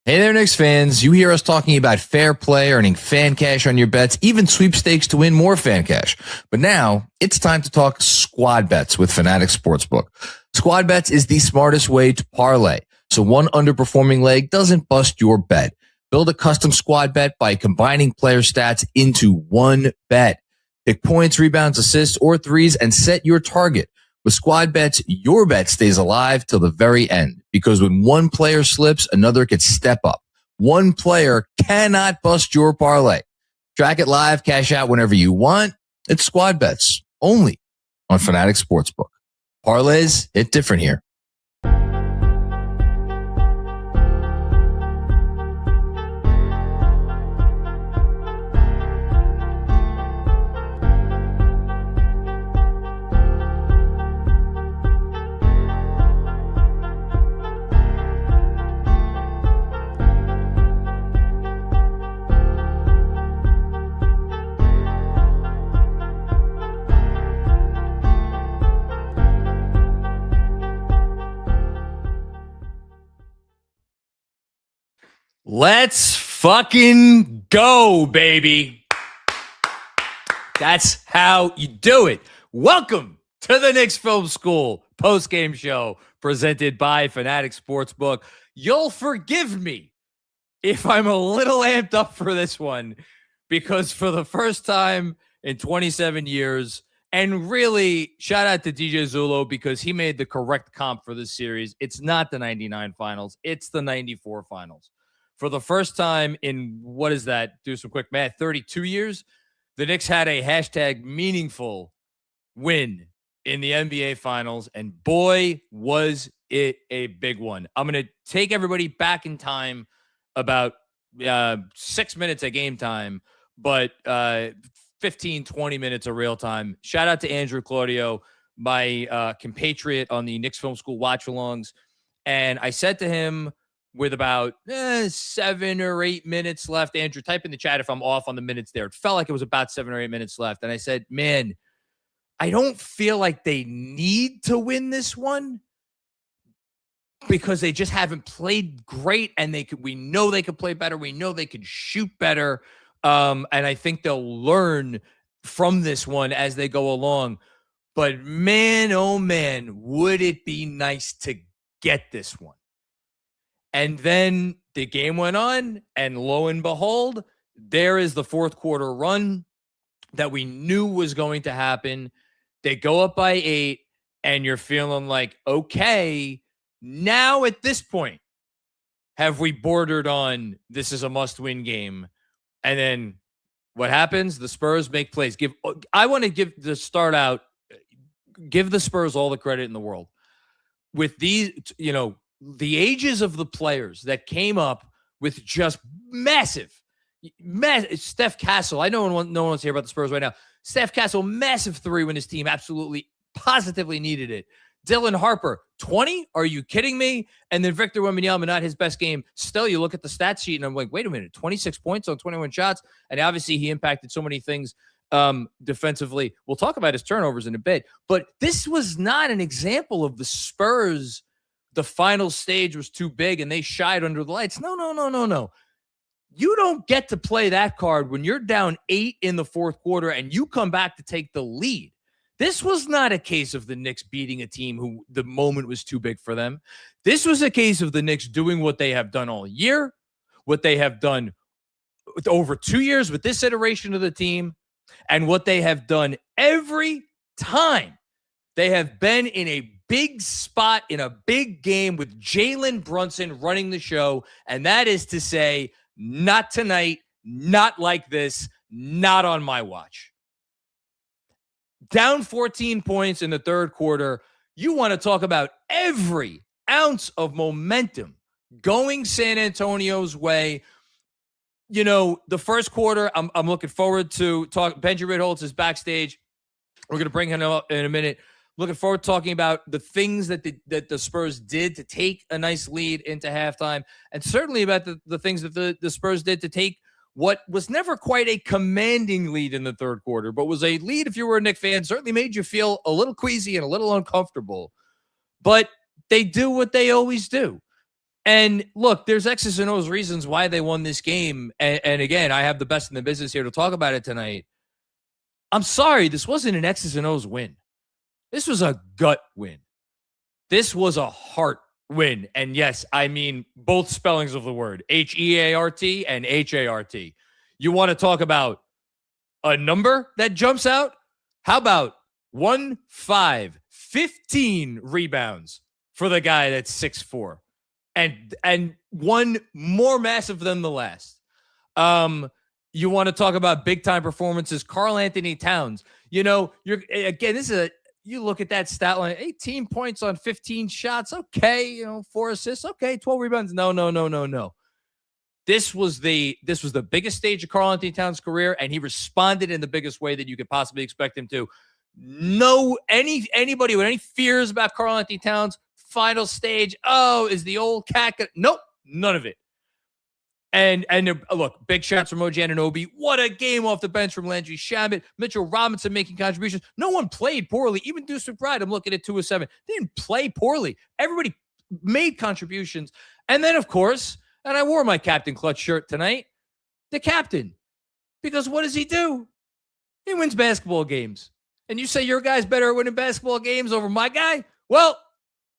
Hey there, Knicks fans. You hear us talking about fair play, earning fan cash on your bets, even sweepstakes to win more fan cash. But now it's time to talk squad bets with FANATICS Sportsbook. Squad bets is the smartest way to parlay, so one underperforming leg doesn't bust your bet. Build a custom squad bet by combining player stats into one bet. Pick points, rebounds, assists, or threes and set your target. With squad bets, your bet stays alive till the very end, because when one player slips, another could step up. One player cannot bust your parlay. Track it live, cash out whenever you want. It's squad bets only on FANATICS Sportsbook. Parlays hit different here. Let's fucking go, baby. That's how you do it. Welcome to the Knicks Film School Postgame Show presented by FANATICS Sportsbook. You'll forgive me if I'm a little amped up for this one, because for the first time in 27 years, and really shout out to DJ Zulo because he made the correct comp for this series. It's not the 99 finals. It's the 94 finals. For the first time in, what is that? Do some quick math. 32 years, the Knicks had a hashtag meaningful win in the NBA Finals, and boy, was it a big one. I'm going to take everybody back in time about 6 minutes at game time, but 15, 20 minutes of real time. Shout out to Andrew Claudio, my compatriot on the Knicks Film School watch-alongs, and I said to him, with about 7 or 8 minutes left. Andrew, type in the chat if I'm off on the minutes there. It felt like it was about 7 or 8 minutes left. And I said, man, I don't feel like they need to win this one because they just haven't played great. And we know they could play better. We know they could shoot better. And I think they'll learn from this one as they go along. But man, oh man, would it be nice to get this one. And then the game went on, and lo and behold, there is the fourth quarter run that we knew was going to happen. They go up by 8, and you're feeling like, okay, now at this point, have we bordered on this is a must-win game? And then what happens? The Spurs make plays. I want to give the Spurs all the credit in the world. With these, the ages of the players that came up with just massive Steph Castle. I know no one wants to hear about the Spurs right now. Steph Castle, massive three when his team absolutely, positively needed it. Dylan Harper, 20? Are you kidding me? And then Victor Wembanyama, not his best game. Still, you look at the stat sheet and I'm like, wait a minute, 26 points on 21 shots. And obviously he impacted so many things defensively. We'll talk about his turnovers in a bit. But this was not an example of the Spurs. The final stage was too big and they shied under the lights. No. You don't get to play that card when you're down 8 in the fourth quarter and you come back to take the lead. This was not a case of the Knicks beating a team who the moment was too big for them. This was a case of the Knicks doing what they have done all year, what they have done over 2 years with this iteration of the team, and what they have done every time they have been in a big spot in a big game with Jalen Brunson running the show. And that is to say, not tonight, not like this, not on my watch. Down 14 points in the third quarter. You want to talk about every ounce of momentum going San Antonio's way. The first quarter, I'm looking forward to talk. Benjy Ritholtz is backstage. We're going to bring him up in a minute. Looking forward to talking about the things that the Spurs did to take a nice lead into halftime, and certainly about the things that the Spurs did to take what was never quite a commanding lead in the third quarter, but was a lead, if you were a Knicks fan, certainly made you feel a little queasy and a little uncomfortable. But they do what they always do. And look, there's X's and O's reasons why they won this game. And again, I have the best in the business here to talk about it tonight. I'm sorry, this wasn't an X's and O's win. This was a gut win. This was a heart win. And yes, I mean both spellings of the word, H-E-A-R-T and H-A-R-T. You want to talk about a number that jumps out? How about 15 rebounds for the guy that's 6'4", and one more massive than the last. You want to talk about big time performances? Karl Anthony Towns. You know, you look at that stat line: 18 points on 15 shots. Okay, 4 assists. Okay, 12 rebounds. No. This was the biggest stage of Karl Anthony Towns' career, and he responded in the biggest way that you could possibly expect him to. Anybody with any fears about Karl Anthony Towns' final stage? Oh, is the old cat? Nope, none of it. And look, big shots from OG Anunoby. What a game off the bench from Landry Shamet. Mitchell Robinson making contributions. No one played poorly. Even Deuce McBride, I'm looking at 2 of 7. They didn't play poorly. Everybody made contributions. And then, of course, and I wore my Captain Clutch shirt tonight, the captain. Because what does he do? He wins basketball games. And you say your guy's better at winning basketball games over my guy? Well,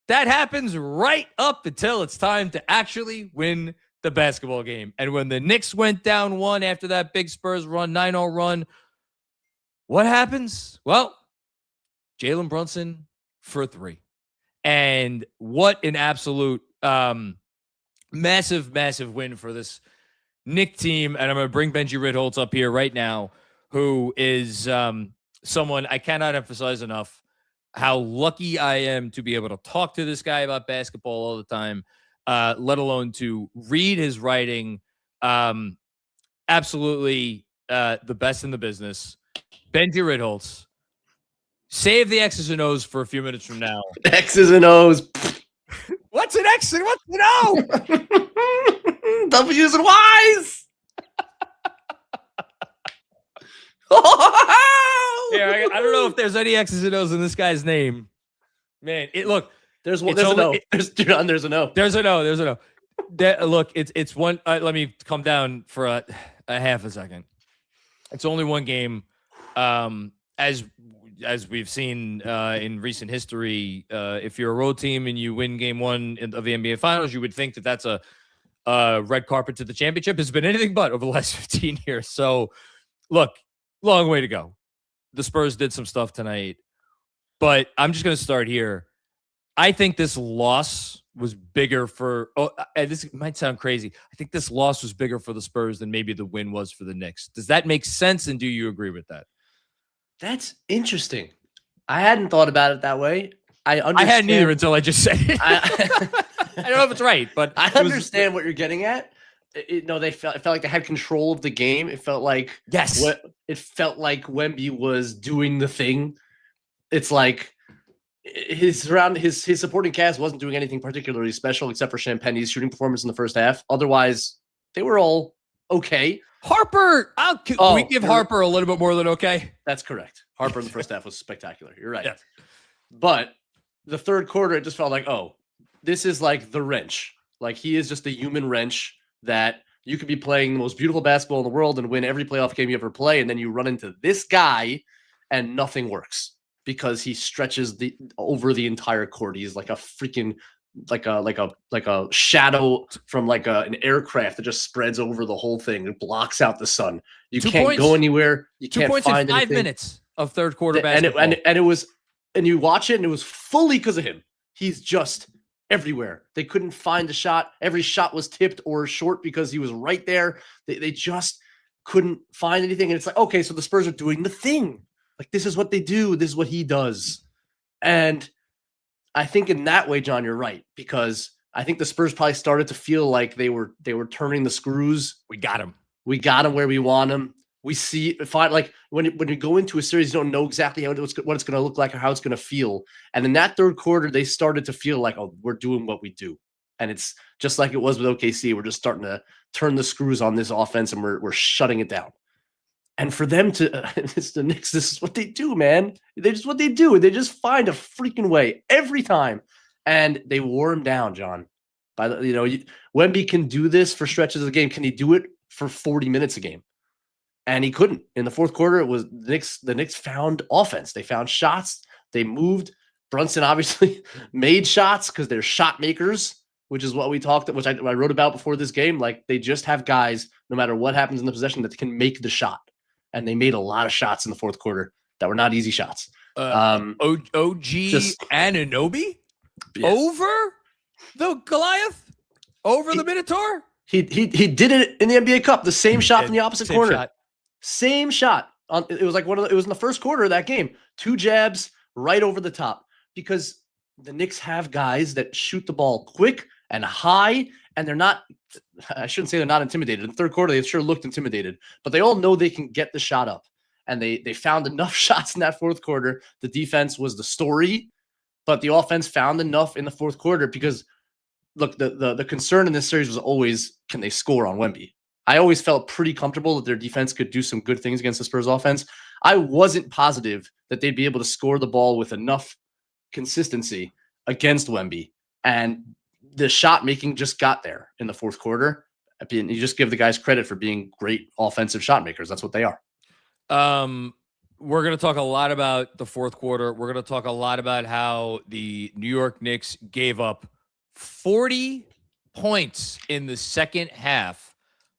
that happens right up until it's time to actually win the basketball game. And when the Knicks went down 1 after that big Spurs run, 9-0 run, what happens? Well, Jalen Brunson for 3. And what an absolute massive win for this Knicks team. And I'm going to bring Benjy Ritholtz up here right now, who is someone I cannot emphasize enough how lucky I am to be able to talk to this guy about basketball all the time. Let alone to read his writing. Absolutely the best in the business. Benjy Ritholtz. Save the X's and O's for a few minutes from now. X's and O's. What's an X and what's an O? W's and Y's. Yeah, I don't know if there's any X's and O's in this guy's name. Man, look. There's one. There's an O. There's an O. There's an O. Look, it's one. Let me come down for a half a second. It's only one game. As we've seen in recent history, if you're a road team and you win game 1 of the NBA Finals, you would think that that's a red carpet to the championship. It's been anything but over the last 15 years. So, look, long way to go. The Spurs did some stuff tonight, but I'm just going to start here. I think this loss was bigger for, and this might sound crazy, I think this loss was bigger for the Spurs than maybe the win was for the Knicks. Does that make sense, and do you agree with that? That's interesting. I hadn't thought about it that way. I hadn't either until I just said it. I don't know if it's right, but I understand what you're getting at. It felt like they had control of the game. It felt like it felt like Wemby was doing the thing. It's like his supporting cast wasn't doing anything particularly special except for Champagne's shooting performance in the first half. Otherwise, they were all okay. Harper, we give Harper a little bit more than okay. That's correct. Harper in the first half was spectacular. You're right. Yes. But the third quarter, it just felt like, oh, this is like the wrench. Like he is just a human wrench that you could be playing the most beautiful basketball in the world and win every playoff game you ever play, and then you run into this guy and nothing works because he stretches over the entire court. He's like a freaking like a shadow from like an aircraft that just spreads over the whole thing and blocks out the sun. You can't go anywhere. You can't find 5 minutes of third quarter basketball. And you watch it and it was fully because of him. He's just everywhere. They couldn't find the shot. Every shot was tipped or short because he was right there. They just couldn't find anything. And it's like, okay, so the Spurs are doing the thing. Like, this is what they do. This is what he does. And I think in that way, John, you're right, because I think the Spurs probably started to feel like they were turning the screws. We got him. We got him where we want him. We see like when you go into a series, you don't know exactly what it's going to look like or how it's going to feel. And in that third quarter, they started to feel like, oh, we're doing what we do. And it's just like it was with OKC. We're just starting to turn the screws on this offense and we're shutting it down. And for them it's the Knicks, this is what they do, man. They just what they do. They just find a freaking way every time. And they wore him down, John. Wemby can do this for stretches of the game. Can he do it for 40 minutes a game? And he couldn't. In the fourth quarter, it was the Knicks found offense. They found shots. They moved. Brunson obviously made shots because they're shot makers, which is what which I wrote about before this game. Like, they just have guys, no matter what happens in the possession, that can make the shot. And they made a lot of shots in the fourth quarter that were not easy shots. OG Anunoby over the Goliath, over the Minotaur. He did it in the NBA Cup. The same shot from the opposite corner. Same shot. It was like it was in the first quarter of that game. 2 jabs right over the top, because the Knicks have guys that shoot the ball quick and high, and they're not. I shouldn't say they're not intimidated. In the third quarter, they sure looked intimidated, but they all know they can get the shot up, and they found enough shots in that fourth quarter. The defense was the story, but the offense found enough in the fourth quarter because, look, the concern in this series was always, can they score on Wemby? I always felt pretty comfortable that their defense could do some good things against the Spurs offense. I wasn't positive that they'd be able to score the ball with enough consistency against Wemby. And the shot making just got there in the fourth quarter. You just give the guys credit for being great offensive shot makers. That's what they are. We're going to talk a lot about the fourth quarter. We're going to talk a lot about how the New York Knicks gave up 40 points in the second half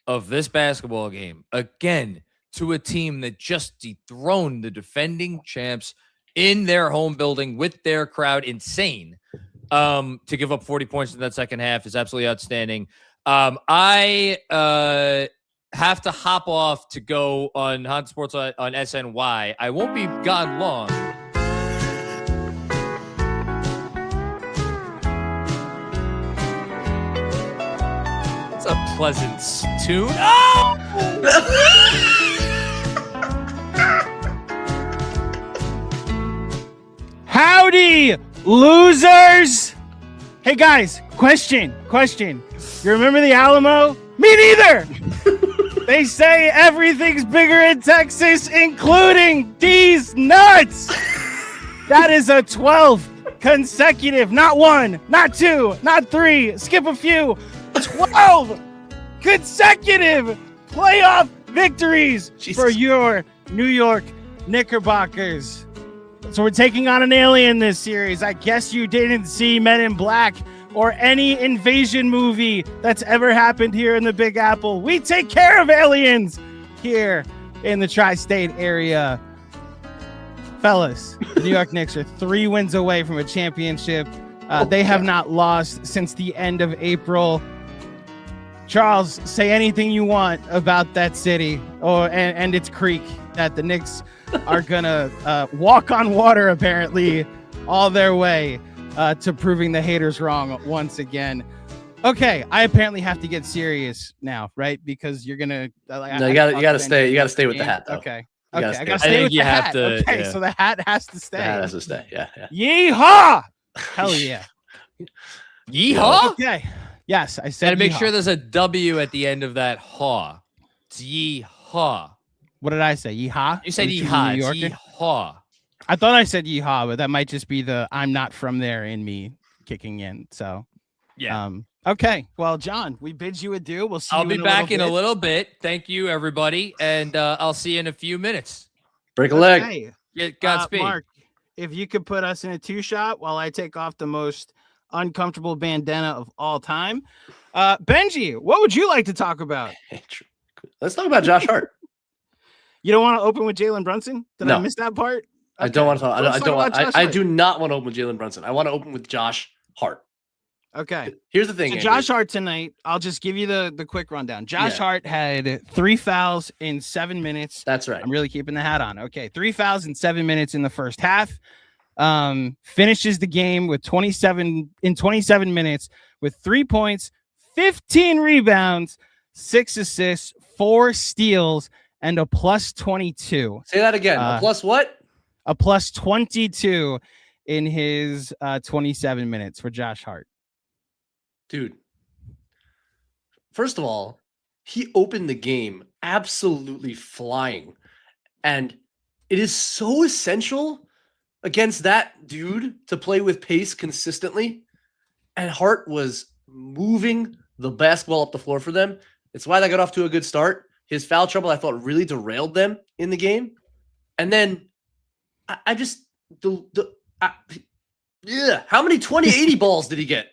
of this basketball game, again, to a team that just dethroned the defending champs in their home building with their crowd insane. To give up 40 points in that second half is absolutely outstanding. I have to hop off to go on Hot Sports on SNY. I won't be gone long. It's a pleasant tune. Oh! Howdy, losers! Hey guys, question. You remember the Alamo? Me neither! They say everything's bigger in Texas, including these nuts! That is a 12 consecutive, not 1, not 2, not 3, skip a few, 12 consecutive playoff victories for your New York Knickerbockers. So we're taking on an alien this series. I guess you didn't see Men in Black or any invasion movie that's ever happened here in the Big Apple. We take care of aliens here in the tri-state area. Fellas, the New York Knicks are 3 wins away from a championship. They have not lost since the end of April. Charles, say anything you want about that city and its creek that the Knicks are gonna walk on water, apparently, all their way to proving the haters wrong once again. Okay, I apparently have to get serious now, right? Because you're gonna. You gotta stay with the hat, though. Okay, I gotta stay with the hat. Okay, so the hat has to stay. The hat has to stay. Yeah. Yeehaw! Hell yeah! Yeehaw! Okay. Yes, I said. Gotta make yeehaw. sure there's a W at the end of that haw. It's yeehaw. What did I say? Yeehaw? You said New yeehaw. Yorker? It's yeehaw. I thought I said yeehaw, but that might just be the I'm not from there in me kicking in. So, yeah. Okay. Well, John, we bid you adieu. We'll see. I'll be back in a little bit. Thank you, everybody, and I'll see you in a few minutes. Break a leg. Okay. Yeah, Godspeed. Mark, if you could put us in a 2-shot while I take off the most uncomfortable bandana of all time. Benji, what would you like to talk about? Let's talk about Josh Hart. You don't want to open with Jalen Brunson? Did I miss that part? Okay. I don't want to talk. I do not want to open with Jalen Brunson. I want to open with Josh Hart. Okay. Here's the thing. So Josh Hart tonight, I'll just give you the quick rundown. Josh Hart had 3 fouls in 7 minutes. That's right. I'm really keeping the hat on. Okay. 3 fouls in 7 minutes in the first half. Finishes the game with 27 minutes with 3 points, 15 rebounds, 6 assists, 4 steals, and a plus 22. Say that again. A plus what? A plus 22 in his 27 minutes for Josh Hart. Dude, first of all, he opened the game absolutely flying. And it is so essential against that dude to play with pace consistently. And Hart was moving the basketball up the floor for them. It's why they got off to a good start. His foul trouble, I thought, really derailed them in the game. And then I just how many 20-80 balls did he get?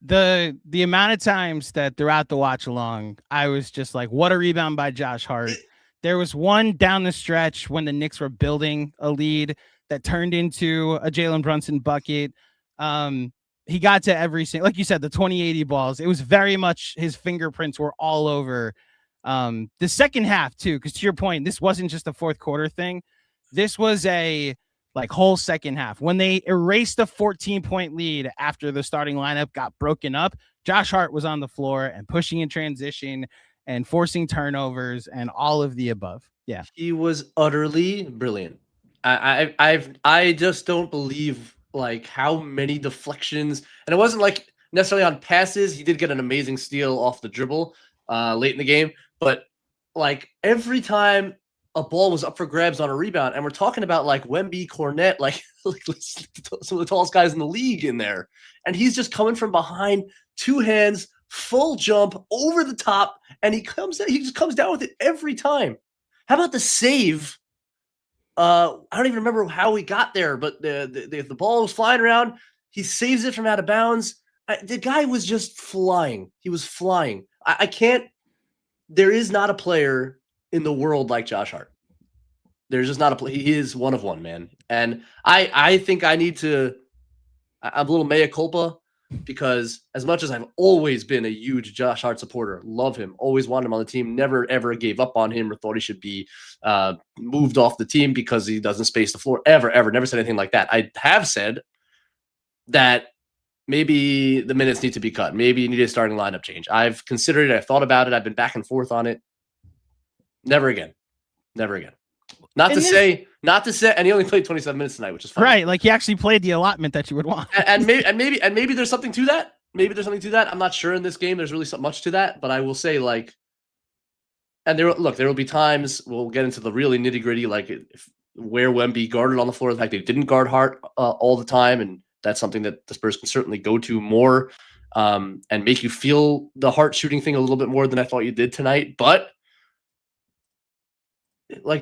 The amount of times that throughout the watch along, I was just like, what a rebound by Josh Hart. There was one down the stretch when the Knicks were building a lead that turned into a Jalen Brunson bucket. He got to every single, like you said, the 20-80 balls. It was very much his fingerprints were all over the second half too. Because to your point, this wasn't just a fourth quarter thing. This was a whole second half. When they erased the 14-point lead after the starting lineup got broken up, Josh Hart was on the floor and pushing in transition and forcing turnovers and all of the above. Yeah, he was utterly brilliant. I just don't believe how many deflections, and it wasn't necessarily on passes. He did get an amazing steal off the dribble late in the game, but every time a ball was up for grabs on a rebound, and we're talking about Wemby, Cornette, some of the tallest guys in the league in there, and he's just coming from behind, two hands, full jump over the top, and he just comes down with it every time. How about the save? I don't even remember how he got there, but the ball was flying around. He saves it from out of bounds. The guy was just flying. He was flying. I can't. There is not a player in the world like Josh Hart. There's just not a play. He is one of one, man. And I think I need to. I'm a little mea culpa, because as much as I've always been a huge Josh Hart supporter, love him, always wanted him on the team, never ever gave up on him or thought he should be moved off the team because he doesn't space the floor, ever, never said anything like that. I have said that maybe the minutes need to be cut. Maybe you need a starting lineup change. I've considered it. I've thought about it. I've been back and forth on it. Never again. Not to say, and he only played 27 minutes tonight, which is fine. Right. He actually played the allotment that you would want. And maybe there's something to that. I'm not sure in this game there's really so much to that, but I will say and there will be times we'll get into the really nitty gritty, where Wemby guarded on the floor. In fact, they didn't guard Hart all the time, and that's something that the Spurs can certainly go to more and make you feel the Hart shooting thing a little bit more than I thought you did tonight. But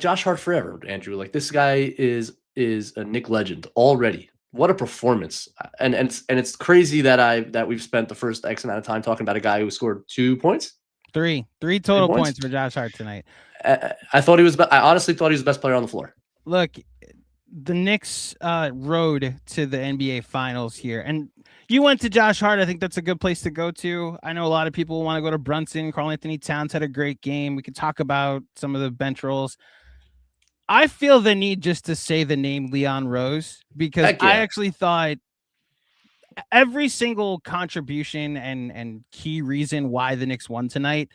Josh Hart forever, Andrew. This guy is a Knick legend already. What a performance! And it's crazy that we've spent the first X amount of time talking about a guy who scored 2 points. Three total points for Josh Hart tonight. I honestly thought he was the best player on the floor. Look, the Knicks road to the NBA Finals here, and you went to Josh Hart. I think that's a good place to go to. I know a lot of people want to go to Brunson. Karl-Anthony Towns had a great game. We could talk about some of the bench roles. I feel the need just to say the name Leon Rose, because I actually thought every single contribution and key reason why the Knicks won tonight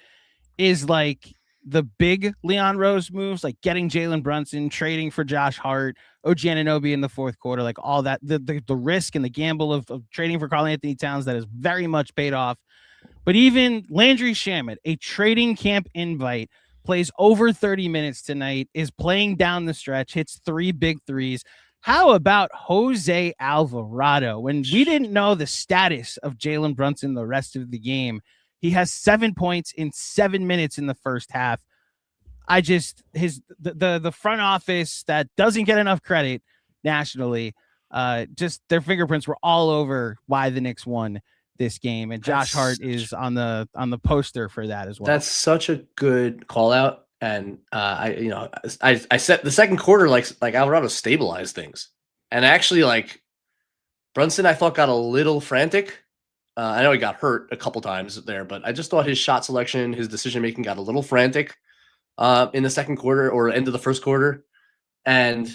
is the big Leon Rose moves, getting Jalen Brunson, trading for Josh Hart, OG Anunoby in the fourth quarter, all that, the risk and the gamble of trading for Karl-Anthony Towns that has very much paid off. But even Landry Shamet, a trading camp invite, plays over 30 minutes tonight, is playing down the stretch, hits 3 big threes. How about Jose Alvarado? When we didn't know the status of Jalen Brunson the rest of the game, he has 7 points in 7 minutes in the first half. The front office that doesn't get enough credit nationally, just their fingerprints were all over why the Knicks won this game, and Josh Hart is on the poster for that as well. That's such a good call out. And I said the second quarter, Alvarado stabilized things, and actually Brunson I thought got a little frantic. I know he got hurt a couple times there, but I just thought his shot selection, his decision making got a little frantic in the second quarter or end of the first quarter. And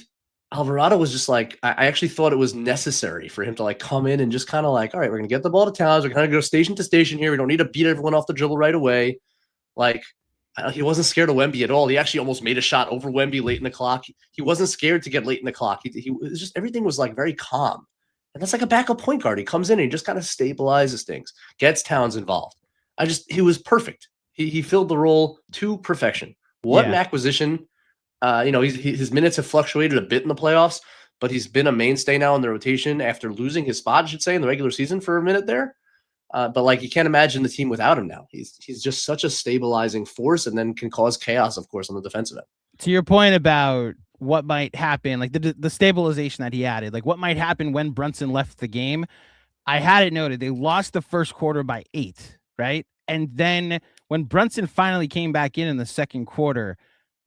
Alvarado was just I actually thought it was necessary for him to come in and just kind of all right, we're going to get the ball to Towns. We're going to go station to station here. We don't need to beat everyone off the dribble right away. He wasn't scared of Wemby at all. He actually almost made a shot over Wemby late in the clock. He wasn't scared to get late in the clock. He was just, everything was very calm. And that's a backup point guard. He comes in and he just kind of stabilizes things, gets Towns involved. He was perfect. He filled the role to perfection. What an acquisition. His minutes have fluctuated a bit in the playoffs, but he's been a mainstay now in the rotation after losing his spot, I should say, in the regular season for a minute there. But like, you can't imagine the team without him now. He's just such a stabilizing force, and then can cause chaos, of course, on the defensive end. To your point about what might happen, like the stabilization that he added, like what might happen when Brunson left the game, I had it noted. They lost the first quarter by 8, right? And then when Brunson finally came back in the second quarter,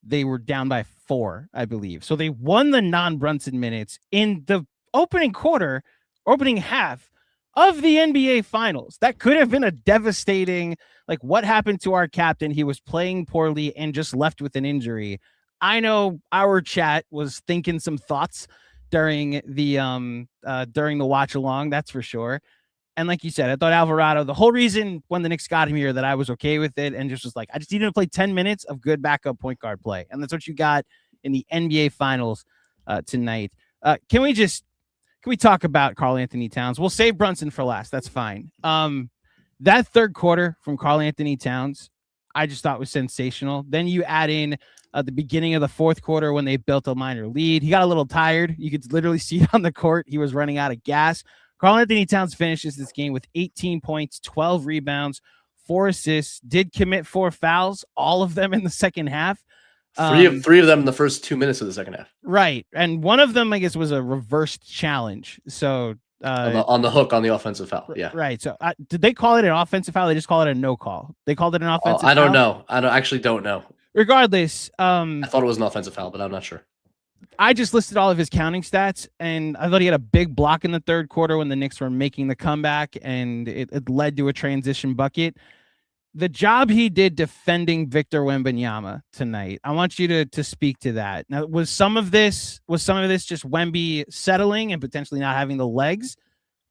they were down by 4, I believe. So they won the non-Brunson minutes in the opening half of the NBA Finals. That could have been a devastating, like, what happened to our captain? He was playing poorly and just left with an injury. I know our chat was thinking some thoughts during the watch along, that's for sure. And like you said, I thought Alvarado, the whole reason when the Knicks got him here that I was okay with it and just was like, I just needed to play 10 minutes of good backup point guard play. And that's what you got in the NBA Finals tonight. Can we talk about Karl-Anthony Towns? We'll save Brunson for last. That's fine. That third quarter from Karl-Anthony Towns, I just thought was sensational. Then you add in the beginning of the fourth quarter when they built a minor lead. He got a little tired. You could literally see it on the court. He was running out of gas. Karl-Anthony Towns finishes this game with 18 points, 12 rebounds, 4 assists, did commit 4 fouls, all of them in the second half. Three of them in the first 2 minutes of the second half. Right. And one of them, I guess, was a reversed challenge. So on the hook on the offensive foul. Yeah. Right. So did they call it an offensive foul? They just call it a no call. They called it an offensive foul? I don't know. I actually don't know. Regardless. I thought it was an offensive foul, but I'm not sure. I just listed all of his counting stats, and I thought he had a big block in the third quarter when the Knicks were making the comeback, and it led to a transition bucket. The job he did defending Victor Wembanyama tonight, I want you to speak to that. Now, was some of this just Wemby settling and potentially not having the legs,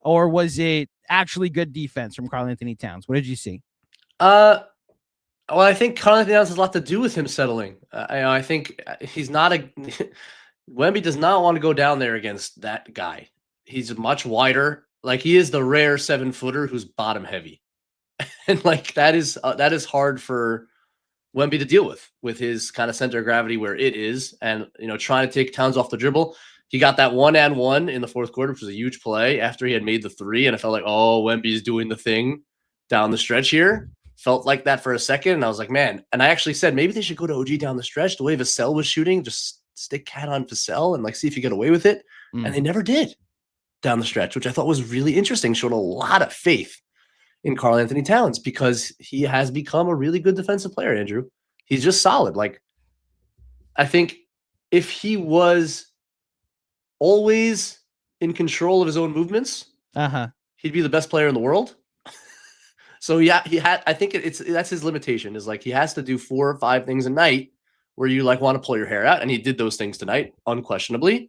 or was it actually good defense from Karl-Anthony Towns? What did you see? Well, I think Karl-Anthony Towns has a lot to do with him settling. I think he's not Wemby does not want to go down there against that guy. He's much wider. Like, he is the rare 7-footer who's bottom heavy. And like, that is hard for Wemby to deal with his kind of center of gravity where it is. And, trying to take Towns off the dribble. He got that 1-and-1 in the fourth quarter, which was a huge play after he had made the 3. And I felt like, oh, Wemby's doing the thing down the stretch here. Felt like that for a second. And I was like, man. And I actually said, maybe they should go to OG down the stretch. The way Vassell was shooting, just stick Cat on Vassell and like see if you get away with it. And they never did down the stretch, which I thought was really interesting. Showed a lot of faith in Karl-Anthony Towns because he has become a really good defensive player, Andrew. He's just solid. Like, I think if he was always in control of his own movements, he'd be the best player in the world. So yeah, I think that's his limitation, is like he has to do 4 or 5 things a night where you like want to pull your hair out. And he did those things tonight, unquestionably.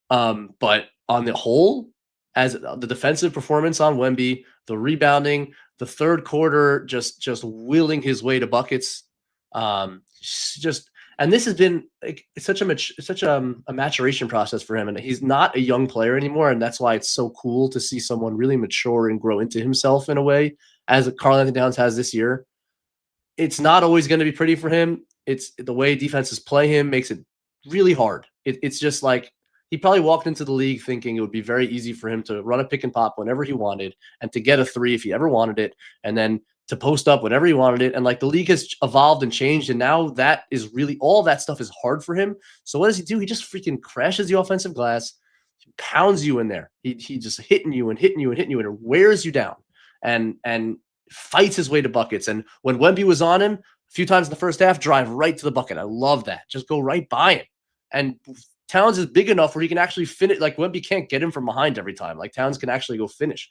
But on the whole, as the defensive performance on Wemby, the rebounding, the third quarter, just willing his way to buckets. And this has been like, it's such a maturation process for him. And he's not a young player anymore. And that's why it's so cool to see someone really mature and grow into himself in a way, as Karl-Anthony Towns has this year. It's not always going to be pretty for him. It's the way defenses play him makes it really hard. It's just like, he probably walked into the league thinking it would be very easy for him to run a pick and pop whenever he wanted and to get a 3 if he ever wanted it, and then to post up whenever he wanted it. And like, the league has evolved and changed, and now that is really, all that stuff is hard for him. So what does he do? He just freaking crashes the offensive glass, pounds you in there. He just hitting you and wears you down and fights his way to buckets. And when Wemby was on him a few times in the first half, drive right to the bucket. I love that. Just go right by him. And Towns is big enough where he can actually finish. Like, Wemby can't get him from behind every time. Like, Towns can actually go finish.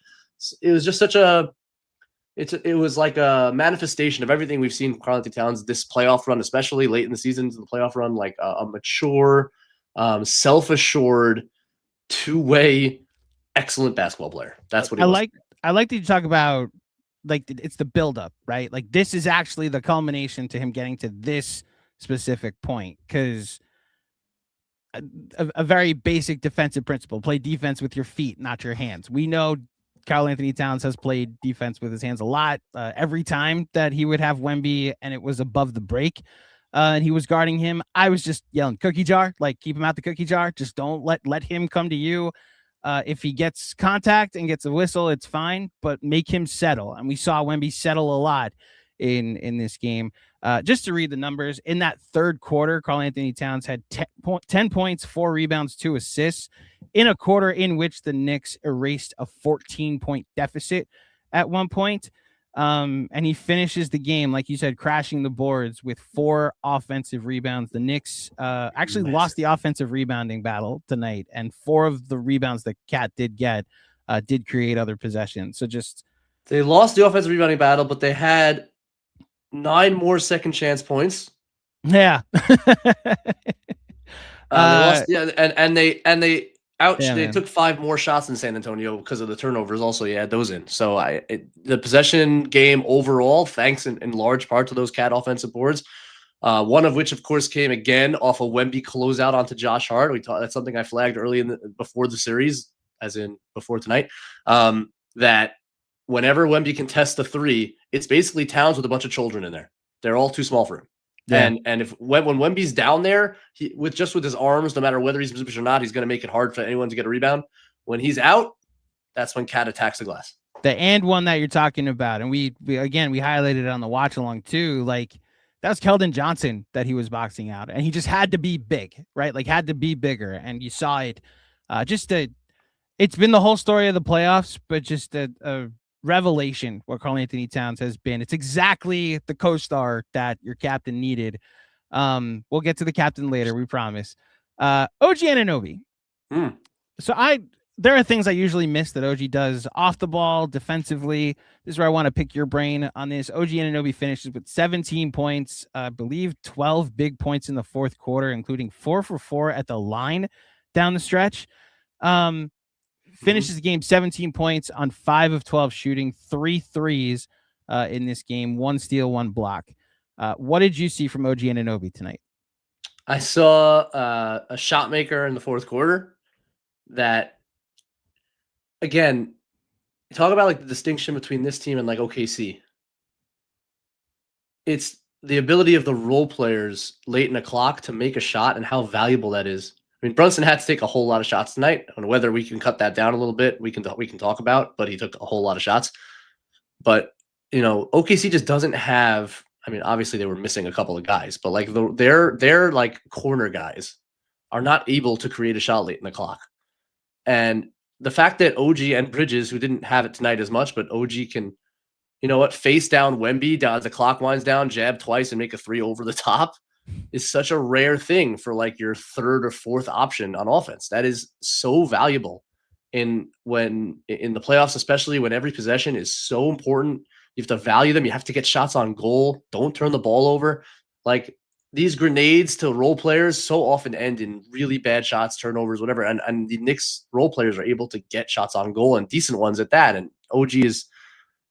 It was just it was like a manifestation of everything we've seen from Karl-Anthony Towns this playoff run, especially late in the season, the playoff run, like a mature, self-assured, two-way, excellent basketball player. That's what he was. I like that you talk about, like, it's the buildup, right? Like, this is actually the culmination to him getting to this specific point, because a very basic defensive principle: play defense with your feet, not your hands. We know Karl-Anthony Towns has played defense with his hands a lot. Every time that he would have Wemby and it was above the break and he was guarding him, I was just yelling, cookie jar, like, keep him out the cookie jar. Just don't let him come to you. If he gets contact and gets a whistle, it's fine, but make him settle. And we saw Wemby settle a lot in this game. Just to read the numbers, in that third quarter, Karl-Anthony Towns had 10 points, 4 rebounds, 2 assists in a quarter in which the Knicks erased a 14-point deficit at one point. And he finishes the game, like you said, crashing the boards with 4 offensive rebounds. The Knicks actually lost the offensive rebounding battle tonight, and 4 of the rebounds that Cat did get did create other possessions. So they lost the offensive rebounding battle, but they had 9 more second chance points. Yeah. They took 5 more shots in San Antonio because of the turnovers. Also, you add those in. So the possession game overall, thanks in large part to those Cat offensive boards, one of which, of course, came again off a Wemby closeout onto Josh Hart. That's something I flagged early before the series, as in before tonight, that whenever Wemby contests the 3, it's basically Towns with a bunch of children in there. They're all too small for him. Yeah. And when Wemby's down there, with his arms, no matter whether he's in position or not, he's going to make it hard for anyone to get a rebound. When he's out, that's when Cat attacks the glass. The and one that you're talking about, and we highlighted it on the watch along too. Like, that was Keldon Johnson that he was boxing out, and he just had to be big, right? Like, had to be bigger, and you saw it. It's been the whole story of the playoffs, but just a revelation what Karl-Anthony Towns has been. It's exactly the co-star that your captain needed. We'll get to the captain later, we promise. OG Anunoby. So there are things I usually miss that OG does off the ball, defensively. This is where I want to pick your brain on this. OG Anunoby finishes with 17 points, I believe 12 big points in the fourth quarter, including 4 for 4 at the line down the stretch. Finishes the game 17 points on 5 of 12 shooting, 3 threes in this game, 1 steal, 1 block. What did you see from OG Anunoby tonight? I saw a shot maker in the fourth quarter that, again, talk about like the distinction between this team and like OKC. It's the ability of the role players late in the clock to make a shot and how valuable that is. I mean, Brunson had to take a whole lot of shots tonight, and whether we can cut that down a little bit, we can talk about, but he took a whole lot of shots. But, OKC just doesn't have, I mean, obviously they were missing a couple of guys, but like their like corner guys are not able to create a shot late in the clock. And the fact that OG and Bridges, who didn't have it tonight as much, but OG can, face down Wemby as the clock winds down, jab twice and make a 3 over the top, is such a rare thing for like your third or fourth option on offense. That is so valuable in the playoffs, especially when every possession is so important. You have to value them. You have to get shots on goal. Don't turn the ball over. Like, these grenades to role players so often end in really bad shots, turnovers, whatever. And the Knicks role players are able to get shots on goal, and decent ones at that. And OG's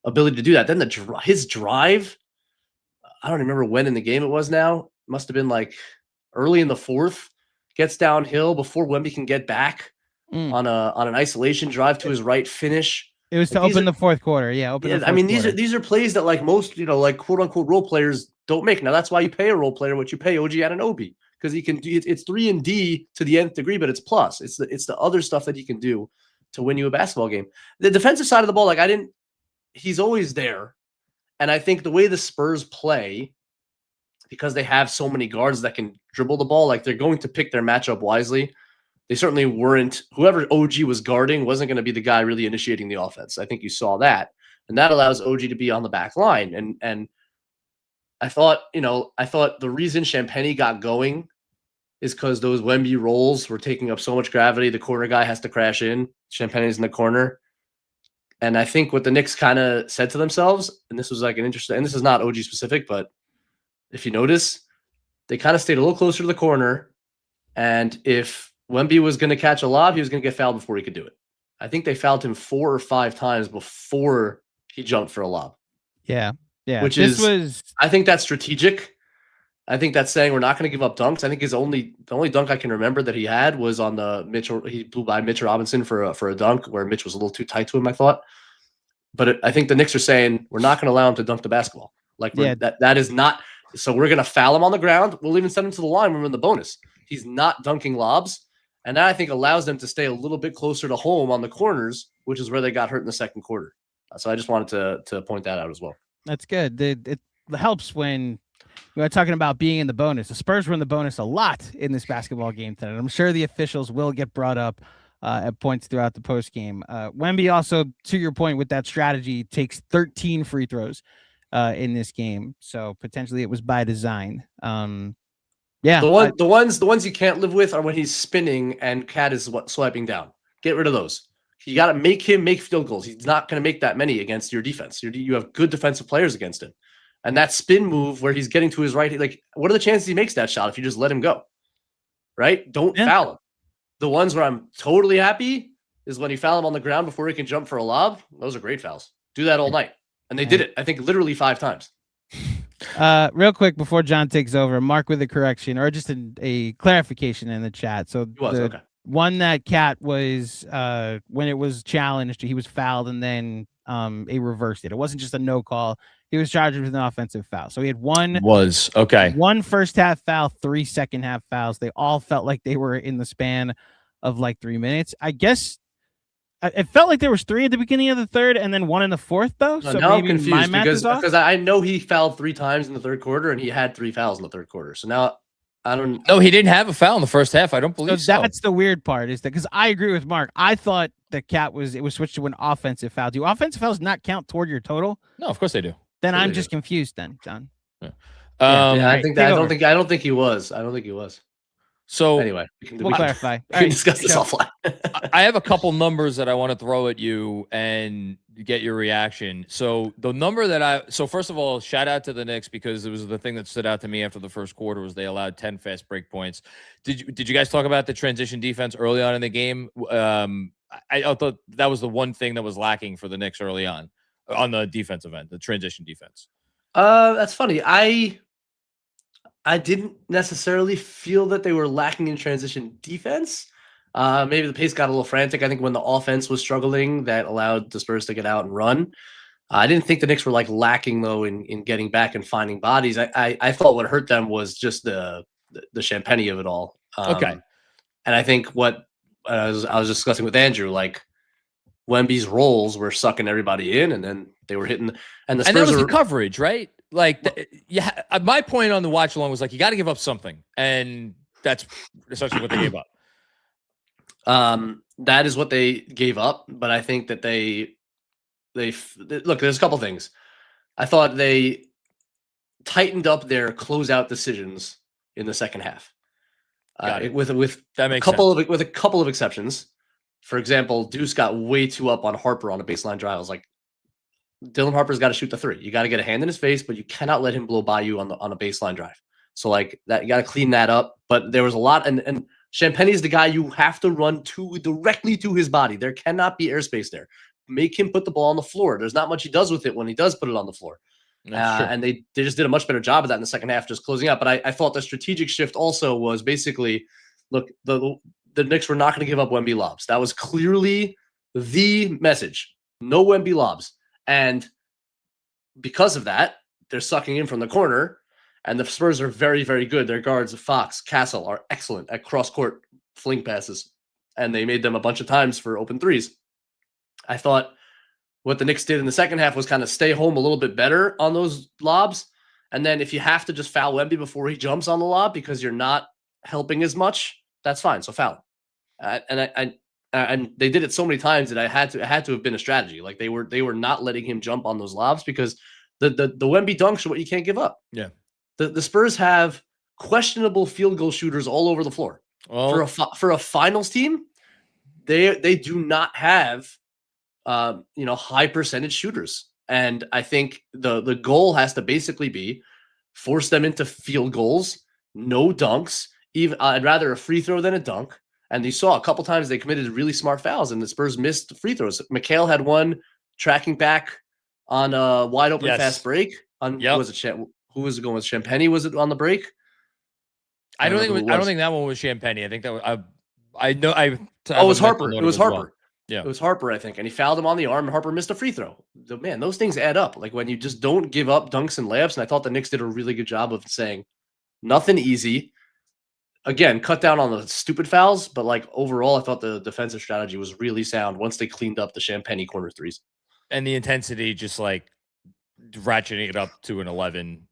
ability to do that. Then his drive, I don't remember when in the game it was now. Must have been like early in the fourth, gets downhill before Wemby can get back on an isolation drive to his right, finish. It was to open the fourth quarter. Yeah. I mean, these are plays that like most, like quote unquote role players don't make. Now that's why you pay a role player what you pay OG Anunoby, because he can do it's 3 and D to the nth degree, but it's plus. It's the other stuff that he can do to win you a basketball game. The defensive side of the ball, he's always there. And I think the way the Spurs play, because they have so many guards that can dribble the ball, like they're going to pick their matchup wisely. They certainly weren't. Whoever OG was guarding wasn't going to be the guy really initiating the offense. I think you saw that, and that allows OG to be on the back line. And I thought the reason Champagny got going is because those Wemby rolls were taking up so much gravity. The corner guy has to crash in. Champagny's in the corner. And I think what the Knicks kind of said to themselves, and this was like an interesting, and this is not OG specific, but if you notice, they kind of stayed a little closer to the corner. And if Wemby was going to catch a lob, he was going to get fouled before he could do it. I think they fouled him 4 or 5 times before he jumped for a lob. Yeah. Yeah. I think that's strategic. I think that's saying we're not going to give up dunks. I think the only dunk I can remember that he had was on he blew by Mitch Robinson for a dunk where Mitch was a little too tight to him, I thought. But I think the Knicks are saying we're not going to allow him to dunk the basketball. That is not. So we're going to foul him on the ground. We'll even send him to the line when we're in the bonus. He's not dunking lobs. And that, I think, allows them to stay a little bit closer to home on the corners, which is where they got hurt in the second quarter. So I just wanted to point that out as well. That's good. It helps when we're talking about being in the bonus. The Spurs were in the bonus a lot in this basketball game tonight. I'm sure the officials will get brought up at points throughout the post game. Wemby also, to your point with that strategy, takes 13 free throws in this game. So potentially it was by design. Yeah. The ones you can't live with are when he's spinning and Cat is swiping down. Get rid of those. You got to make him make field goals. He's not going to make that many against your defense. You have good defensive players against him. And that spin move where he's getting to his right, like, what are the chances he makes that shot if you just let him go? Right? Don't foul him. The ones where I'm totally happy is when you foul him on the ground before he can jump for a lob. Those are great fouls. Do that all night. And they did it, I think, literally 5 times. Real quick before John takes over, Mark with a correction or just a clarification in the chat. So the one that Cat was when it was challenged, he was fouled and then he reversed it. It wasn't just a no call. He was charged with an offensive foul. So he had one first half foul, 3 second half fouls. They all felt like they were in the span of like 3 minutes. I guess it felt like there was 3 at the beginning of the third and then 1 in the fourth, though. So now I'm confused because I know he fouled 3 times in the third quarter and he had 3 fouls in the third quarter. So now I don't. No, he didn't have a foul in the first half. I don't believe so. That's the weird part, is that because I agree with Mark. I thought the Cat was switched to an offensive foul. Do offensive fouls not count toward your total? No, of course they do. Then I'm just confused. Then, John. Yeah. I don't think he was. So anyway, we'll clarify. We can discuss this offline. I have a couple numbers that I want to throw at you and get your reaction. So the number that first of all, shout out to the Knicks, because it was the thing that stood out to me after the first quarter was they allowed 10 fast break points. Did you guys talk about the transition defense early on in the game? I thought that was the one thing that was lacking for the Knicks early on the defensive end, the transition defense. That's funny. I didn't necessarily feel that they were lacking in transition defense. Maybe the pace got a little frantic. I think when the offense was struggling, that allowed the Spurs to get out and run. I didn't think the Knicks were like lacking though in getting back and finding bodies. I thought what hurt them was just the champagne of it all. Okay. And I think what I was discussing with Andrew, like Wemby's rolls were sucking everybody in, and then they were hitting. And that was the coverage, right? Like, my point on the watch along was like, you got to give up something, and that's essentially what they gave up. That is what they gave up, but I think that they look. There's a couple things. I thought they tightened up their closeout decisions in the second half, with that makes sense. With a couple of exceptions. For example, Deuce got way too up on Harper on a baseline drive. I was like, Dylan Harper's got to shoot the 3. You got to get a hand in his face, but you cannot let him blow by you on a baseline drive. So like that, you got to clean that up. But there was a lot, and Champagne is the guy you have to run directly to his body. There cannot be airspace there. Make him put the ball on the floor. There's not much he does with it when he does put it on the floor. And they just did a much better job of that in the second half, just closing out. But I thought the strategic shift also was basically, look, the Knicks were not going to give up Wemby lobs. That was clearly the message. No Wemby lobs. And because of that, they're sucking in from the corner, and the Spurs are very, very good. Their guards, Fox, Castle, are excellent at cross-court fling passes, and they made them a bunch of times for open threes. I thought what the Knicks did in the second half was kind of stay home a little bit better on those lobs, and then if you have to just foul Wemby before he jumps on the lob because you're not helping as much, that's fine. So foul. And they did it so many times that it had to have been a strategy. Like they were not letting him jump on those lobs because the Wemby dunks are what you can't give up. Yeah. The Spurs have questionable field goal shooters all over the floor. Well, For a finals team, they do not have high percentage shooters. And I think the goal has to basically be force them into field goals, no dunks. Even I'd rather a free throw than a dunk. And you saw a couple times they committed really smart fouls, and the Spurs missed free throws. McHale had one tracking back on a wide open fast break. Who was it going with? Champagne? Was it on the break? I don't think that one was Champagne. I think that was it was Harper. It was Harper. Well. Yeah, it was Harper, I think, and he fouled him on the arm, and Harper missed a free throw. Man, those things add up. Like when you just don't give up dunks and layups. And I thought the Knicks did a really good job of saying nothing easy. again, cut down on the stupid fouls, but like overall, I thought the defensive strategy was really sound once they cleaned up the Champagne corner threes. And the intensity just like ratcheting it up to an 11,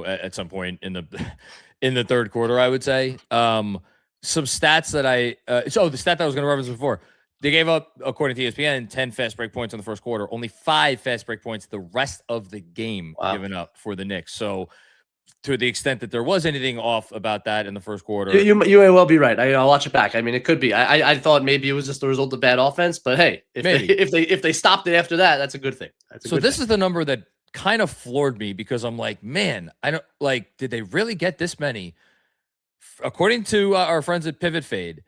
at some point in the third quarter, I would say. Some stats that the stat that I was going to reference before, they gave up, according to ESPN, 10 fast break points in the first quarter, only 5 fast break points the rest of the game given up for the Knicks. So to the extent that there was anything off about that in the first quarter. You may well be right. I'll watch it back. I mean, it could be. I thought maybe it was just the result of bad offense, but hey, if they stopped it after that, that's a good thing. This is the number that kind of floored me because I'm like, man, I don't like, did they really get this many? According to our friends at Pivot Fade,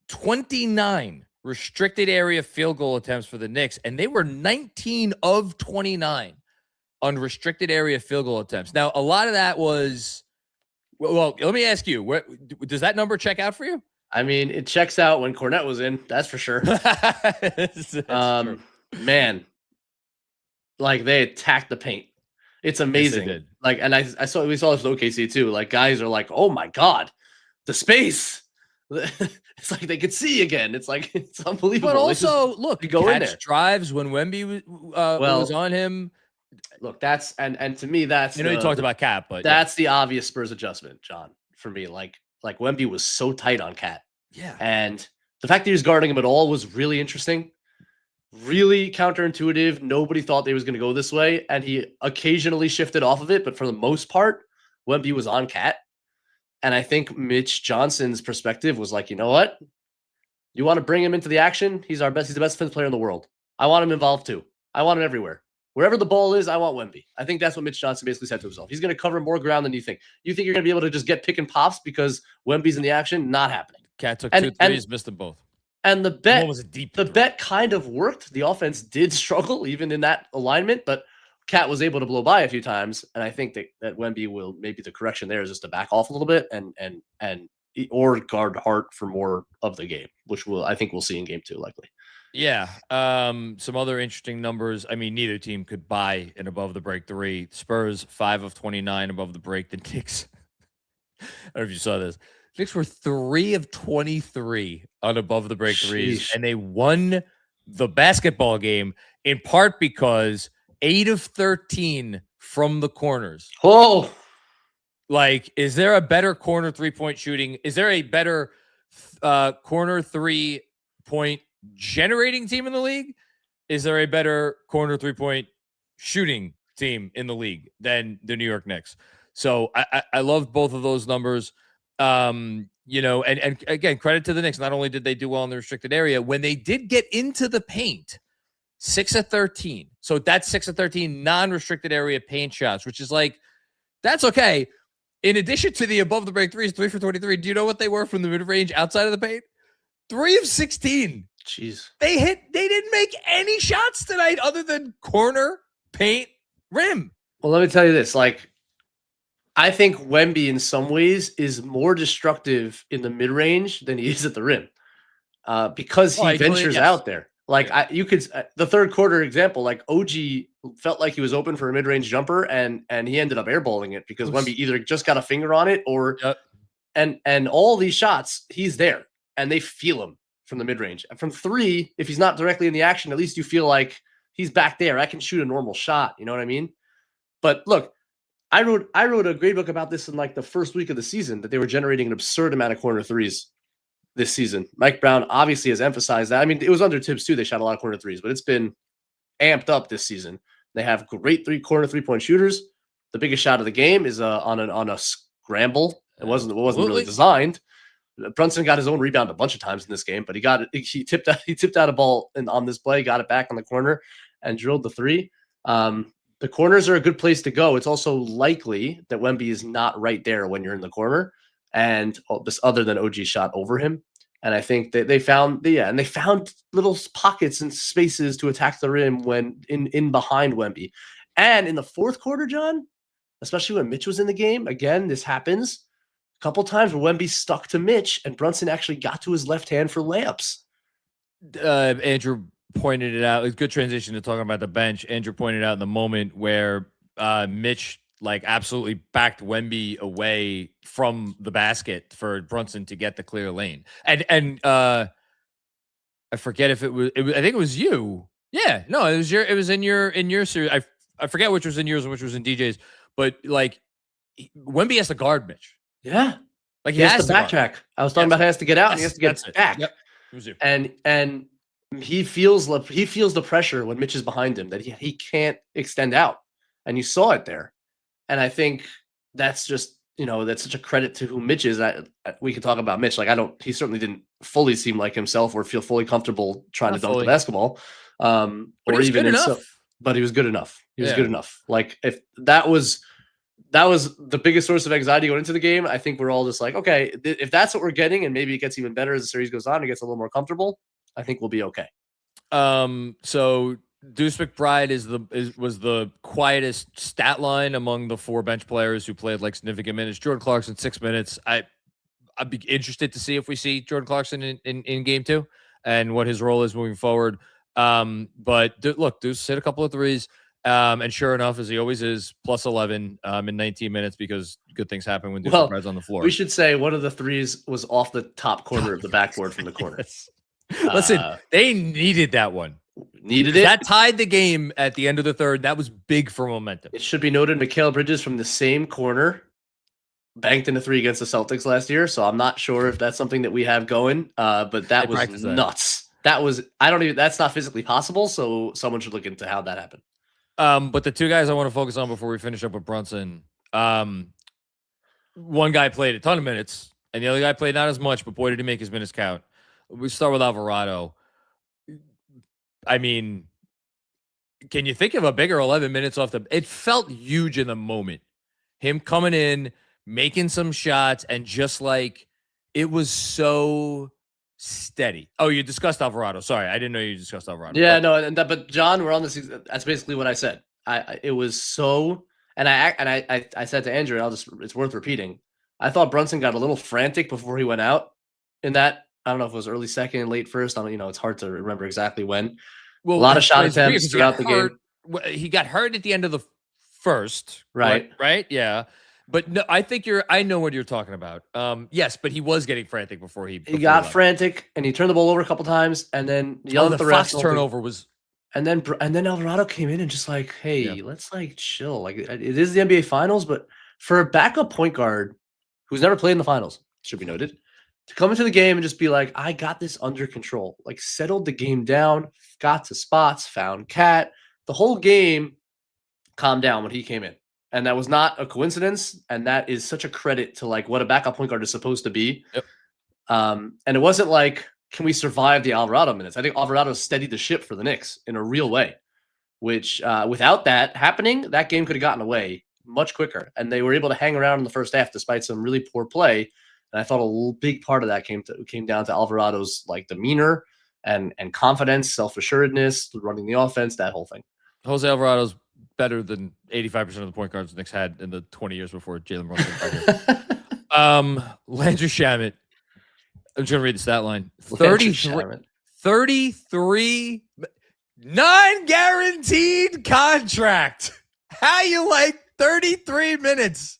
29 restricted area field goal attempts for the Knicks, and they were 19 of 29 on restricted area field goal attempts. Now, a lot of that was, well, let me ask you, does that number check out for you? I mean, it checks out when Cornette was in, that's for sure. True. Man, like they attacked the paint. It's amazing. Yes, like, and we saw this with OKC too. Like guys are like, oh my God, the space. It's like they could see again. It's like, it's unbelievable. But also, look, go in there. Drives when Wemby was on him. Look, that's and to me, that's you talked about Cat, but that's the obvious Spurs adjustment, John. For me, like Wemby was so tight on Cat. Yeah, and the fact that he was guarding him at all was really interesting. Really counterintuitive. Nobody thought they was going to go this way, and he occasionally shifted off of it, but for the most part, Wemby was on Cat. And I think Mitch Johnson's perspective was like, you know what? You want to bring him into the action? He's the best defensive player in the world. I want him involved too. I want him everywhere. Wherever the ball is, I want Wemby. I think that's what Mitch Johnson basically said to himself. He's going to cover more ground than you think. You think you're going to be able to just get pick and pops because Wemby's in the action? Not happening. Cat took 2 threes, missed them both. And the bet was a deep bet kind of worked. The offense did struggle even in that alignment, but Cat was able to blow by a few times. And I think that Wemby will, maybe the correction there is just to back off a little bit or guard Hart for more of the game, which I think we'll see in game 2 likely. Yeah. Some other interesting numbers. I mean, neither team could buy an above the break 3. Spurs 5 of 29 above the break. The Knicks, I don't know if you saw this. Knicks were 3 of 23 on above the break threes, and they won the basketball game in part because 8 of 13 from the corners. Oh, like, is there a better corner 3-point shooting? Is there a better corner 3-point generating team in the league? Is there a better corner 3-point shooting team in the league than the New York Knicks? So I love both of those numbers. And again, credit to the Knicks. Not only did they do well in the restricted area, when they did get into the paint, 6 of 13. So that's 6 of 13 non-restricted area paint shots, which is like, that's okay. In addition to the above the break threes, 3 for 23. Do you know what they were from the mid-range outside of the paint? 3 of 16. Jeez. They didn't make any shots tonight other than corner, paint, rim. Well, let me tell you this. Like, I think Wemby in some ways is more destructive in the mid-range than he is at the rim because he ventures out there. Like the third quarter example, like OG felt like he was open for a mid-range jumper and he ended up airballing it because Wemby either just got a finger on it or and all these shots, he's there and they feel him from the mid-range. And from 3, if he's not directly in the action, at least you feel like he's back there. I can shoot a normal shot. You know what I mean? But look, I wrote a great book about this in like the first week of the season, that they were generating an absurd amount of corner threes this season. Mike Brown obviously has emphasized that. I mean, it was under Tibbs too. They shot a lot of corner threes, but it's been amped up this season. They have great corner 3-point shooters. The biggest shot of the game is on a scramble. It wasn't really designed. Brunson got his own rebound a bunch of times in this game, but he tipped out a ball on this play, got it back on the corner, and drilled the 3. The corners are a good place to go. It's also likely that Wemby is not right there when you're in the corner, and this other than OG shot over him. And I think that they found little pockets and spaces to attack the rim when in behind Wemby. And in the fourth quarter, John, especially when Mitch was in the game, again, this happens a couple times where Wemby stuck to Mitch and Brunson actually got to his left hand for layups. Andrew pointed it out. It's a good transition to talking about the bench. Andrew pointed out in the moment where Mitch like absolutely backed Wemby away from the basket for Brunson to get the clear lane. And I forget if it was I think it was you. Yeah, no, it was in your series. I forget which was in yours and which was in DJ's, but like Wemby has to guard Mitch. Yeah. Like he has to backtrack. I was talking about he has to get out and he has to get back. Yep. It was you. And he feels the pressure when Mitch is behind him that he can't extend out. And you saw it there. And I think that's just, that's such a credit to who Mitch is. We can talk about Mitch. Like he certainly didn't fully seem like himself or feel fully comfortable trying to dunk the basketball. Or even but he was good enough. He was good enough. Like if that was the biggest source of anxiety going into the game, I think we're all just like, okay, if that's what we're getting, and maybe it gets even better as the series goes on, it gets a little more comfortable, I think we'll be okay. So Deuce McBride was the quietest stat line among the 4 bench players who played like significant minutes. Jordan Clarkson 6 minutes. I'd be interested to see if we see Jordan Clarkson in game 2 and what his role is moving forward. But look, Deuce hit a couple of threes. And sure enough, as he always is, plus 11 in 19 minutes because good things happen when Deuce McBride's on the floor. We should say one of the threes was off the top corner of the backboard from the corner. Yes. Listen, they needed that one. Needed it. That tied the game at the end of the third. That was big for momentum. It should be noted, Mikal Bridges from the same corner banked in a 3 against the Celtics last year. So I'm not sure if that's something that we have going. But that was nuts. That's not physically possible. So someone should look into how that happened. But the 2 guys I want to focus on before we finish up with Brunson, one guy played a ton of minutes, and the other guy played not as much, but boy, did he make his minutes count. We start with Alvarado. I mean, can you think of a bigger 11 minutes off the... It felt huge in the moment. Him coming in, making some shots, and just like, it was so... steady. Oh, you discussed Alvarado. Sorry, I didn't know you discussed Alvarado. Yeah, no, but John, we're on this. That's basically what I said. It was so, and I said to Andrew, and it's worth repeating. I thought Brunson got a little frantic before he went out. In that, I don't know if it was early second, late first. It's hard to remember exactly when. Well, a lot of shot attempts throughout the game. He got hurt at the end of the first, right? Right, yeah. But no, I think I know what you're talking about. Yes, but he was getting frantic before he got frantic, and he turned the ball over a couple times, and then yelled at the refs. Turnover was, and then Alvarado came in and just like, hey, let's like chill. Like it is the NBA Finals, but for a backup point guard who's never played in the finals, should be noted, to come into the game and just be like, I got this under control. Like settled the game down, got to spots, found Cat. The whole game calmed down when he came in. And that was not a coincidence. And that is such a credit to like what a backup point guard is supposed to be. Yep. And it wasn't like, can we survive the Alvarado minutes? I think Alvarado steadied the ship for the Knicks in a real way, which without that happening, that game could have gotten away much quicker. And they were able to hang around in the first half despite some really poor play. And I thought a big part of that came down to Alvarado's like demeanor and confidence, self-assuredness, running the offense, that whole thing. Jose Alvarado's better than 85% of the point guards the Knicks had in the 20 years before Jalen Brunson. Landry Shamet. I'm just going to read the stat line. 33 non-guaranteed contract. How you like 33 minutes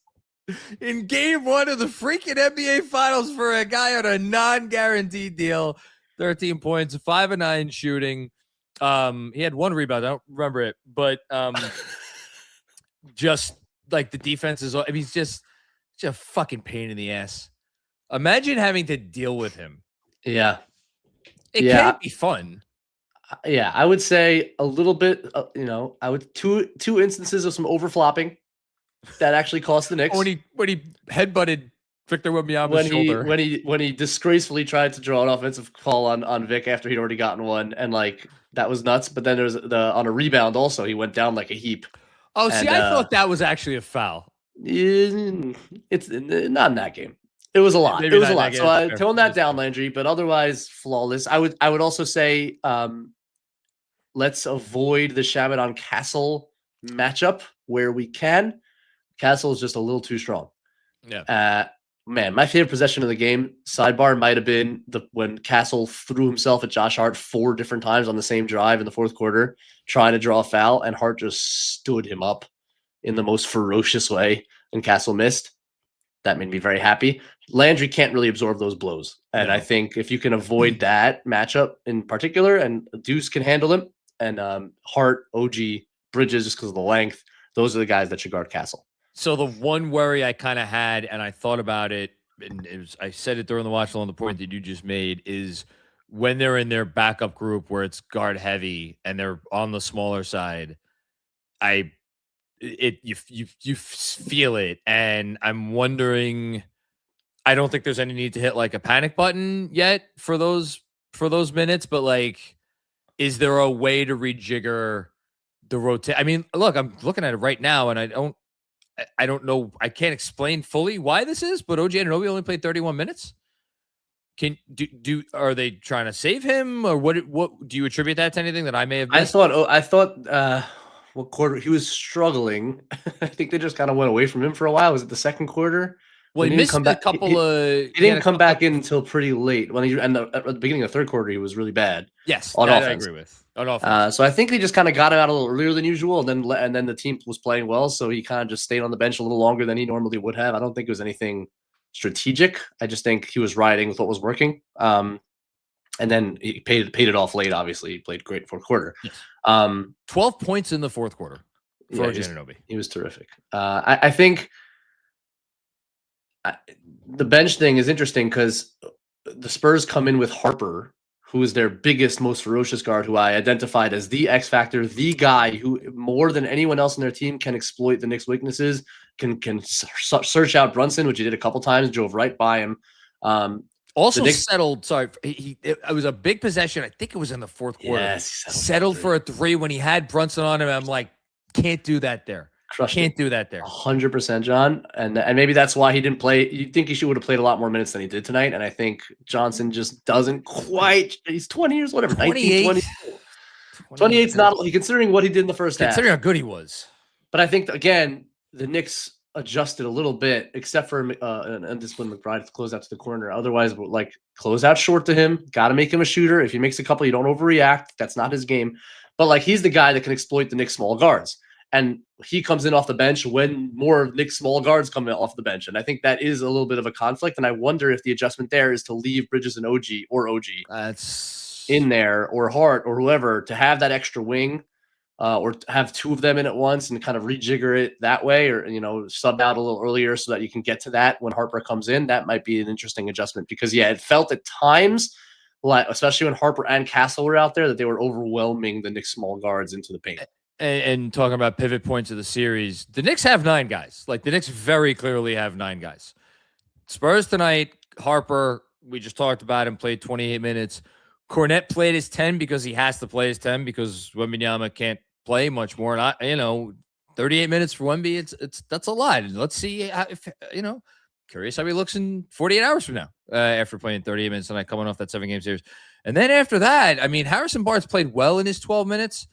in game 1 of the freaking NBA Finals for a guy on a non-guaranteed deal? 13 points, 5 of 9 shooting. He had 1 rebound. I don't remember it, but just like the defense is, I mean, he's just a fucking pain in the ass. Imagine having to deal with him. Yeah. It can't be fun. Yeah, I would say a little bit, I would two instances of some overflopping that actually cost the Knicks. When he headbutted Victor Wembanyama's shoulder. When he disgracefully tried to draw an offensive call on Vic after he'd already gotten one, and like that was nuts. But then there was on a rebound also, he went down like a heap. Oh, see, I thought that was actually a foul. It's not in that game. It was a lot. Maybe it was a lot. So I toned that down, Landry, but otherwise flawless. I would also say let's avoid the Shamet on Castle matchup where we can. Castle is just a little too strong. Yeah. Man, my favorite possession of the game, sidebar, might have been when Castle threw himself at Josh Hart 4 different times on the same drive in the fourth quarter, trying to draw a foul, and Hart just stood him up in the most ferocious way, and Castle missed. That made me very happy. Landry can't really absorb those blows. And I think if you can avoid that matchup in particular, and Deuce can handle him, and Hart, OG, Bridges, just because of the length, those are the guys that should guard Castle. So the one worry I kind of had, and I thought about it, and I said it during the watch along, the point that you just made is when they're in their backup group where it's guard heavy and they're on the smaller side, you feel it, and I'm wondering. I don't think there's any need to hit like a panic button yet for those minutes, but like, is there a way to rejigger the rotate? I mean, look, I'm looking at it right now, and I don't know. I can't explain fully why this is, but OG Anunoby only played 31 minutes. Are they trying to save him, or what do you attribute that to? Anything that I may have missed? I thought what quarter he was struggling. I think they just kind of went away from him for a while. Was it the second quarter? Well, he missed a couple he didn't come back in until pretty late. When at the beginning of the third quarter, he was really bad. Yes, on that offense. I agree with. On offense. So I think they just kind of got him out a little earlier than usual, and then the team was playing well, so he kind of just stayed on the bench a little longer than he normally would have. I don't think it was anything strategic. I just think he was riding with what was working. And then he paid it off late. Obviously, he played great fourth quarter. Yes. 12 points in the fourth quarter for Anunoby. He was terrific. I think the bench thing is interesting because the Spurs come in with Harper, who is their biggest, most ferocious guard, who I identified as the X factor, the guy who more than anyone else in their team can exploit the Knicks' weaknesses, can search out Brunson, which he did a couple times, drove right by him. Also settled. Sorry, it was a big possession. I think it was in the fourth quarter. Yes, settled for a three when he had Brunson on him. I'm like, can't do that there. Can't do that there. 100%, John. And maybe that's why he didn't play. You'd think he would have played a lot more minutes than he did tonight. And I think Johnson just doesn't quite. He's 20 years, whatever. 28. 19, 28's not, considering what he did in the first half. Considering how good he was. But I think, again, the Knicks adjusted a little bit, except for undisciplined McBride to close out to the corner. Otherwise, like, close out short to him. Got to make him a shooter. If he makes a couple, you don't overreact. That's not his game. But, like, he's the guy that can exploit the Knicks small guards. And he comes in off the bench when more Knicks small guards come in off the bench. And I think that is a little bit of a conflict. And I wonder if the adjustment there is to leave Bridges and OG that's in there, or Hart or whoever, to have that extra wing, or have two of them in at once and kind of rejigger it that way, or, sub out a little earlier so that you can get to that when Harper comes in. That might be an interesting adjustment because, it felt at times, like, especially when Harper and Castle were out there, that they were overwhelming the Knicks small guards into the paint. And talking about pivot points of the series, the Knicks have 9 guys. Like, the Knicks very clearly have 9 guys. Spurs tonight, Harper, we just talked about him, played 28 minutes. Cornette played his 10 because he has to play his 10 because Wembanyama can't play much more. And 38 minutes for Wemby, that's a lot. Let's see curious how he looks in 48 hours from now after playing 38 minutes tonight, coming off that 7-game series. And then after that, Harrison Barnes played well in his 12 minutes.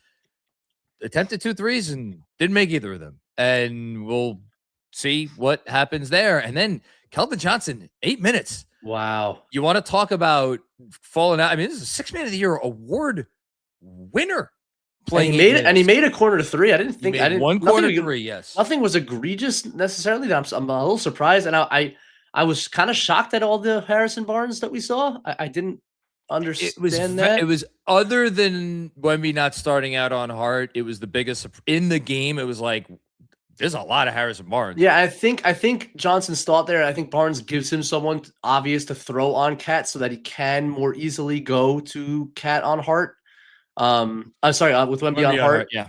Attempted 2 threes and didn't make either of them. And we'll see what happens there. And then Keldon Johnson, 8 minutes. Wow. You want to talk about falling out? This is a 6 Man of the Year award winner playing. And he made a corner to 3. I didn't think one corner to 3. Yes. Nothing was egregious necessarily. I'm a little surprised. And I was kind of shocked at all the Harrison Barnes that we saw. I didn't understand that. It was, other than Wemby not starting out on Hart, it was the biggest in the game. It was like, there's a lot of Harrison Barnes. Yeah, I think Johnson's thought there. I think Barnes gives him someone obvious to throw on Cat so that he can more easily go to Cat on Hart. I'm sorry, with Wemby on Hart. Yeah.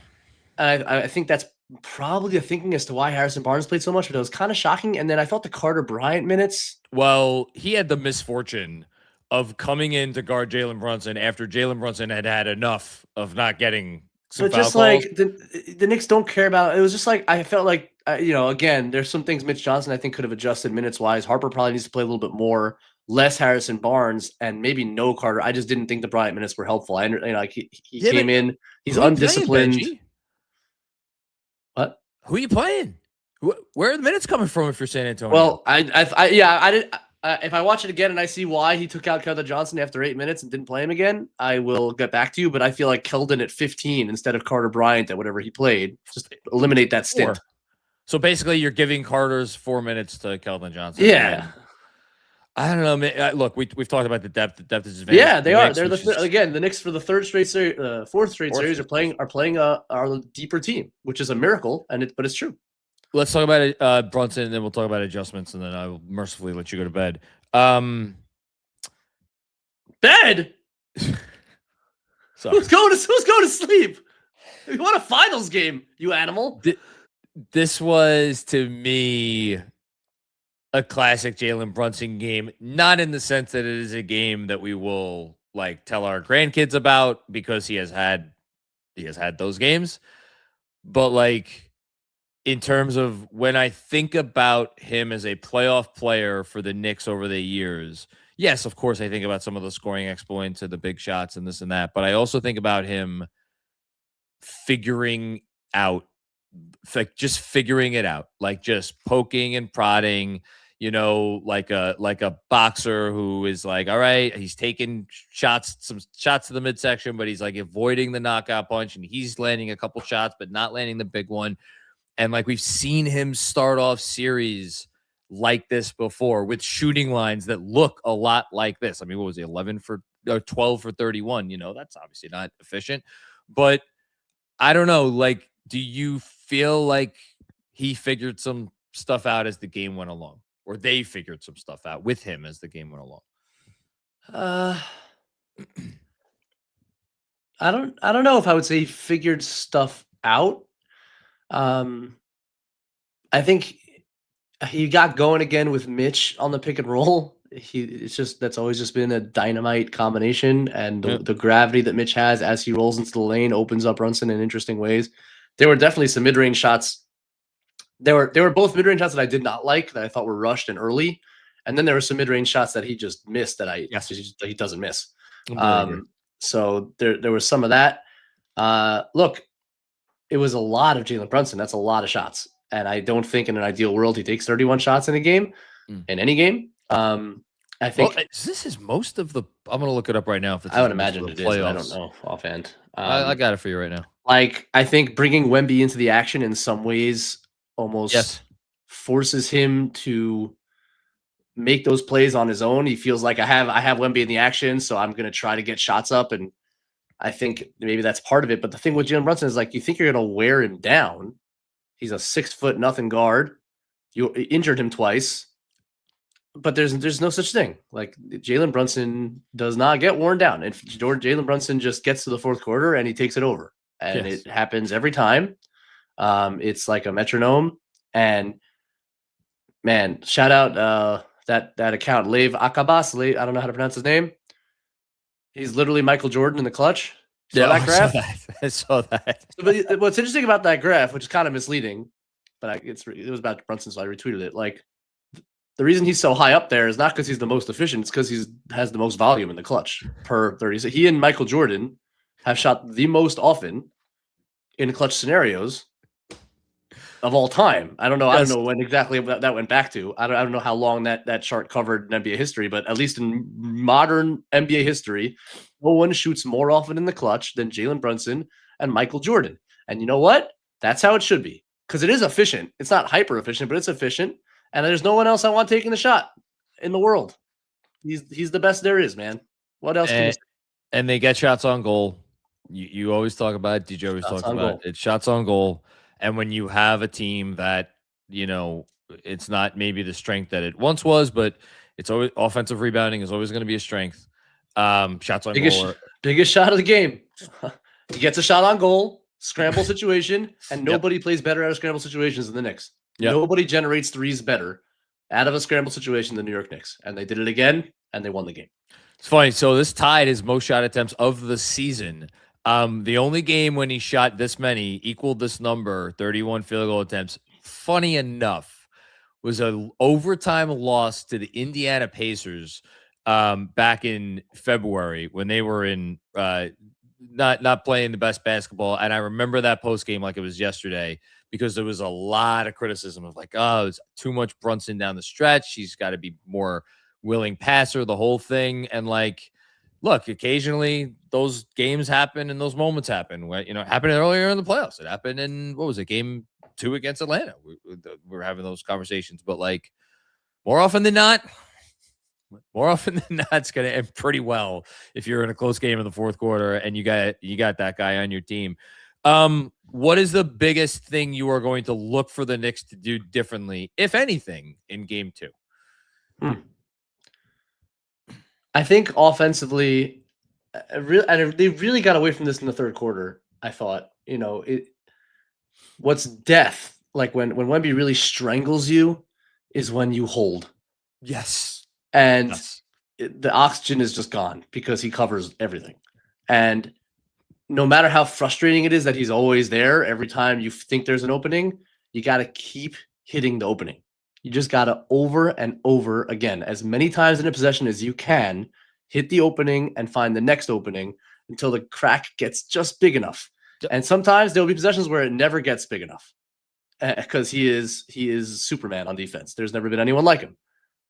I think that's probably the thinking as to why Harrison Barnes played so much, but it was kind of shocking. And then I thought the Carter Bryant minutes. Well, he had the misfortune of coming in to guard Jalen Brunson after Jalen Brunson had enough of not getting some foul calls. Like the Knicks don't care about it. It was just like, I felt like, again, there's some things Mitch Johnson, I think, could have adjusted minutes wise. Harper probably needs to play a little bit more, less Harrison Barnes, and maybe no Carter. I just didn't think the Bryant minutes were helpful. He came in, he's undisciplined. What? Who are you playing? Where are the minutes coming from if you're San Antonio? Well, I did. If I watch it again and I see why he took out Keldon Johnson after 8 minutes and didn't play him again, I will get back to you. But I feel like Keldon at 15 instead of Carter Bryant at whatever he played. Just eliminate that stint. So basically, you're giving Carter's 4 minutes to Keldon Johnson. Yeah. I don't know. Man. Look, we've talked about the depth. The depth is advantage. Yeah, they are. Knicks, They're again the Knicks for the fourth straight series are playing a deeper team, which is a miracle, but it's true. Let's talk about Brunson, and then we'll talk about adjustments, and then I will mercifully let you go to bed. Bed. Who's going to sleep? You want a finals game, you animal? This was, to me, a classic Jalen Brunson game, not in the sense that it is a game that we will tell our grandkids about because he has had those games, but in terms of when I think about him as a playoff player for the Knicks over the years, yes, of course I think about some of the scoring exploits and the big shots and this and that, but I also think about him figuring it out, just poking and prodding, like a boxer who is all right, he's taking some shots to the midsection, but he's avoiding the knockout punch, and he's landing a couple shots, but not landing the big one. And we've seen him start off series like this before with shooting lines that look a lot like this. I mean, what was he, 12 for 31? That's obviously not efficient, but I don't know. Do you feel like he figured some stuff out as the game went along, or they figured some stuff out with him as the game went along? I don't know if I would say he figured stuff out. I think he got going again with Mitch on the pick and roll. That's always just been a dynamite combination, and the gravity that Mitch has as he rolls into the lane opens up Brunson in interesting ways. There were definitely some mid-range shots. There were both mid-range shots that I did not like, that I thought were rushed and early, and then there were some mid-range shots that he just missed that he doesn't miss. So there was some of that. Look, it was a lot of Jalen Brunson. That's a lot of shots, and I don't think in an ideal world he takes 31 shots in a game, in any game. I think this is most of the. I'm going to look it up right now. If it's I would imagine it is. Playoffs. I don't know offhand. I got it for you right now. I think bringing Wemby into the action in some ways almost forces him to make those plays on his own. He feels like I have Wemby in the action, so I'm going to try to get shots up, and I think maybe that's part of it. But the thing with Jalen Brunson is you think you're going to wear him down. He's a 6'0" guard. You injured him twice. But there's no such thing. Jalen Brunson does not get worn down. And Jalen Brunson just gets to the fourth quarter and he takes it over. And it happens every time. It's like a metronome. And man, shout out that account, Lev Akabas. I don't know how to pronounce his name. He's literally Michael Jordan in the clutch. That graph? I saw that. But what's interesting about that graph, which is kind of misleading, but it was about Brunson, so I retweeted it. The reason he's so high up there is not because he's the most efficient. It's because he has the most volume in the clutch per 30. So he and Michael Jordan have shot the most often in clutch scenarios of all time. I don't know when exactly that went back to. I don't know how long that chart covered in NBA history, but at least in modern NBA history, no one shoots more often in the clutch than Jalen Brunson and Michael Jordan. And you know what? That's how it should be, because it is efficient. It's not hyper efficient, but it's efficient. And there's no one else I want taking the shot in the world. He's the best there is, man. What else can you say? And they get shots on goal. You always talk about it. DJ always talks about it. It's shots on goal. And when you have a team that, it's not maybe the strength that it once was, but it's always offensive rebounding is always going to be a strength. Shots on goal. Biggest shot of the game. He gets a shot on goal, scramble situation, and nobody plays better out of scramble situations than the Knicks. Yep. Nobody generates threes better out of a scramble situation than the New York Knicks. And they did it again, and they won the game. It's funny. So this tied his most shot attempts of the season. The only game when he shot this many, equaled this number, 31 field goal attempts, funny enough, was an overtime loss to the Indiana Pacers back in February when they were in not playing the best basketball. And I remember that post game like it was yesterday, because there was a lot of criticism of it's too much Brunson down the stretch. He's got to be more willing passer, the whole thing. And look, occasionally those games happen and those moments happen. It happened earlier in the playoffs. It happened in, what was it, game 2 against Atlanta. We're having those conversations, but like more often than not, it's going to end pretty well if you're in a close game in the fourth quarter and you got that guy on your team. What is the biggest thing you are going to look for the Knicks to do differently, if anything, in game 2? I think offensively, they really got away from this in the third quarter. I thought, what's death, like when Wemby really strangles you, is when you hold. Yes. And yes. The oxygen is just gone because he covers everything. And no matter how frustrating it is that he's always there, every time you think there's an opening, you got to keep hitting the opening. You just got to over and over again, as many times in a possession as you can, hit the opening and find the next opening until the crack gets just big enough. And sometimes there'll be possessions where it never gets big enough because he is Superman on defense. There's never been anyone like him.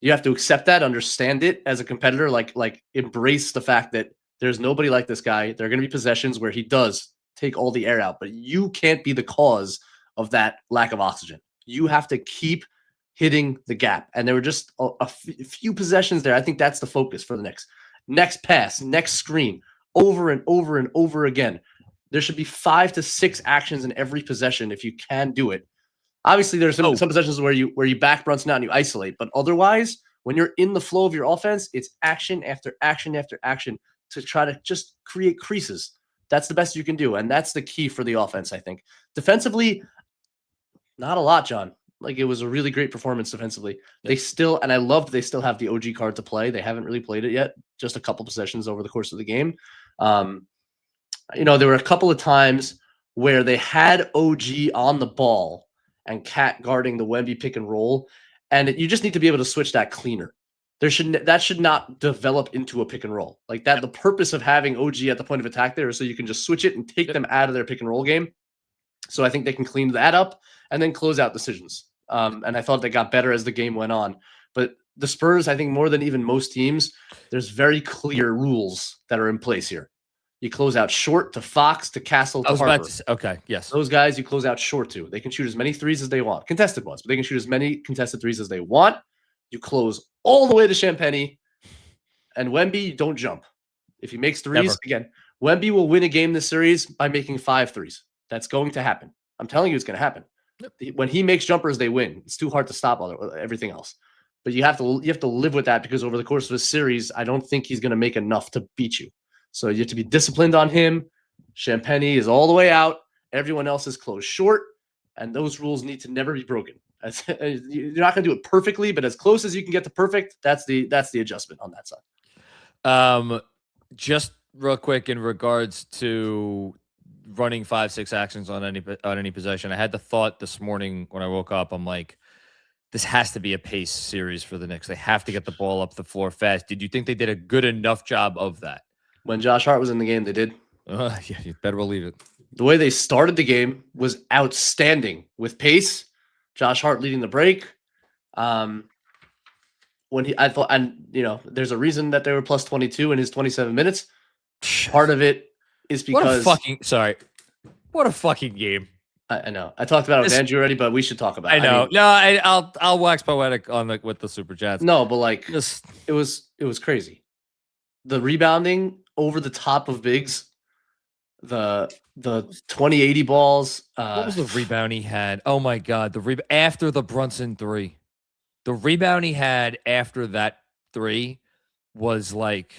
You have to accept that, understand it as a competitor, like embrace the fact that there's nobody like this guy. There are going to be possessions where he does take all the air out, but you can't be the cause of that lack of oxygen. You have to keep hitting the gap. And there were just a few possessions there. I think that's the focus for the Knicks. Next pass, next screen, over and over and over again. There should be 5 to 6 actions in every possession if you can do it. Obviously, there's some possessions where you back Brunson out and you isolate, but otherwise, when you're in the flow of your offense, it's action after action after action to try to just create creases. That's the best you can do, and that's the key for the offense, I think. Defensively, not a lot, John. Like, it was a really great performance defensively. They still, and I loved they still have the OG card to play. They haven't really played it yet, just a couple possessions over the course of the game. There were a couple of times where they had OG on the ball and Cat guarding the Wemby pick and roll, and you just need to be able to switch that cleaner. That should not develop into a pick and roll like that. The purpose of having OG at the point of attack there is so you can just switch it and take them out of their pick and roll game. So I think they can clean that up and then close out decisions. And I thought they got better as the game went on. But the Spurs, I think more than even most teams, there's very clear rules that are in place here. You close out short to Fox, to Castle, to Harper. Okay, yes. Those guys you close out short to. They can shoot as many threes as they want. Contested ones, but they can shoot as many contested threes as they want. You close all the way to Champagny. And Wemby, don't jump. If he makes threes, again, Wemby will win a game this series by making 5 threes. That's going to happen. I'm telling you it's going to happen. When he makes jumpers, they win. It's too hard to stop everything else. But you have to live with that because over the course of a series, I don't think he's going to make enough to beat you. So you have to be disciplined on him. Champagny is all the way out. Everyone else is closed short. And those rules need to never be broken. You're not going to do it perfectly, but as close as you can get to perfect, that's the adjustment on that side. Just real quick in regards to running 5-6 actions on any possession, I had the thought this morning when I woke up, I'm like, this has to be a pace series for the Knicks. They have to get the ball up the floor fast. Did you think they did a good enough job of that? When Josh Hart was in the game, they did. Yeah, you better believe it. The way they started the game was outstanding with pace. Josh Hart leading the break. There's a reason that they were plus 22 in his 27 minutes. Part of it is because what a fucking game. I know. I talked about it with Andrew already, but we should talk about it. I know. I'll wax poetic with the super chats. No, but like it was crazy. The rebounding over the top of bigs, the 2080 balls. What was the rebound he had? Oh my God, after the Brunson 3, the rebound he had after that 3 was like.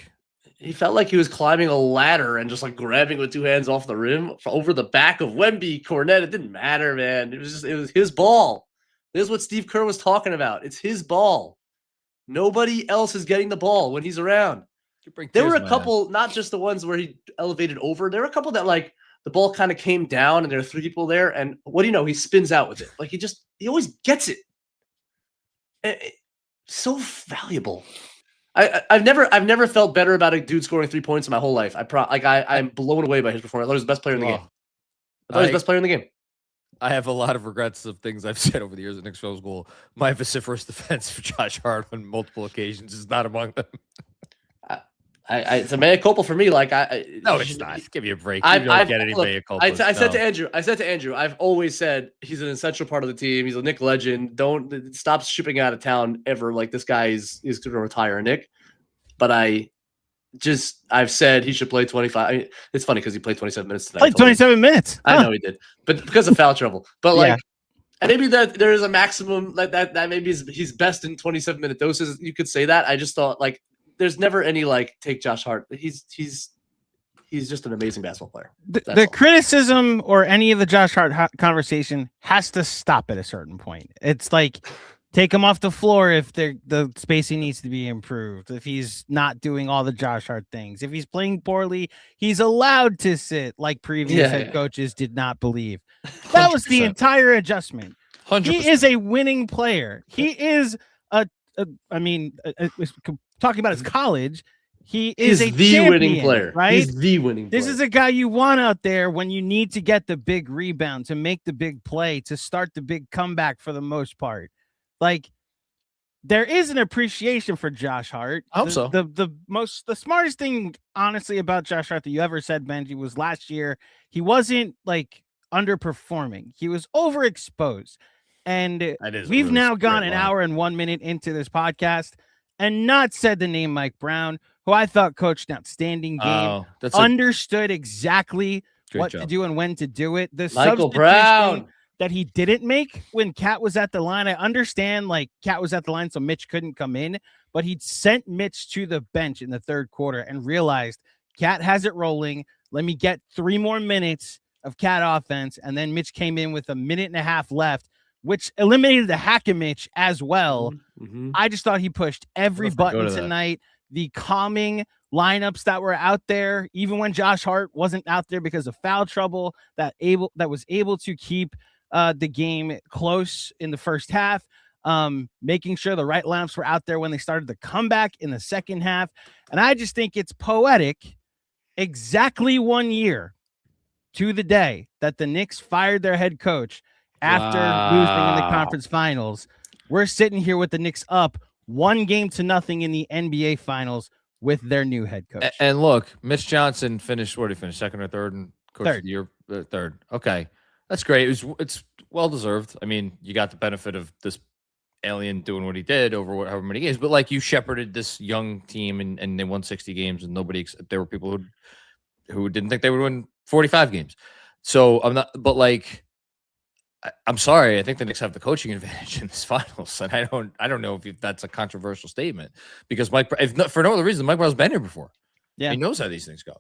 He felt like he was climbing a ladder and just like grabbing with 2 hands off the rim over the back of Wemby, Cornette. It didn't matter, man. It was his ball. This is what Steve Kerr was talking about. It's his ball. Nobody else is getting the ball when he's around. There were a couple, not just the ones where he elevated over. There were a couple that like the ball kind of came down and there are 3 people there. And what do you know? He spins out with it. Like he always gets it. So valuable. I've never felt better about a dude scoring 3 points in my whole life. I'm blown away by his performance. I thought he was the best player in the game. I thought he was the best player in the game. I have a lot of regrets of things I've said over the years at Knicks Film School. My vociferous defense for Josh Hart on multiple occasions is not among them. It's a mea culpa for me. Like No, it's not. Give me a break. I You don't get any look, mea culpa. I said to Andrew, I've always said he's an essential part of the team. He's a Nick legend. Don't stop shipping out of town ever. Like this guy is going to retire, Nick. But I've said he should play 25. I mean, it's funny because he played 27 minutes tonight. Played 27 minutes. I know he did, but because of foul trouble. But like, and maybe that there is a maximum that maybe he's best in 27-minute doses. You could say that. I just thought like there's never any like take Josh Hart. He's just an amazing basketball player. The criticism or any of the Josh Hart conversation has to stop at a certain point. It's like take him off the floor if the spacing needs to be improved. If he's not doing all the Josh Hart things, if he's playing poorly, he's allowed to sit like previous head coaches did not believe. That 100%. Was the entire adjustment. 100%. He is a winning player. He is talking about his college. He's the champion, winning player, right? He's the winning player. This is a guy you want out there when you need to get the big rebound, to make the big play, to start the big comeback for the most part. Like there is an appreciation for Josh Hart. I hope so. The smartest thing, honestly, about Josh Hart that you ever said, Benji, was last year he wasn't like underperforming. He was overexposed. And we've now gone an hour and 1 minute into this podcast and not said the name Mike Brown, who I thought coached an outstanding game, understood exactly what to do and when to do it. The Michael Brown that he didn't make when Cat was at the line. I understand like Cat was at the line, so Mitch couldn't come in, but he'd sent Mitch to the bench in the third quarter and realized Cat has it rolling. Let me get 3 more minutes of Cat offense. And then Mitch came in with a minute and a half left, which eliminated the hack and Mitch as well. Mm-hmm. I just thought he pushed every button tonight. The calming lineups that were out there, even when Josh Hart wasn't out there because of foul trouble, that was able to keep the game close in the first half, making sure the right lineups were out there when they started the comeback in the second half. And I just think it's poetic. Exactly 1 year to the day that the Knicks fired their head coach after losing in the conference finals. We're sitting here with the Knicks up 1-0 in the NBA finals with their new head coach. And look, Mitch Johnson finished, where did he finish? Second or third? And coach third. Of the year, third. Okay. That's great. It's well deserved. I mean, you got the benefit of this alien doing what he did over however many games, but like you shepherded this young team and they won 60 games and there were people who didn't think they would win 45 games. So I'm sorry. I think the Knicks have the coaching advantage in this finals, and I don't know if that's a controversial statement because for no other reason, Mike Brown's been here before. Yeah, he knows how these things go.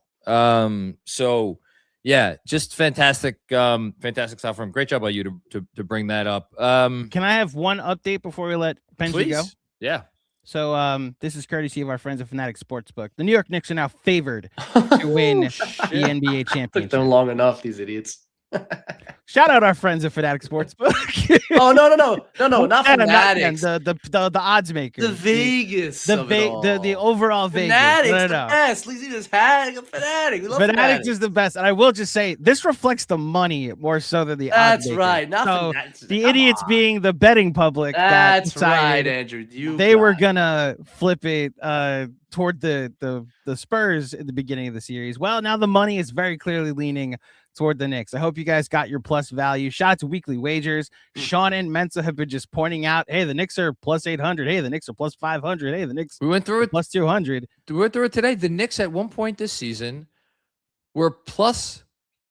So yeah, just fantastic stuff from him. Great job by you to bring that up. Can I have one update before we let Benji go? Yeah. So this is courtesy of our friends at Fanatics Sportsbook. The New York Knicks are now favored to win the NBA championship. Took them long enough, these idiots. Shout out our friends at Fanatic Sportsbook. Oh no, not Fanatics. The odds maker. The Vegas. The overall Fanatics, Vegas. The best. Lizzie just had Fanatic. We love Fanatics is the best. And I will just say this reflects the money more so than the odds. That's right. The idiots being the betting public. That's right, Andrew. They were gonna flip it toward the Spurs at the beginning of the series. Well, now the money is very clearly leaning toward the Knicks. I hope you guys got your plus value. Shout out to Weekly Wagers. Sean and Mensa have been just pointing out, hey, the Knicks are plus 800. Hey, the Knicks are plus 500. Hey, the Knicks we went through it plus 200. We went through it today. The Knicks at one point this season were plus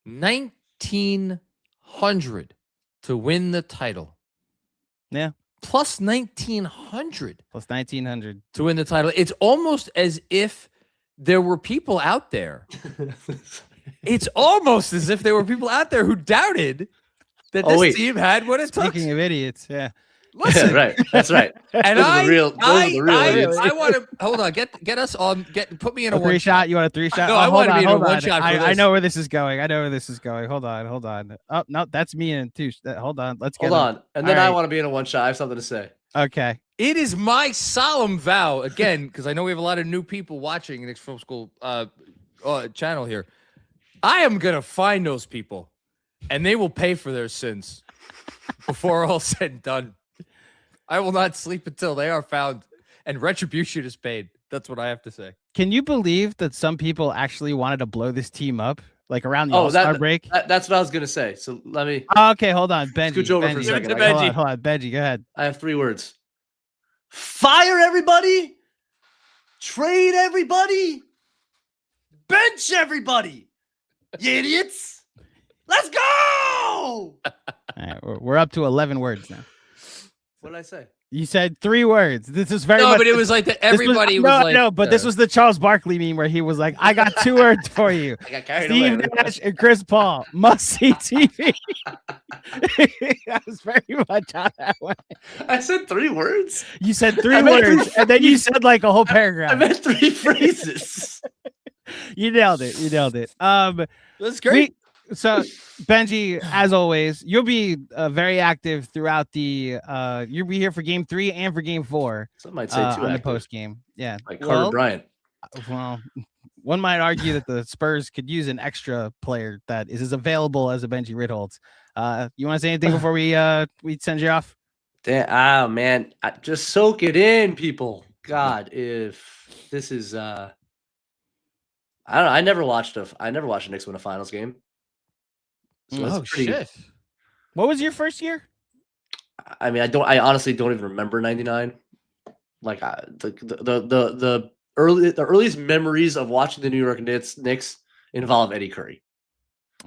1,900 to win the title. Yeah. Plus 1,900. Plus 1,900 to win the title. It's almost as if there were people out there. It's almost as if there were people out there who doubted that this team had what it took. Speaking of idiots, yeah. Listen, yeah, right. That's right. And those are the real idiots. I want to hold on. Get us on. Put me in a three shot. You want a 3 shot? No, I want to be in a 1 shot. I know where this is going. Hold on. Oh no, that's me in 2. Hold on. Hold on. And then I want to be in a 1 shot. I have something to say. Okay. It is my solemn vow again because I know we have a lot of new people watching Knicks Film School channel here. I am going to find those people, and they will pay for their sins before all said and done. I will not sleep until they are found, and retribution is paid. That's what I have to say. Can you believe that some people actually wanted to blow this team up, like around the Oh, All-Star break? That's what I was gonna say. So let me Okay, hold on, Benji. scooch over Benji. for a second. Hold on, Benji, go ahead. I have 3 words. Fire everybody, trade everybody, bench everybody. You idiots. Let's go. All right, we're up to 11 words now. What did I say? You said 3 words. This is very No, much but it was like everybody was like. No, but this was the Charles Barkley meme where he was like, I got 2 words for you. I got carried Steve away. Nash and Chris Paul. Must see TV. I was very much on that one. I said 3 words. You said 3 I meant words, and then you said like a whole I paragraph. meant 3 phrases. You nailed it. You nailed it. That's great. So Benji, as always, you'll be very active throughout the. You'll be here for Game 3 and for Game 4. Some might say 2 on the active. post game. Yeah, Like Carter Bryant. Well, one might argue that the Spurs could use an extra player that is as available as a Benjy Ritholtz. You want to say anything before we send you off? Damn, man, just soak it in, people. God, if this is, I don't know. I never watched the Knicks win a finals game. So Oh it's pretty, shit! What was your first year? I mean, I honestly don't even remember '99. Like the earliest memories of watching the New York Knicks involve Eddie Curry.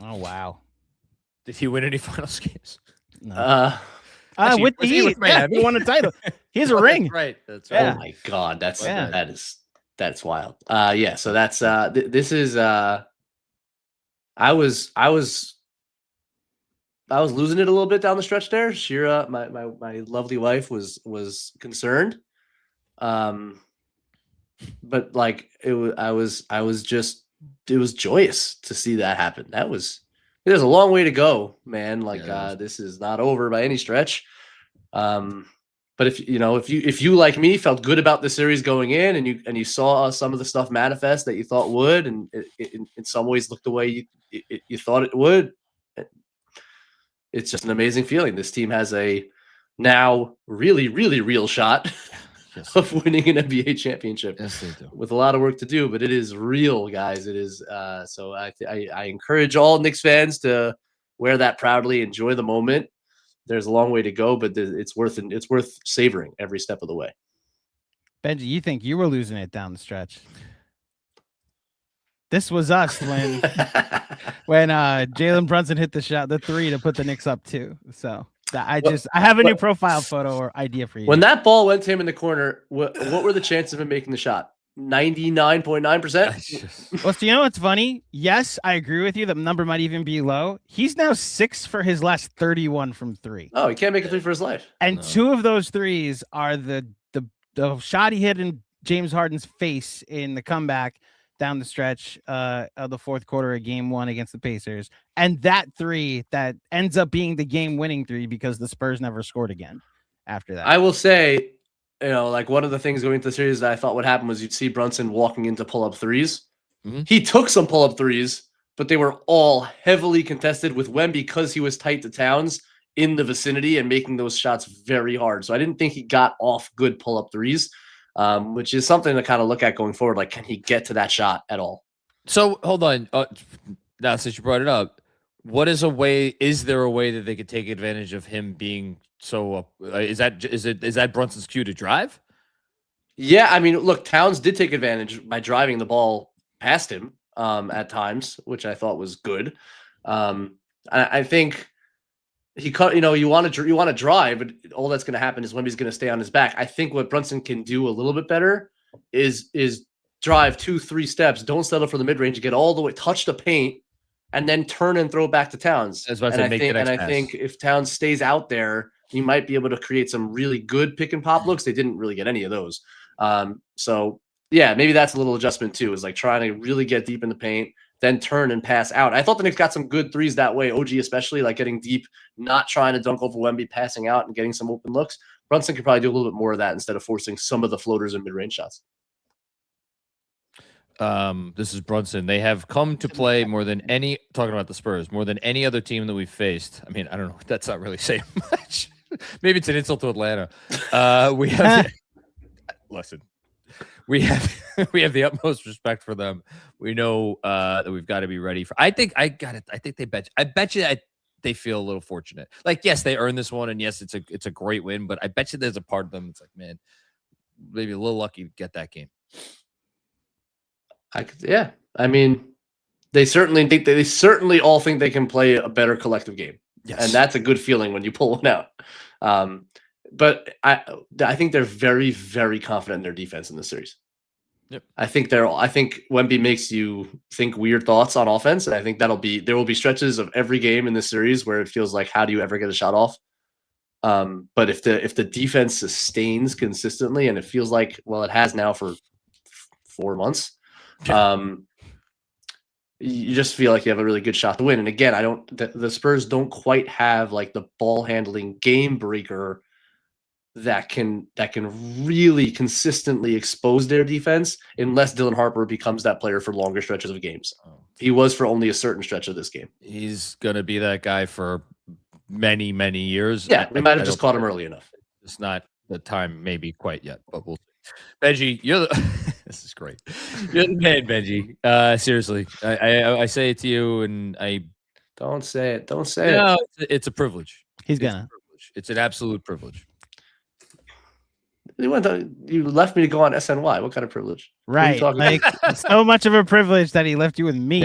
Oh wow! Did he win any finals games? No. Actually, With was the he Heat, with Miami? he won a title. He has a ring. Right. That's Yeah. right. Oh my God, that's Yeah. that's wild. Yeah. So that's this is I was losing it a little bit down the stretch there. Shira, my lovely wife, was concerned. But like it was joyous to see that happen. There's a long way to go, man. Like this is not over by any stretch. But if you like me felt good about the series going in, and you saw some of the stuff manifest that you thought would, and it in some ways looked the way you thought it would, it's just an amazing feeling. This team has a now really, really real shot of winning an NBA championship. Yes, they do. With a lot of work to do, but it is real, guys. It is. So I encourage all Knicks fans to wear that proudly, enjoy the moment. There's a long way to go, but it's worth savoring every step of the way. Benji, you think you were losing it down the stretch? This was us when Jalen Brunson hit the 3 to put the Knicks up 2. So I have a new profile photo or idea for you. When that ball went to him in the corner, what were the chances of him making the shot? 99.9%. Well, so you know what's funny? Yes, I agree with you. The number might even be low. He's now 6 for his last 31 from 3. Oh, he can't make a 3 for his life. And 2 of those 3s are the shot he hit in James Harden's face in the comeback down the stretch of the fourth quarter of Game 1 against the Pacers, and that 3 that ends up being the game-winning 3 because the Spurs never scored again after that. I will say, like one of the things going into the series that I thought would happen was you'd see Brunson walking into pull-up 3s. Mm-hmm. He took some pull-up 3s, but they were all heavily contested with Wemby because he was tight to Towns in the vicinity and making those shots very hard. So I didn't think he got off good pull-up 3s. Which is something to kind of look at going forward. Like, can he get to that shot at all? So hold on. Now, since you brought it up, is there a way that they could take advantage of him being so? Is that Brunson's cue to drive? Yeah, I mean, look, Towns did take advantage by driving the ball past him at times, which I thought was good. I think he cut. You want to drive, but all that's going to happen is Wemby's going to stay on his back. I think what Brunson can do a little bit better is drive 2-3 steps, don't settle for the mid range, get all the way, touch the paint, and then turn and throw back to Towns. I think if Towns stays out there, he might be able to create some really good pick and pop looks. They didn't really get any of those. So yeah, maybe that's a little adjustment too, is like trying to really get deep in the paint, then turn and pass out. I thought the Knicks got some good 3s that way. OG especially, like getting deep, not trying to dunk over Wemby, passing out and getting some open looks. Brunson could probably do a little bit more of that instead of forcing some of the floaters and mid-range shots. This is Brunson. They have come to play talking about the Spurs, more than any other team that we've faced. I mean, I don't know. That's not really saying much. Maybe it's an insult to Atlanta. We have listen. we have the utmost respect for them. We know that we've got to be ready for. I think they bet. I bet you they feel a little fortunate. Like, yes, they earned this one, and yes, it's a great win. But I bet you there's a part of them. It's like, man, maybe a little lucky to get that game. Yeah. I mean, they certainly all think they can play a better collective game. Yes. And that's a good feeling when you pull one out. But I think they're very, very confident in their defense in this series. Yep. I think Wemby makes you think weird thoughts on offense. And I think there will be stretches of every game in this series where it feels like, how do you ever get a shot off? But if the defense sustains consistently, and it feels like, well, it has now for 4 months, you just feel like you have a really good shot to win. And again, the Spurs don't quite have like the ball handling game breaker that can really consistently expose their defense, unless Dylan Harper becomes that player for longer stretches of games. He was for only a certain stretch of this game. He's going to be that guy for many, many years. Yeah, we might have just caught him early enough. It's not the time maybe quite yet, but we'll see. Benji, this is great. You're the man, Benji. Seriously, I say it to you, and I don't say it. No, it's a privilege. It's an absolute privilege. You left me to go on SNY. What kind of privilege? Right, like so much of a privilege that he left you with me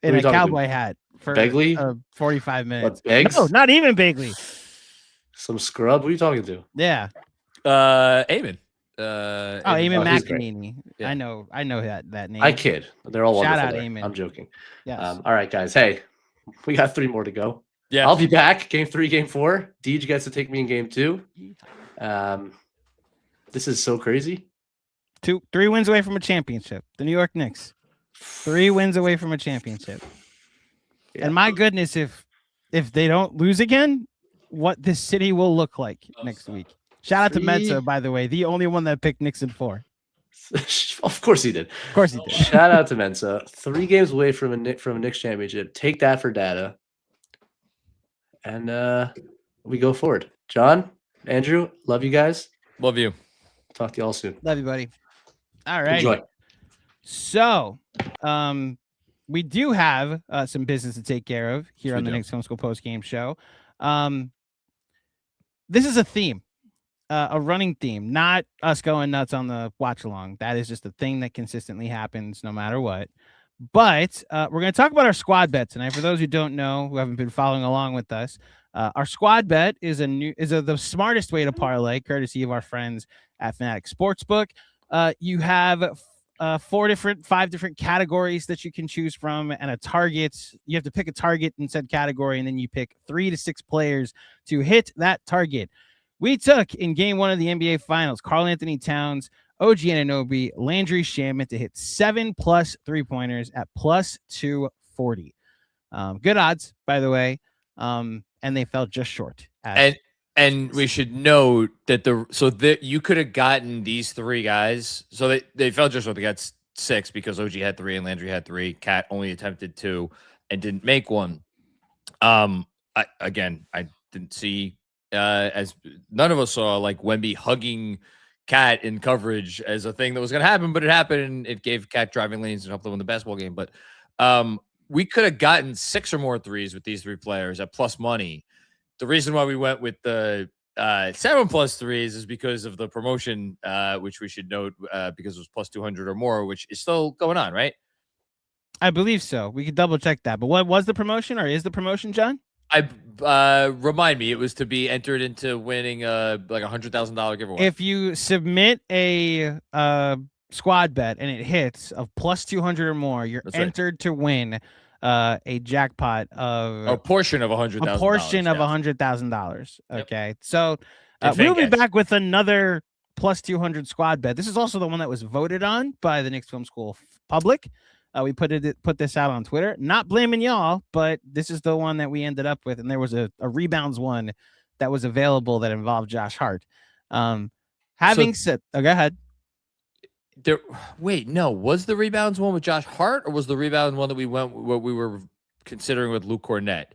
in a cowboy hat for Begley? 45 minutes. No, not even Begley. Some scrub. Who are you talking to? Yeah. Eamon. Eamon McEnany. Yeah. I know that name. I kid. They're all wonderful. Shout out Eamon. I'm joking. Yes. All right, guys. Hey, we got 3 more to go. Yeah. I'll be back. Game 3, game 4. Deej gets to take me in game 2. This is so crazy. 3 wins away from a championship. The New York Knicks. 3 wins away from a championship. Yeah. And my goodness, if they don't lose again, what this city will look like next week. Shout out to Mensa, by the way, the only one that picked Knicks in 4. Of course he did. Of course he did. Shout out to Mensa. 3 games away from a Knicks championship. Take that for data. And we go forward. John, Andrew, love you guys. Love you. Talk to you all soon. Love you, buddy. All right. Enjoy. So, we do have some business to take care of here on the Knicks Film School Postgame Show. This is a theme. A running theme, not us going nuts on the watch along. That is just a thing that consistently happens no matter what. But we're going to talk about our squad bet tonight. For those who don't know, who haven't been following along with us, our squad bet is the smartest way to parlay, courtesy of our friends at FANATICS Sportsbook. You have 5 different categories that you can choose from, and a target. You have to pick a target in said category, and then you pick 3 to 6 players to hit that target. We took in game 1 of the NBA Finals, Karl-Anthony Towns, OG Anunoby, Landry Shamet to hit 7+ 3-pointers at +240. Good odds, by the way, and they fell just short. And we should note that you could have gotten these 3 guys. So they fell just short. They got 6 because OG had 3 and Landry had 3. Cat only attempted 2 and didn't make one. I didn't see. As none of us saw, like Wemby hugging Cat in coverage as a thing that was going to happen, but it happened, and it gave Cat driving lanes and helped them win the basketball game. But we could have gotten 6 or more 3s with these 3 players at plus money. The reason why we went with the 7+ 3s is because of the promotion, which we should note because it was plus 200 or more, which is still going on, right? I believe so. We could double check that. But what was the promotion, or is the promotion, John? Remind me, it was to be entered into winning like $100,000 giveaway. If you submit a squad bet and it hits of plus 200 or more, you're entered to win a jackpot of a portion of $100,000. A portion of $100,000. Okay, yep. So we'll be back with another plus 200 squad bet. This is also the one that was voted on by the Knicks Film School public. We put this out on Twitter. Not blaming y'all, but this is the one that we ended up with. And there was a rebounds one that was available that involved Josh Hart. Having said, go ahead. Was the rebounds one with Josh Hart, or was the rebound one that we were considering with Luke Cornett?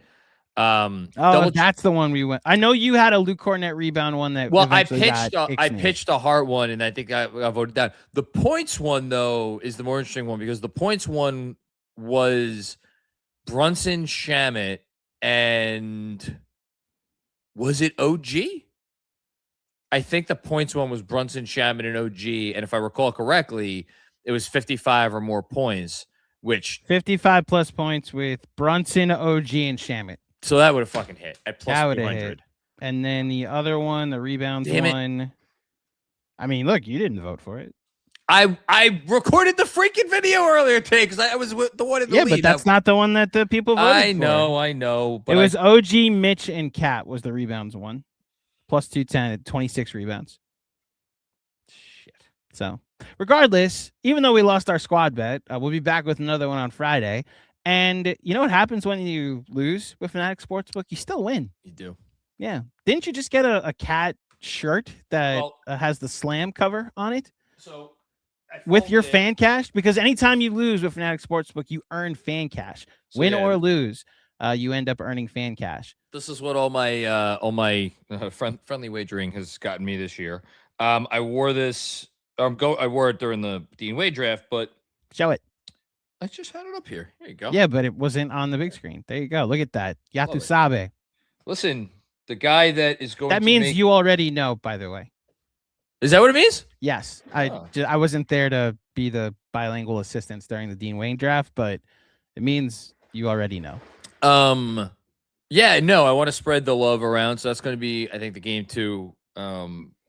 That's the one we went. I know you had a Luke Cornett rebound one that. Well, I ixnayed. pitched a heart one, and I think I voted down. The points one though is the more interesting one because the points one was Brunson, Shamet, and was it OG? I think the points one was Brunson, Shamet, and OG, and if I recall correctly, it was 55 or more points, which 55 plus points with Brunson, OG, and Shamet. So that would have fucking hit at plus that would 300. have hit. And then the other one, the rebounds Damn one. it. I mean, look, you didn't vote for it. I recorded the freaking video earlier today because I was the one in the lead. Yeah, but that's not the one that the people voted for. I know. But it was OG, Mitch, and Cat was the rebounds one. Plus 210, 26 rebounds. Shit. So, regardless, even though we lost our squad bet, we'll be back with another one on Friday. And you know what happens when you lose with Fanatics Sportsbook? You still win. You do. Yeah. Didn't you just get a Cat shirt that has the slam cover on it? So with your fan cash? Because anytime you lose with Fanatics Sportsbook, you earn fan cash. Win or lose, you end up earning fan cash. This is what all my friendly wagering has gotten me this year. I wore this. I wore it during the Dean Wade draft, but show it. I just had it up here. There you go. Yeah, but it wasn't on the big screen. There you go. Look at that. Yatu Sabe. Listen, the guy that is going that means you already know, by the way. Is that what it means? Yes. I wasn't there to be the bilingual assistance during the Dean Wayne draft, but it means you already know. Yeah, no, I want to spread the love around. So that's going to be, I think, the game 2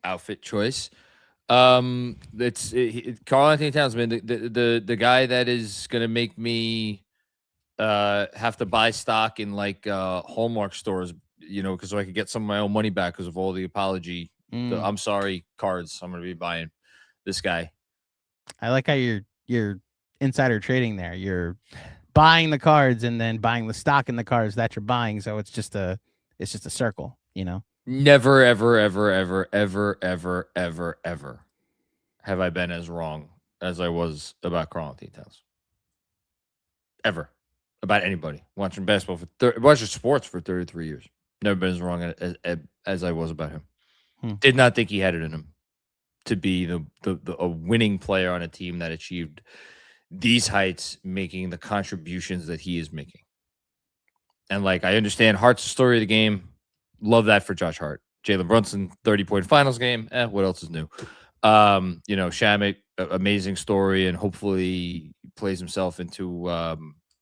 outfit choice. It's Karl Anthony Towns, man, the guy that is going to make me have to buy stock in like Hallmark stores, you know, because so I could get some of my own money back because of all the apology. I'm sorry cards. I'm going to be buying this guy. I like how you're insider trading there. You're buying the cards and then buying the stock in the cards that you're buying. So it's just a circle, you know. Never, ever, ever, ever, ever, ever, ever, ever have I been as wrong as I was about Karl Anthony Towns. Ever. About anybody. Watching basketball watching sports for 33 years. Never been as wrong as I was about him. Did not think he had it in him to be a winning player on a team that achieved these heights, making the contributions that he is making. And like, I understand Hart's the story of the game. Love that for Josh Hart. Jalen Brunson, 30-point finals game. What else is new? You know, Shamet, amazing story, and hopefully plays himself into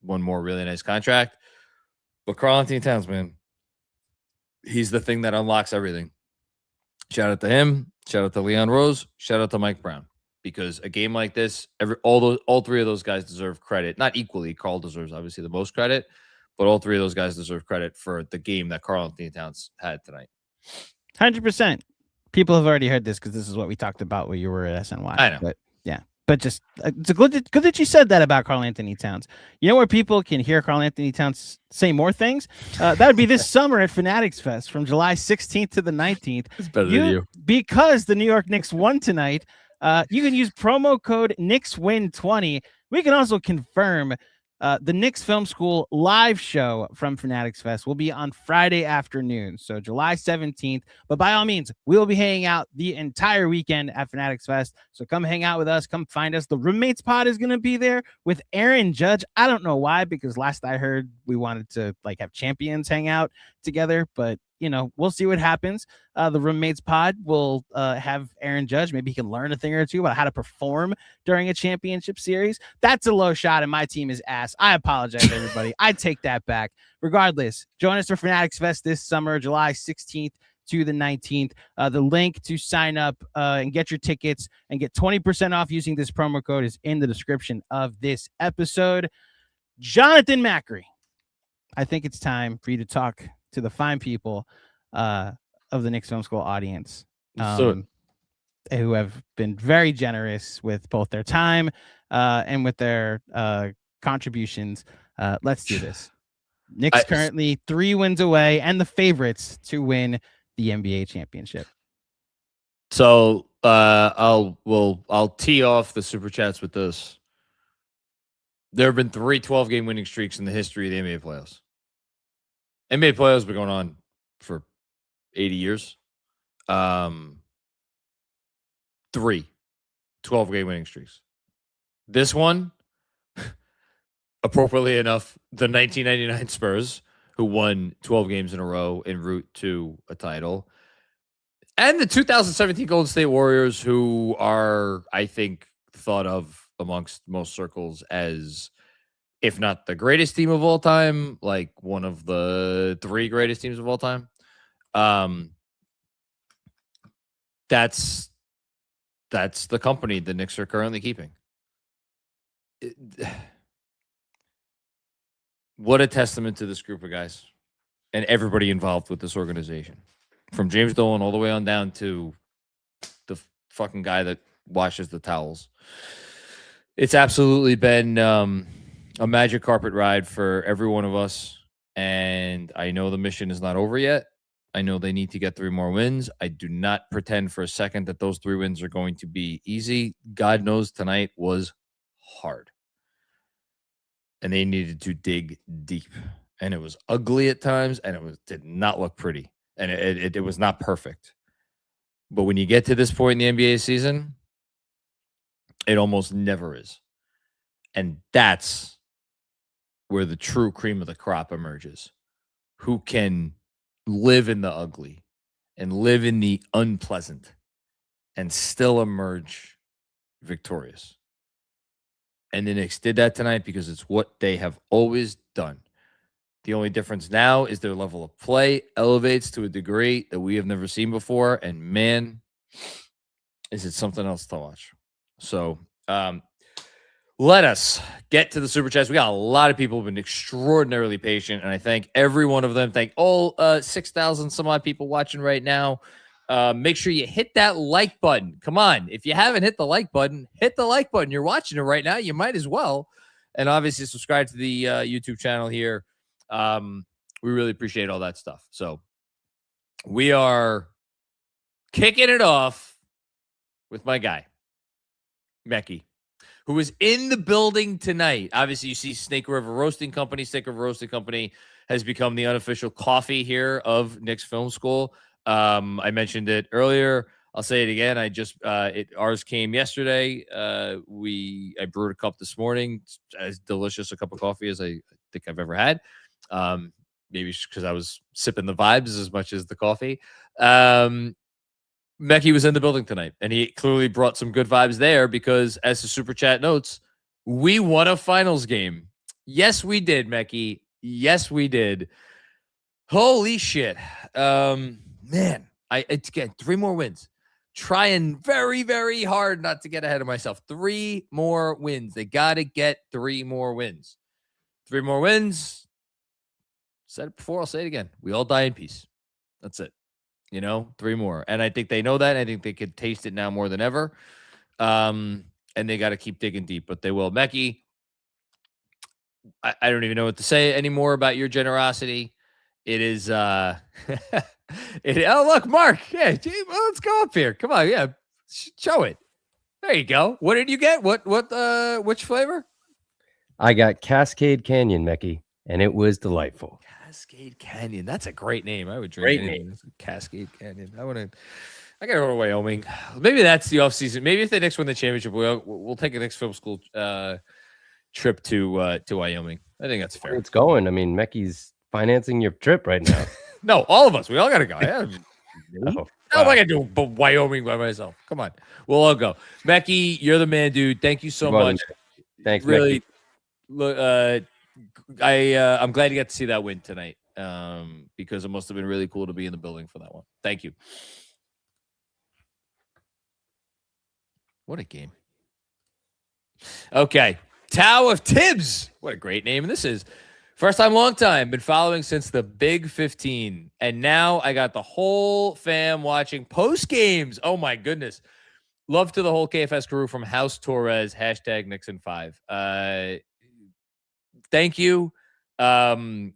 one more really nice contract. But Karl Anthony Towns, man, he's the thing that unlocks everything. Shout out to him. Shout out to Leon Rose. Shout out to Mike Brown. Because a game like this, all three of those guys deserve credit. Not equally. Karl deserves obviously the most credit. But all three of those guys deserve credit for the game that Karl Anthony Towns had tonight. 100%. People have already heard this because this is what we talked about when you were at SNY. I know. But yeah. But just it's good that you said that about Karl Anthony Towns. You know where people can hear Karl Anthony Towns say more things? That would be this summer at Fanatics Fest from July 16th to the 19th. It's better than you. Because the New York Knicks won tonight, you can use promo code KnicksWin20. We can also confirm the Knicks Film School live show from Fanatics Fest will be on Friday afternoon, so July 17th. But by all means, we'll be hanging out the entire weekend at Fanatics Fest. So come hang out with us. Come find us. The Roommates Pod is going to be there with Aaron Judge. I don't know why, because last I heard we wanted to like have champions hang out together, but you know, we'll see what happens. The Roommates Pod will have Aaron Judge. Maybe he can learn a thing or two about how to perform during a championship series. That's a low shot, and my team is ass. I apologize, everybody. I take that back. Regardless, join us for Fanatics Fest this summer, July 16th to the 19th. The link to sign up and get your tickets and get 20% off using this promo code is in the description of this episode. Jonathan Macri, I think it's time for you to talk to the fine people of the Knicks Film School audience who have been very generous with both their time and with their contributions. Let's do this. Knicks currently 3 wins away and the favorites to win the NBA championship. So I'll tee off the super chats with this. There have been 3 12-game winning streaks in the history of the NBA playoffs. NBA playoffs been going on for 80 years. 3 12-game winning streaks. This one, appropriately enough, the 1999 Spurs, who won 12 games in a row en route to a title, and the 2017 Golden State Warriors, who are, I think, thought of amongst most circles as, if not the greatest team of all time, like one of the 3 greatest teams of all time. That's the company the Knicks are currently keeping. What a testament to this group of guys and everybody involved with this organization, from James Dolan all the way on down to the fucking guy that washes the towels. It's absolutely been a magic carpet ride for every one of us. And I know the mission is not over yet. I know they need to get 3 more wins. I do not pretend for a second that those 3 wins are going to be easy. God knows tonight was hard. And they needed to dig deep. And it was ugly at times, and it did not look pretty. And it was not perfect. But when you get to this point in the NBA season, it almost never is. And that's where the true cream of the crop emerges. Who can live in the ugly and live in the unpleasant and still emerge victorious. And the Knicks did that tonight because it's what they have always done. The only difference now is their level of play elevates to a degree that we have never seen before. And man, is it something else to watch. So let us get to the Super Chats. We got a lot of people who have been extraordinarily patient, and I thank every one of them. Thank all 6,000 some odd people watching right now. Make sure you hit that like button. Come on. If you haven't hit the like button, hit the like button. You're watching it right now. You might as well. And obviously subscribe to the YouTube channel here. We really appreciate all that stuff. So we are kicking it off with my guy, Mecky, who is in the building tonight. Obviously, you see Snake River Roasting Company. Snake River Roasting Company has become the unofficial coffee here of Knicks Film School. I mentioned it earlier. I'll say it again. Ours came yesterday. I brewed a cup this morning. It's as delicious a cup of coffee as I think I've ever had. Maybe because I was sipping the vibes as much as the coffee. Mecky was in the building tonight, and he clearly brought some good vibes there because, as the Super Chat notes, we won a finals game. Yes, we did, Mecky. Yes, we did. Holy shit. Man, it's again 3 more wins. Trying very, very hard not to get ahead of myself. 3 more wins. They got to get 3 more wins. 3 more wins. Said it before, I'll say it again. We all die in peace. That's it. 3 more. And I think they know that. I think they could taste it now more than ever. And they got to keep digging deep, but they will. Mecky, I don't even know what to say anymore about your generosity. It is, oh, look, Mark. Yeah, let's go up here. Come on. Yeah. Show it. There you go. What did you get? Which flavor? I got Cascade Canyon, Mecky, and it was delightful. Cascade Canyon. That's a great name. I would drink Great name. Cascade Canyon. I gotta go to Wyoming. Maybe that's the offseason. Maybe if the Knicks win the championship, we'll take a Knicks Film School trip to Wyoming. I think that's fair. It's going. I mean, Mecky's financing your trip right now. No, all of us. We all gotta go. Yeah. Oh, How am I gonna do Wyoming by myself? Come on. We'll all go. Mecky, you're the man, dude. Thank you so much. Thanks, really. Mecky. Look, I'm glad you got to see that win tonight, because it must have been really cool to be in the building for that one. Thank you. What a game. Okay. Tao of Tibbs. What a great name. And this is first time, long time. Been following since the Big 15. And now I got the whole fam watching post games. Oh my goodness. Love to the whole KFS crew from House Torres, #Nixon5. Thank you. I'm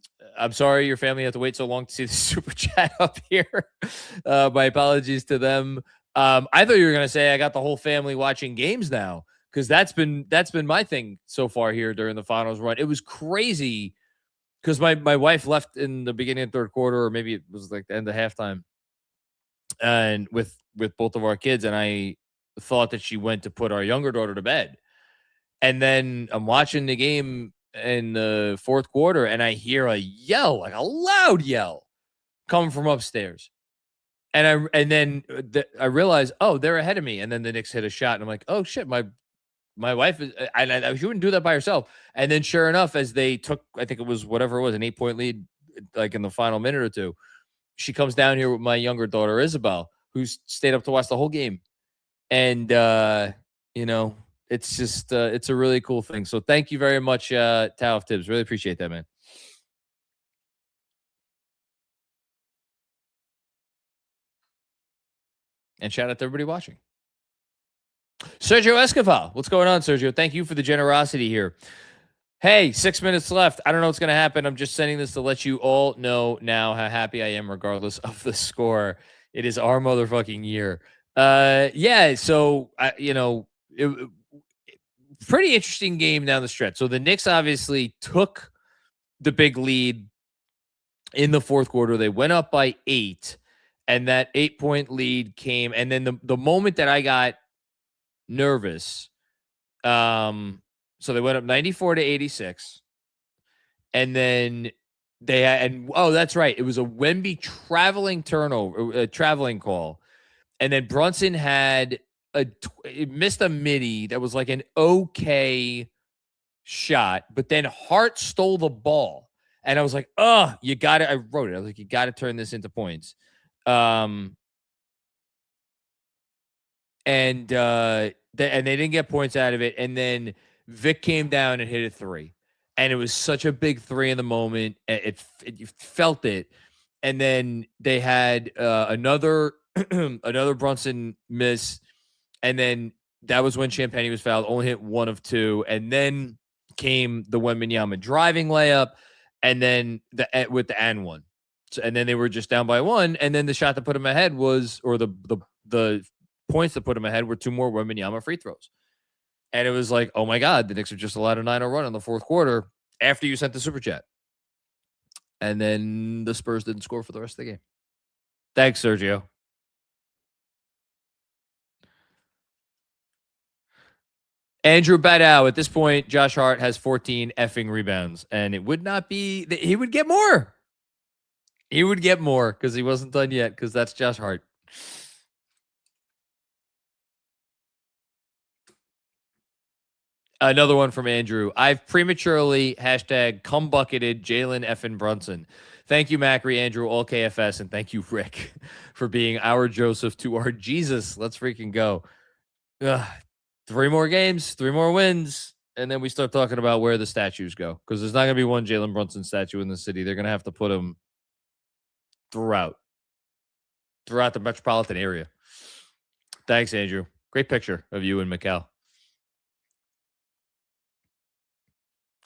sorry your family had to wait so long to see the super chat up here. My apologies to them. I thought you were going to say I got the whole family watching games now, because that's been my thing so far here during the finals run. It was crazy because my wife left in the beginning of third quarter, or maybe it was like the end of halftime, and with both of our kids, and I thought that she went to put our younger daughter to bed. And then I'm watching the game in the fourth quarter, and I hear a yell, like a loud yell, coming from upstairs. And then I realized, oh, they're ahead of me. And then the Knicks hit a shot, and I'm like, oh shit, my wife is, and she wouldn't do that by herself. And then sure enough, as they took, I think it was whatever it was, an 8-point lead, like in the final minute or two, she comes down here with my younger daughter, Isabel, who stayed up to watch the whole game. And, it's just, it's a really cool thing. So thank you very much, Tao of Tibbs. Really appreciate that, man. And shout out to everybody watching. Sergio Escobar, what's going on, Sergio? Thank you for the generosity here. Hey, 6 minutes left. I don't know what's going to happen. I'm just sending this to let you all know now how happy I am regardless of the score. It is our motherfucking year. So, pretty interesting game down the stretch. So the Knicks obviously took the big lead in the fourth quarter. They went up by 8, and that 8-point lead came. And then the moment that I got nervous, so they went up 94-86, and then they had, and oh, that's right, it was a Wemby traveling call, and then Brunson had missed a midi that was like an okay shot, but then Hart stole the ball, and I was like, oh, you got it. I wrote it. I was like, you got to turn this into points. And they didn't get points out of it. And then Vic came down and hit a 3, and it was such a big 3 in the moment. You felt it. And then they had another Brunson miss. And then that was when Champagnie was fouled, only hit 1 of 2. And then came the Wembanyama driving layup, and then with the and one. So, and then they were just down by 1. And then the shot that put them ahead was, or the points that put them ahead were 2 more Wembanyama free throws. And it was like, oh my God, the Knicks have just allowed a 9-0 run in the fourth quarter after you sent the super chat. And then the Spurs didn't score for the rest of the game. Thanks, Sergio. Andrew Badow, at this point, Josh Hart has 14 effing rebounds, and it would not be, he would get more. He would get more because he wasn't done yet, because that's Josh Hart. Another one from Andrew. I've prematurely #cumbucketed Jalen effing Brunson. Thank you, Macri, Andrew, all KFS, and thank you, Rick, for being our Joseph to our Jesus. Let's freaking go. 3 more games, 3 more wins, and then we start talking about where the statues go, because there's not going to be one Jalen Brunson statue in the city. They're going to have to put them throughout the metropolitan area. Thanks, Andrew. Great picture of you in Macau.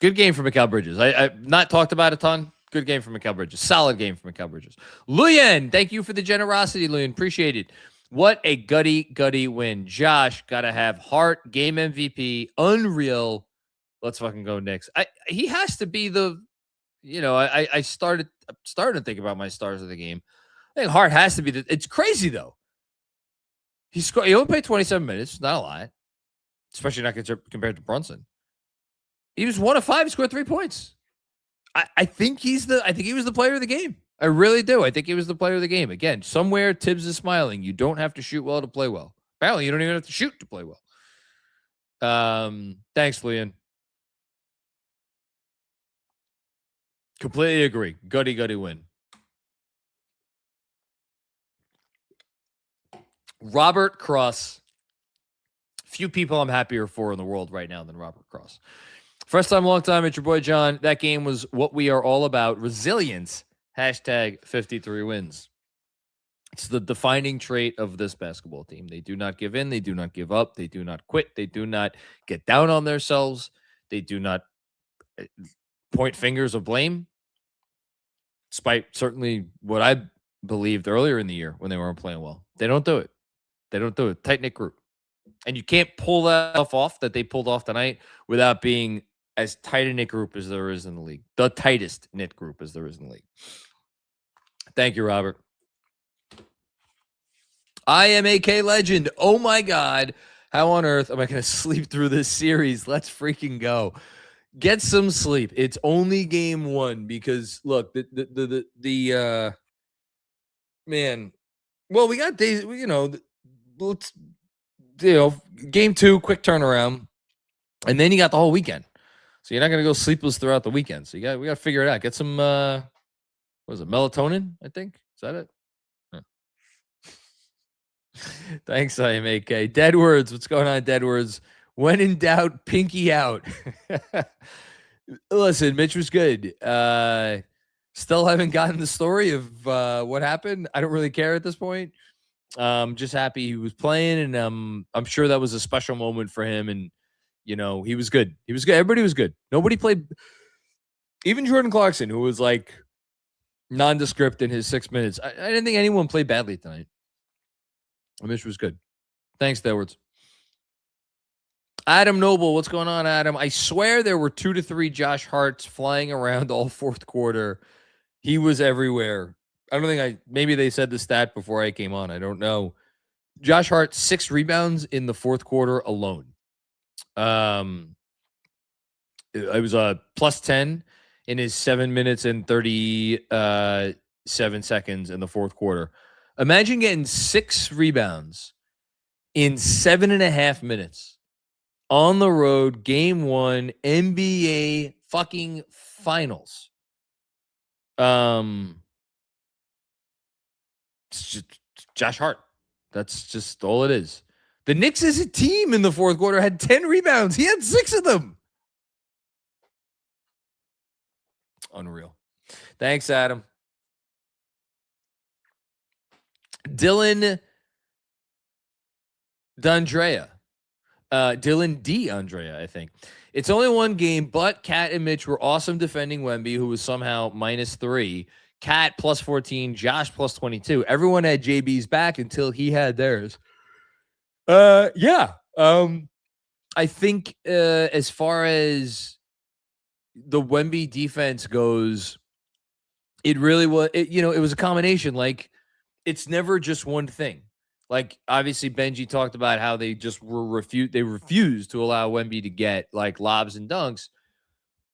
Good game for Mikal Bridges. I've not talked about a ton. Good game for Mikal Bridges. Solid game for Mikal Bridges. Luyen, thank you for the generosity, Luyen. Appreciate it. What a gutty win. Josh, got to have Hart, game MVP, unreal. Let's fucking go Knicks. He has to be the, I started to think about my stars of the game. I think Hart has to be it's crazy though. He only played 27 minutes. Not a lot, especially not compared to Brunson. He was 1 of 5. He scored 3 points. I think he was the player of the game. I really do. I think he was the player of the game. Again, somewhere Tibbs is smiling. You don't have to shoot well to play well. Apparently, you don't even have to shoot to play well. Thanks, Leon. Completely agree. Gutty win. Robert Cross. Few people I'm happier for in the world right now than Robert Cross. First time, long time. It's your boy, John. That game was what we are all about. Resilience. #53 wins. It's the defining trait of this basketball team. They do not give in. They do not give up. They do not quit. They do not get down on themselves. They do not point fingers of blame. Despite certainly what I believed earlier in the year when they weren't playing well. They don't do it. They don't do it. Tight-knit group. And you can't pull that stuff off that they pulled off tonight without being as tight a knit group as there is in the league. The tightest knit group as there is in the league. Thank you, Robert. I am a K legend. Oh my God. How on earth am I going to sleep through this series? Let's freaking go. Get some sleep. It's only game one because look, man. Well, we got days, game two, quick turnaround, and then you got the whole weekend. So you're not going to go sleepless throughout the weekend. So we got to figure it out. Get some, what is it, melatonin, I think? Is that it? Huh. Thanks, IMAK. Deadwords, what's going on, Deadwords? When in doubt, pinky out. Listen, Mitch was good. Still haven't gotten the story of what happened. I don't really care at this point. Just happy he was playing, and I'm sure that was a special moment for him. And he was good. He was good. Everybody was good. Nobody played. Even Jordan Clarkson, who was like nondescript in his 6 minutes. I didn't think anyone played badly tonight. Mitch was good. Thanks, Edwards. Adam Noble, what's going on, Adam? I swear there were 2 to 3 Josh Harts flying around all fourth quarter. He was everywhere. I don't think maybe they said the stat before I came on. I don't know. Josh Hart, 6 rebounds in the fourth quarter alone. It was a plus 10 in his 7 minutes and 37 seconds in the fourth quarter. Imagine getting 6 rebounds in 7.5 minutes on the road, game 1, NBA fucking finals. It's just Josh Hart. That's just all it is. The Knicks as a team in the fourth quarter had 10 rebounds. He had 6 of them. Unreal. Thanks, Adam. Dylan D'Andrea. Dylan D'Andrea, I think. It's only one game, but Kat and Mitch were awesome defending Wemby, who was somehow -3. Kat plus 14, Josh plus 22. Everyone had JB's back until he had theirs. Yeah. I think as far as the Wemby defense goes, it really was, it was a combination. Like, it's never just one thing. Like, obviously, Benji talked about how they just refused to allow Wemby to get like lobs and dunks.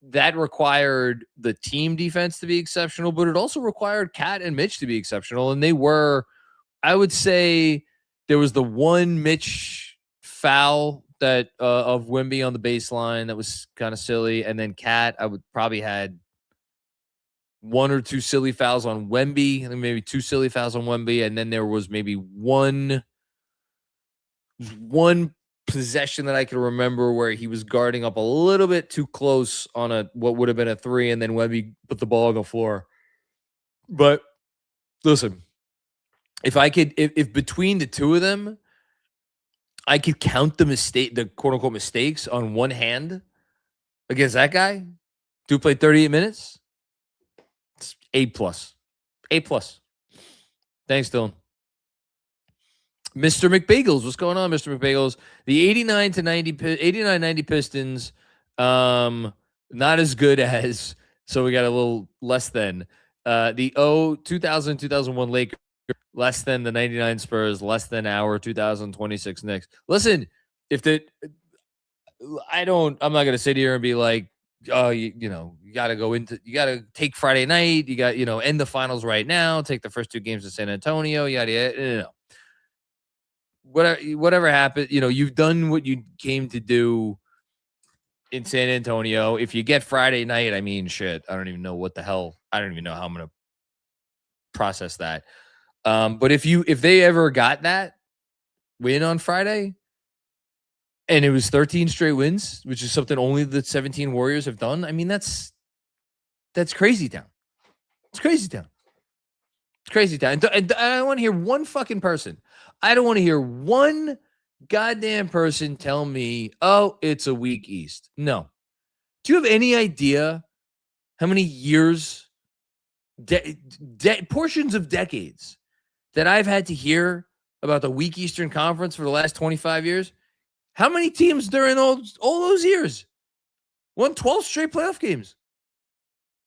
That required the team defense to be exceptional, but it also required Kat and Mitch to be exceptional. And they were, I would say, there was the one Mitch foul that of Wemby on the baseline that was kind of silly, and then Kat, I would probably had 1 or 2 silly fouls on Wemby, and maybe 2 silly fouls on Wemby, and then there was maybe one possession that I can remember where he was guarding up a little bit too close on what would have been a 3, and then Wemby put the ball on the floor. But listen, if between the two of them, I could count the quote unquote mistakes on one hand against that guy, dude played 38 minutes. It's A+. Thanks, Dylan. Mr. McBagels, what's going on, Mr. McBagels? The 89-90 Pistons, not as good as, so we got a little less than. The 2000-2001 Lakers, less than the 99 Spurs, less than our 2026 Knicks. Listen, I'm not going to sit here and be like, oh, you got to take Friday night. You got, end the finals right now. Take the first 2 games of San Antonio. No. Whatever happened, you've done what you came to do in San Antonio. If you get Friday night, I mean, shit, I don't even know what the hell. I don't even know how I'm going to process that. But if they ever got that win on Friday, and it was 13 straight wins, which is something only the 17 Warriors have done, I mean, that's crazy town. It's crazy town. It's crazy town. And I don't want to hear one fucking person. I don't want to hear one goddamn person tell me, oh, it's a weak East. No. Do you have any idea how many years, portions of decades that I've had to hear about the weak Eastern Conference for the last 25 years? How many teams during all those years? Won 12 straight playoff games.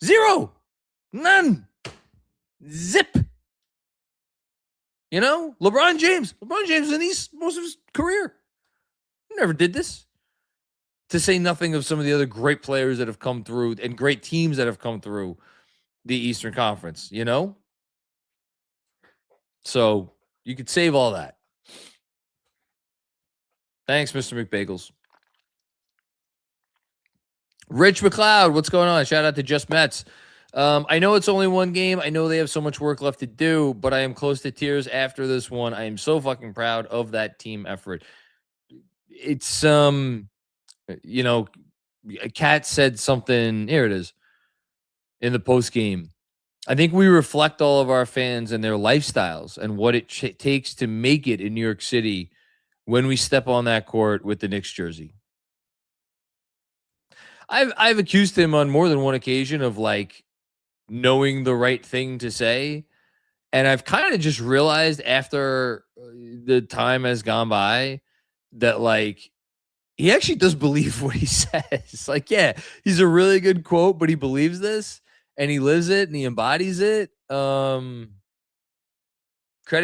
0. None. Zip. You know, LeBron James in most of his career never did this. To say nothing of some of the other great players that have come through and great teams that have come through the Eastern Conference, you know? So you could save all that. Thanks, Mr. McBagels. Rich McLeod, what's going on? Shout out to Just Mets. I know it's only one game. I know they have so much work left to do, but I am close to tears after this one. I am so fucking proud of that team effort. It's, you know, Kat said something, here it is, in the post game. I think we reflect all of our fans and their lifestyles and what it takes to make it in New York City when we step on that court with the Knicks jersey. I've accused him on more than one occasion of like knowing the right thing to say. And I've kind of just realized after the time has gone by that like he actually does believe what he says. Like, yeah, he's a really good quote, but he believes this and he lives it and he embodies it. Credit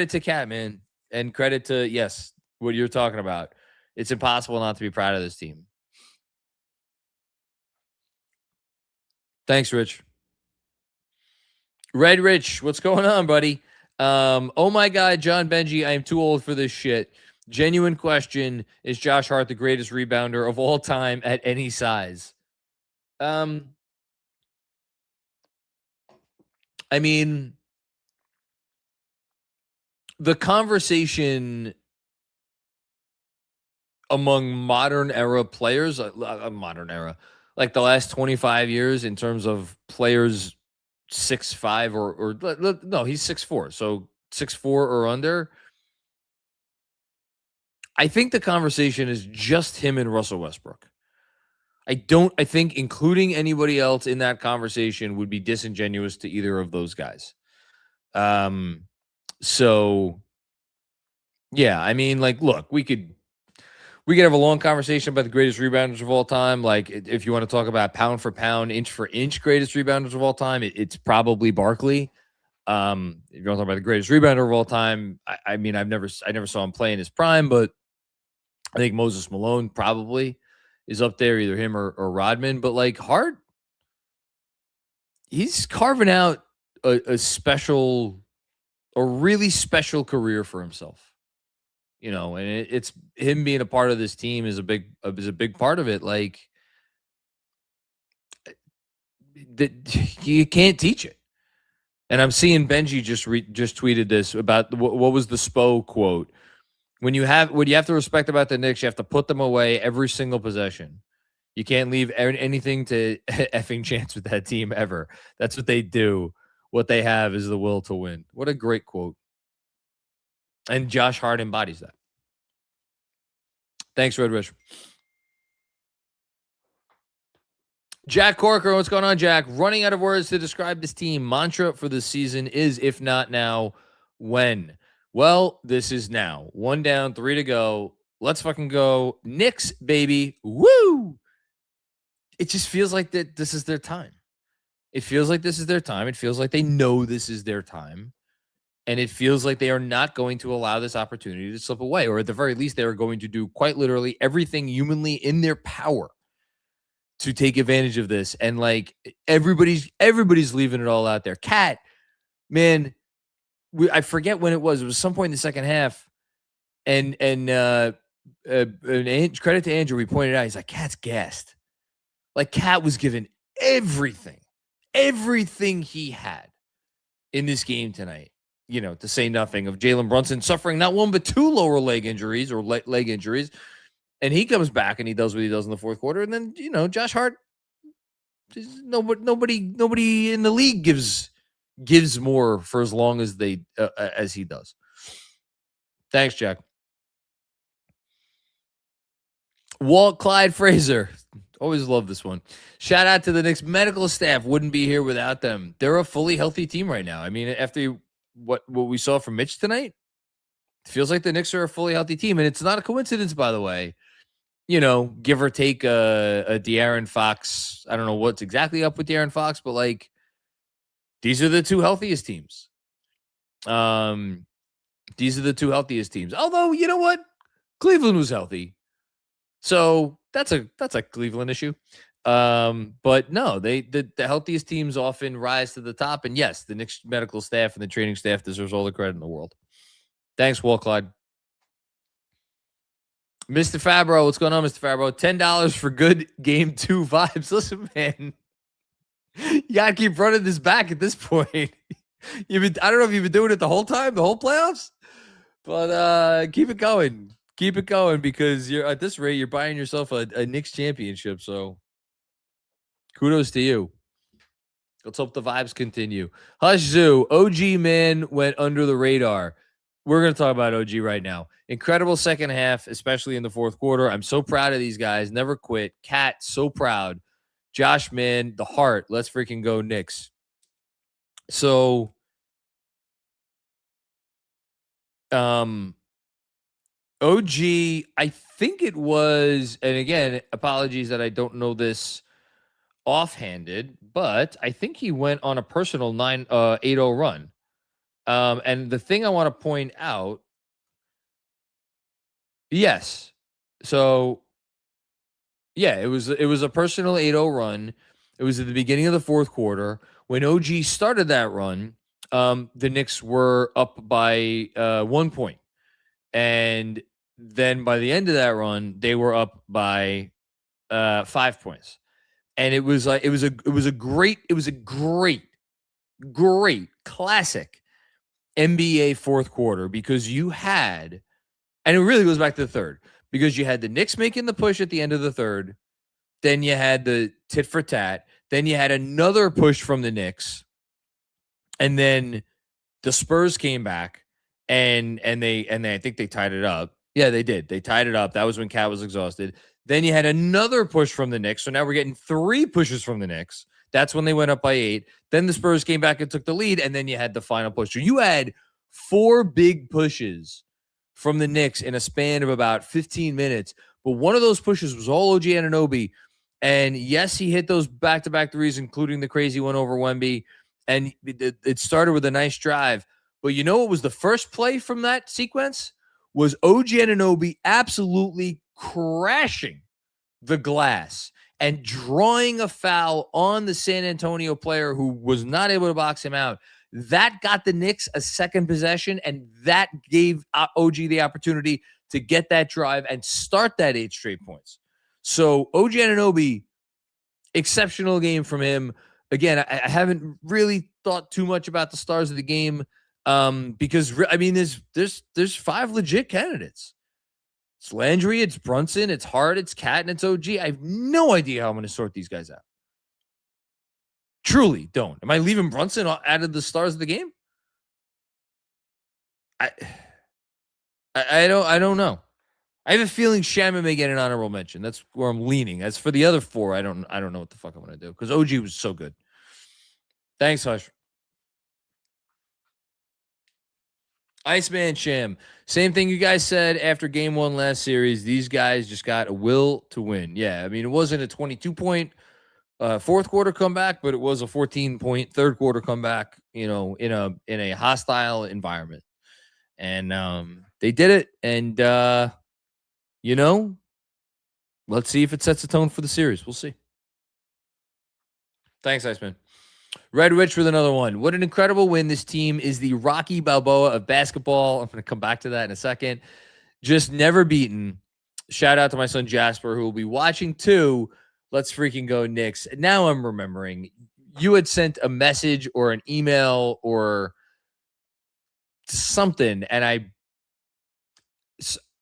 to Cat, man. And credit to, yes, what you're talking about. It's impossible not to be proud of this team. Thanks, Rich. Red Rich, what's going on, buddy? Oh my God, John Benjy, I am too old for this shit. Genuine question, is Josh Hart the greatest rebounder of all time at any size? I mean, the conversation among modern era players, modern era, like the last 25 years in terms of players 6'5" or no, he's 6'4", so 6'4" or under. I think the conversation is just him and Russell Westbrook. I think including anybody else in that conversation would be disingenuous to either of those guys. So yeah, I mean, like, look, we could have a long conversation about the greatest rebounders of all time. Like, if you want to talk about pound for pound, inch for inch greatest rebounders of all time, it's probably Barkley. If you want to talk about the greatest rebounder of all time, I mean, I never saw him play in his prime, but I think Moses Malone probably is up there, either him or Rodman. But like Hart, he's carving out a really special career for himself. You know, and it's him being a part of this team is a big part of it. Like, that you can't teach it. And I'm seeing Benji just tweeted this about what was the Spo quote. What you have to respect about the Knicks, you have to put them away every single possession. You can't leave anything to effing chance with that team ever. That's what they do. What they have is the will to win. What a great quote. And Josh Hart embodies that. Thanks, Red Rich. Jack Corker, what's going on, Jack? Running out of words to describe this team. Mantra for the season is, if not now, when? Well, this is now. 1 down, 3 to go. Let's fucking go. Knicks, baby. Woo! It just feels like that this is their time. It feels like this is their time. It feels like they know this is their time. And it feels like they are not going to allow this opportunity to slip away. Or at the very least, they are going to do quite literally everything humanly in their power to take advantage of this. And like everybody's leaving it all out there. Cat, man, I forget when it was. It was some point in the second half. And credit to Andrew, we pointed out, he's like, Cat's gassed. Like Cat was given everything he had in this game tonight. You know, to say nothing of Jalen Brunson suffering not one but 2 lower leg injuries or leg injuries. And he comes back and he does what he does in the fourth quarter. And then, you know, Josh Hart, nobody in the league gives more for as long as as he does. Thanks, Jack. Walt Clyde Fraser. Always love this one. Shout out to the Knicks medical staff. Wouldn't be here without them. They're a fully healthy team right now. I mean, after what we saw from Mitch tonight, it feels like the Knicks are a fully healthy team. And it's not a coincidence, by the way. give or take a De'Aaron Fox. I don't know what's exactly up with De'Aaron Fox, but like these are the two healthiest teams. These are the two healthiest teams. Although, you know what? Cleveland was healthy. So that's a Cleveland issue. But no, the healthiest teams often rise to the top. And yes, the Knicks medical staff and the training staff deserves all the credit in the world. Thanks, Walt Clyde. Mr. Fabro, what's going on, Mr. Fabro? $10 for good game 2 vibes. Listen, man, you gotta keep running this back at this point. I don't know if you've been doing it the whole time, the whole playoffs, but keep it going. Keep it going, because you're at this rate, you're buying yourself a Knicks championship. So kudos to you. Let's hope the vibes continue. Hush Zoo, OG man went under the radar. We're going to talk about OG right now. Incredible second half, especially in the fourth quarter. I'm so proud of these guys. Never quit. Cat, so proud. Josh, man, the heart. Let's freaking go Knicks. So, OG, I think it was, and again, apologies that I don't know this offhanded, but I think he went on a personal 8-0 run. And the thing I want to point out, yes. So yeah, it was a personal 8-0 run. It was at the beginning of the fourth quarter. When OG started that run, the Knicks were up by 1 point. And then by the end of that run, they were up by 5 points. And it was like it was a great classic NBA fourth quarter, because you had, and it really goes back to the third, because you had the Knicks making the push at the end of the third, then you had the tit for tat, then you had another push from the Knicks, and then the Spurs came back and they I think they tied it up. Yeah, they did. They tied it up. That was when Cat was exhausted. Then you had another push from the Knicks. So now we're getting 3 pushes from the Knicks. That's when they went up by 8. Then the Spurs came back and took the lead, and then you had the final push. So you had 4 big pushes from the Knicks in a span of about 15 minutes. But one of those pushes was all OG Anunoby. And yes, he hit those back-to-back threes, including the crazy one over Wemby. And it started with a nice drive. But you know what was the first play from that sequence? Was OG Anunoby absolutely crashing the glass and drawing a foul on the San Antonio player who was not able to box him out. That got the Knicks a second possession, and that gave OG the opportunity to get that drive and start that 8 straight points. So OG Anunoby, exceptional game from him. Again, I haven't really thought too much about the stars of the game, because I mean, there's 5 legit candidates. It's Landry, it's Brunson, it's Hart, it's Cat, and it's OG. I have no idea how I'm going to sort these guys out. Truly don't. Am I leaving Brunson out of the stars of the game? I don't know. I have a feeling Shaman may get an honorable mention. That's where I'm leaning. As for the other 4, I don't know what the fuck I'm going to do, because OG was so good. Thanks, Hush. Iceman Sham. Same thing you guys said after game 1 last series. These guys just got a will to win. Yeah, I mean, it wasn't a 22-point fourth quarter comeback, but it was a 14-point third quarter comeback, in a hostile environment. And they did it. And, let's see if it sets a tone for the series. We'll see. Thanks, Iceman. Red Witch with another one. What an incredible win. This team is the Rocky Balboa of basketball. I'm going to come back to that in a second. Just never beaten. Shout out to my son Jasper, who will be watching too. Let's freaking go Knicks. Now I'm remembering. You had sent a message or an email or something, and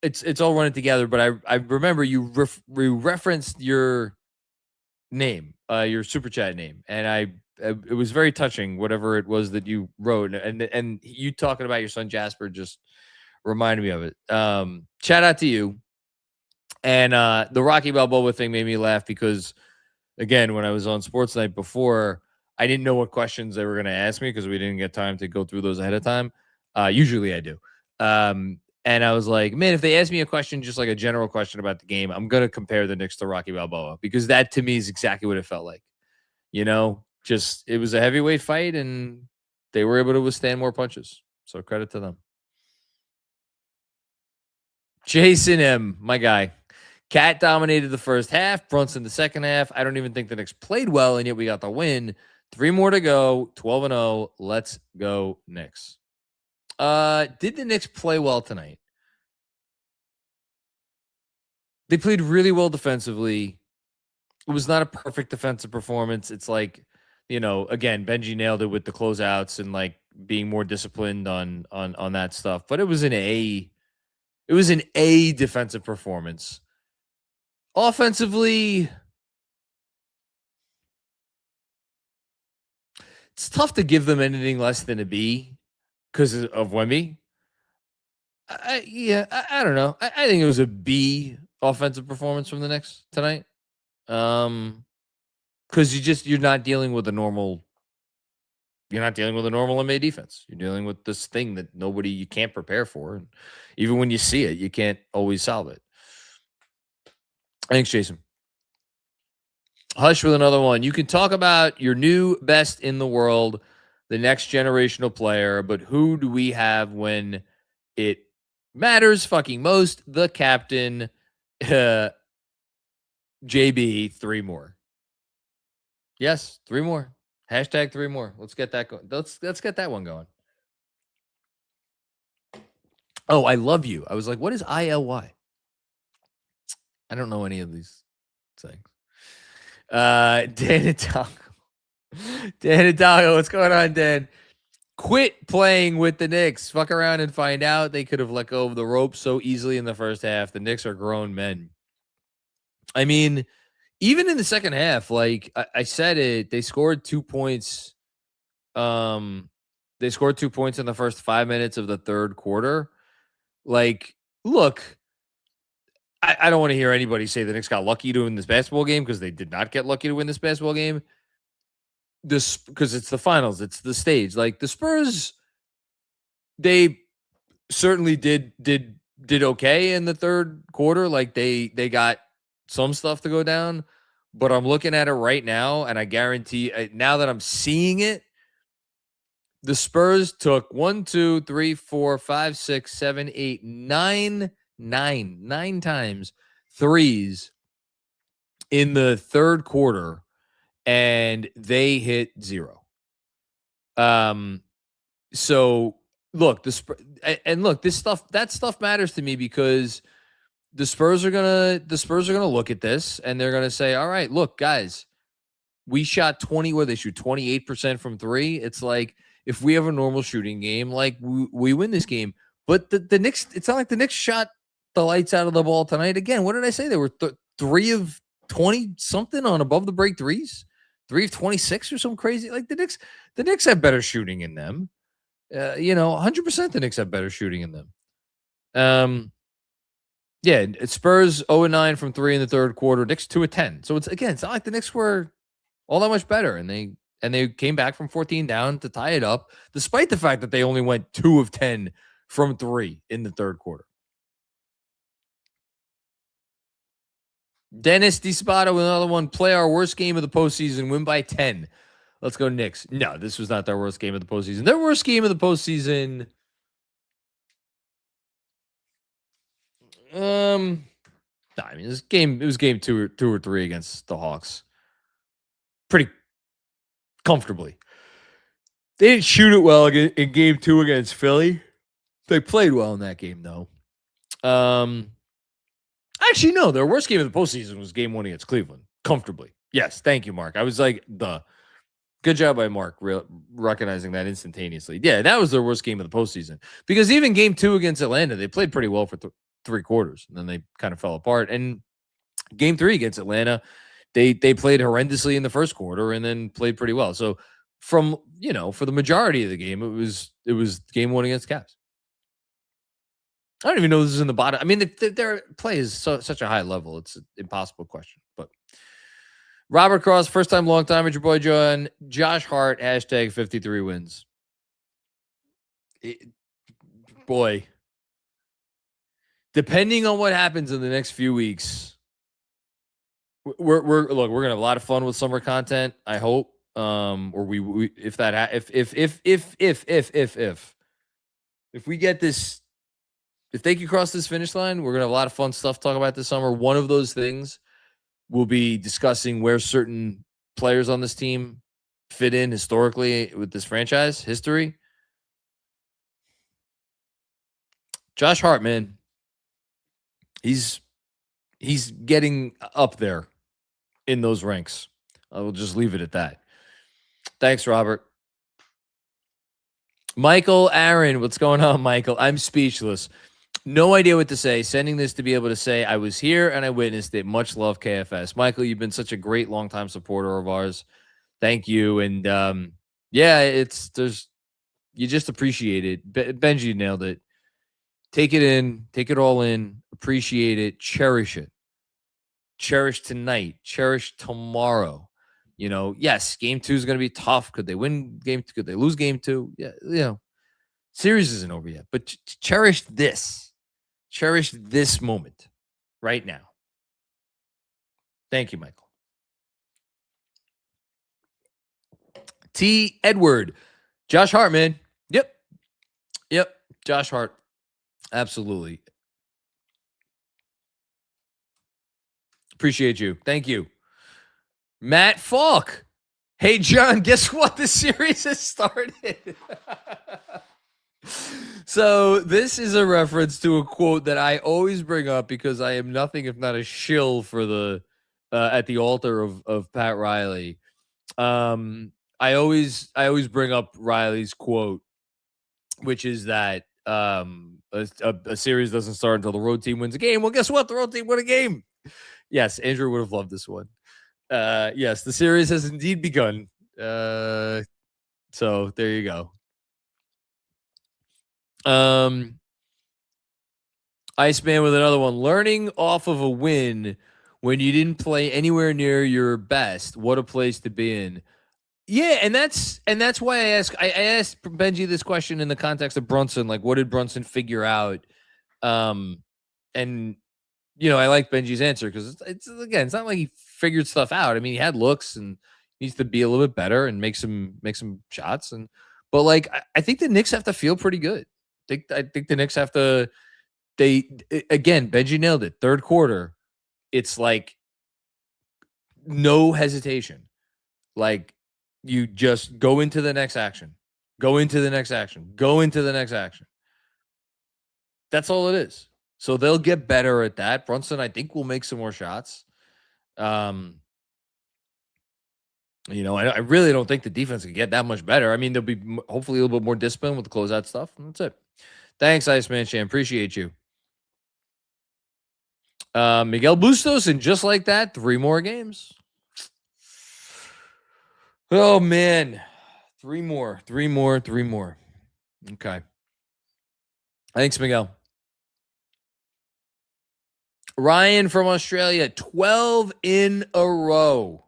it's all running together, but I remember you referenced your name, your super chat name, and it was very touching, whatever it was that you wrote, and you talking about your son Jasper just reminded me of it. Shout out to you. And the Rocky Balboa thing made me laugh because, again, when I was on Sports Night before, I didn't know what questions they were going to ask me because we didn't get time to go through those ahead of time. Usually I do. And I was like, man, if they ask me a question, just like a general question about the game, I'm going to compare the Knicks to Rocky Balboa, because that to me is exactly what it felt like. Just it was a heavyweight fight and they were able to withstand more punches. So credit to them. Jason M., my guy. Cat dominated the first half, Brunson the second half. I don't even think the Knicks played well, and yet we got the win. 3 more to go, 12-0. Let's go, Knicks. Did the Knicks play well tonight? They played really well defensively. It was not a perfect defensive performance. It's like, again, Benjy nailed it with the closeouts and like being more disciplined on that stuff. But it was an A defensive performance. Offensively, it's tough to give them anything less than a B because of Wemby. I don't know. I think it was a B offensive performance from the Knicks tonight. Because you're not dealing with a normal NBA defense. You're dealing with this thing that you can't prepare for. And even when you see it, you can't always solve it. Thanks, Jason. Hush with another one. You can talk about your new best in the world, the next generational player, but who do we have when it matters fucking most? The captain, JB, 3 more. Yes, 3 more. Hashtag 3 more. Let's get that going. Let's get that one going. Oh, I love you. I was like, what is ILY? I don't know any of these things. Dan Hidalgo, what's going on, Dan? Quit playing with the Knicks. Fuck around and find out. They could have let go of the rope so easily in the first half. The Knicks are grown men. I mean, even in the second half, like I said it, they scored 2 points. They scored 2 points in the first 5 minutes of the third quarter. Like, look, I don't want to hear anybody say the Knicks got lucky to win this basketball game, because they did not get lucky to win this basketball game. Because it's the finals, it's the stage. Like the Spurs, they certainly did okay in the third quarter. Like they got some stuff to go down, but I'm looking at it right now, and I guarantee now that I'm seeing it, the Spurs took 1, 2, 3, 4, 5, 6, 7, 8, 9 times threes in the third quarter, and they hit 0. So look, that stuff matters to me, because the Spurs are gonna look at this and they're gonna say, all right, look, guys, we shot 28% from 3. It's like, if we have a normal shooting game, like we win this game. But the Knicks, it's not like the Knicks shot the lights out of the ball tonight. Again, what did I say? They were 3 of 20 something on above the break threes, 3 of 26 or something crazy. Like the Knicks have better shooting in them. 100% the Knicks have better shooting in them. Yeah, Spurs 0-9 from 3 in the third quarter. Knicks 2 of 10. So it's not like the Knicks were all that much better, and they came back from 14 down to tie it up, despite the fact that they only went 2 of 10 from 3 in the third quarter. Dennis DiSpato with another one. Play our worst game of the postseason, win by 10. Let's go Knicks. No, this was not their worst game of the postseason. Their worst game of the postseason. It was game 2 or 3 against the Hawks. Pretty comfortably. They didn't shoot it well in game 2 against Philly. They played well in that game, though. Actually, no. Their worst game of the postseason was game 1 against Cleveland. Comfortably. Yes. Thank you, Mark. I was like, good job by Mark recognizing that instantaneously. Yeah, that was their worst game of the postseason. Because even game 2 against Atlanta, they played pretty well for 3 quarters, and then they kind of fell apart. And game 3 against Atlanta, they played horrendously in the first quarter and then played pretty well. So for the majority of the game, it was game 1 against Cavs. I don't even know this is in the bottom. I mean, their play is such a high level. It's an impossible question. But Robert Cross, first time, long time, with your boy John. Josh Hart, hashtag 53 wins. Boy, depending on what happens in the next few weeks, we're gonna have a lot of fun with summer content. I hope, or we if we get this, if they can cross this finish line, we're gonna have a lot of fun stuff to talk about this summer. One of those things will be discussing where certain players on this team fit in historically with this franchise history. Josh Hart, man, he's getting up there in those ranks. I will just leave it at that. Thanks, Robert. Michael Aaron, what's going on, Michael? I'm speechless. No idea what to say. Sending this to be able to say I was here and I witnessed it. Much love, KFS. Michael, you've been such a great longtime supporter of ours. Thank you. And yeah, you just appreciate it. Benji nailed it. Take it in, take it all in, appreciate it, cherish it. Cherish tonight, cherish tomorrow. You know, yes, game 2 is going to be tough. Could they win game 2? Could they lose game 2? Yeah, you know, series isn't over yet, but cherish this. Cherish this moment right now. Thank you, Michael. T. Edward. Josh Hart, man. Yep. Josh Hart. Absolutely. Appreciate you. Thank you. Matt Falk. Hey, John, guess what? The series has started. So this is a reference to a quote that I always bring up because I am nothing if not a shill for the at the altar of Pat Riley. I always bring up Riley's quote, which is that a series doesn't start until the road team wins a game. Well, guess what? The road team won a game. Yes, Andrew would have loved this one. Yes, the series has indeed begun. So there you go. Iceman with another one. Learning off of a win when you didn't play anywhere near your best. What a place to be in. Yeah, and that's why I asked Benji this question in the context of Brunson. Like, what did Brunson figure out? And you know, I like Benji's answer because it's not like he figured stuff out. I mean, he had looks and needs to be a little bit better and make some shots. But like, I think the Knicks have to feel pretty good. I think the Knicks have to. Again, Benji nailed it. Third quarter, it's like no hesitation. Like, you just go into the next action. Go into the next action. Go into the next action. That's all it is. So they'll get better at that. Brunson, I think, will make some more shots. You know, I really don't think the defense can get that much better. I mean, there'll be hopefully a little bit more discipline with the closeout stuff. And that's it. Thanks, Iceman Sham. Appreciate you. Miguel Bustos, and just like that, 3 more games. Oh, man. 3 more. Okay. Thanks, Miguel. Ryan from Australia, 12 in a row.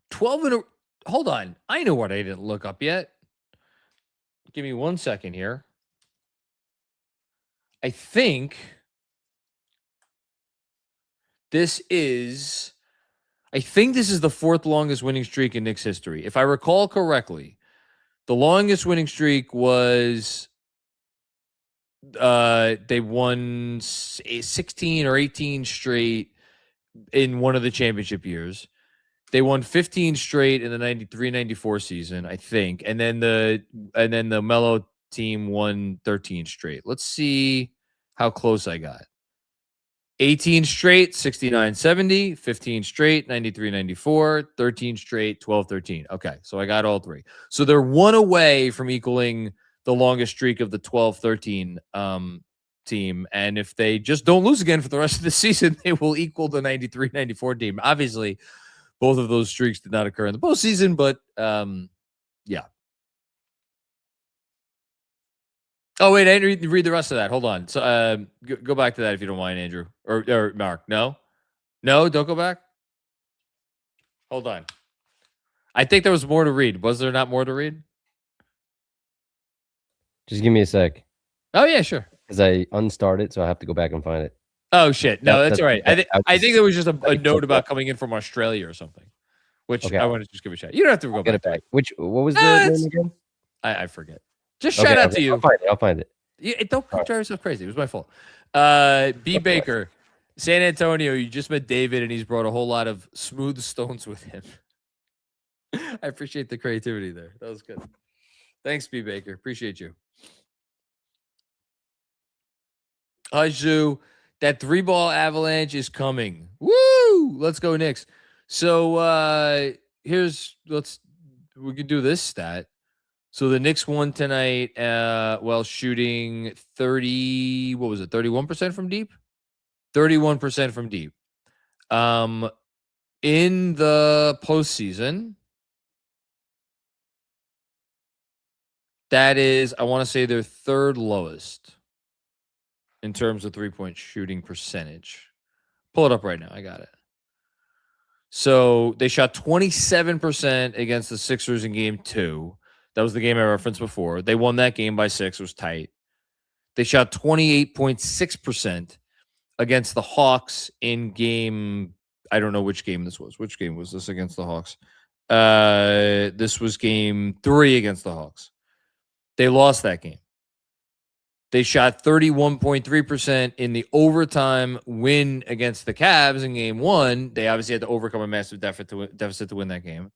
12 in a... Hold on. I know what I didn't look up yet. Give me 1 second here. I think this is the 4th longest winning streak in Knicks history. If I recall correctly, the longest winning streak was they won 16 or 18 straight in one of the championship years. They won 15 straight in the 93-94 season, I think. And then the Melo team won 13 straight. Let's see how close I got. 18 straight, 69-70, 15 straight, 93-94, 13 straight, 12-13. Okay, so I got all 3. So they're 1 away from equaling the longest streak of the 12-13 team. And if they just don't lose again for the rest of the season, they will equal the 93-94 team. Obviously, both of those streaks did not occur in the postseason, but yeah. Oh, wait, I didn't read the rest of that. Hold on. So go back to that if you don't mind, Andrew. Or Mark. No, don't go back. Hold on. I think there was more to read. Was there not more to read? Just give me a sec. Oh, yeah, sure. because I unstarted it, so I have to go back and find it. Oh shit! No, that's all right. I think there was just a think note so. about coming in from Australia or something, which Okay. I want to just give a shout. You don't have to go Get back it to back. it. What was the it's- name again? I forget. Just Okay, shout out to you. I'll find it. Don't All right. drive yourself crazy. It was my fault. B. Baker, San Antonio. You just met David, and he's brought a whole lot of smooth stones with him. I appreciate the creativity there. That was good. Thanks, B. Baker. Appreciate you. Hi, Zoo. That 3-ball avalanche is coming. Woo! Let's go, Knicks. So we can do this stat. So the Knicks won tonight while shooting 31% from deep? 31% from deep. In the postseason, that is, I want to say, their third lowest in terms of 3-point shooting percentage. Pull it up right now. I got it. So they shot 27% against the Sixers in game 2. That was the game I referenced before. They won that game by 6. It was tight. They shot 28.6% against the Hawks in game. I don't know which game this was. Which game was this against the Hawks? This was game 3 against the Hawks. They lost that game. They shot 31.3% in the overtime win against the Cavs in game 1. They obviously had to overcome a massive deficit to win that game.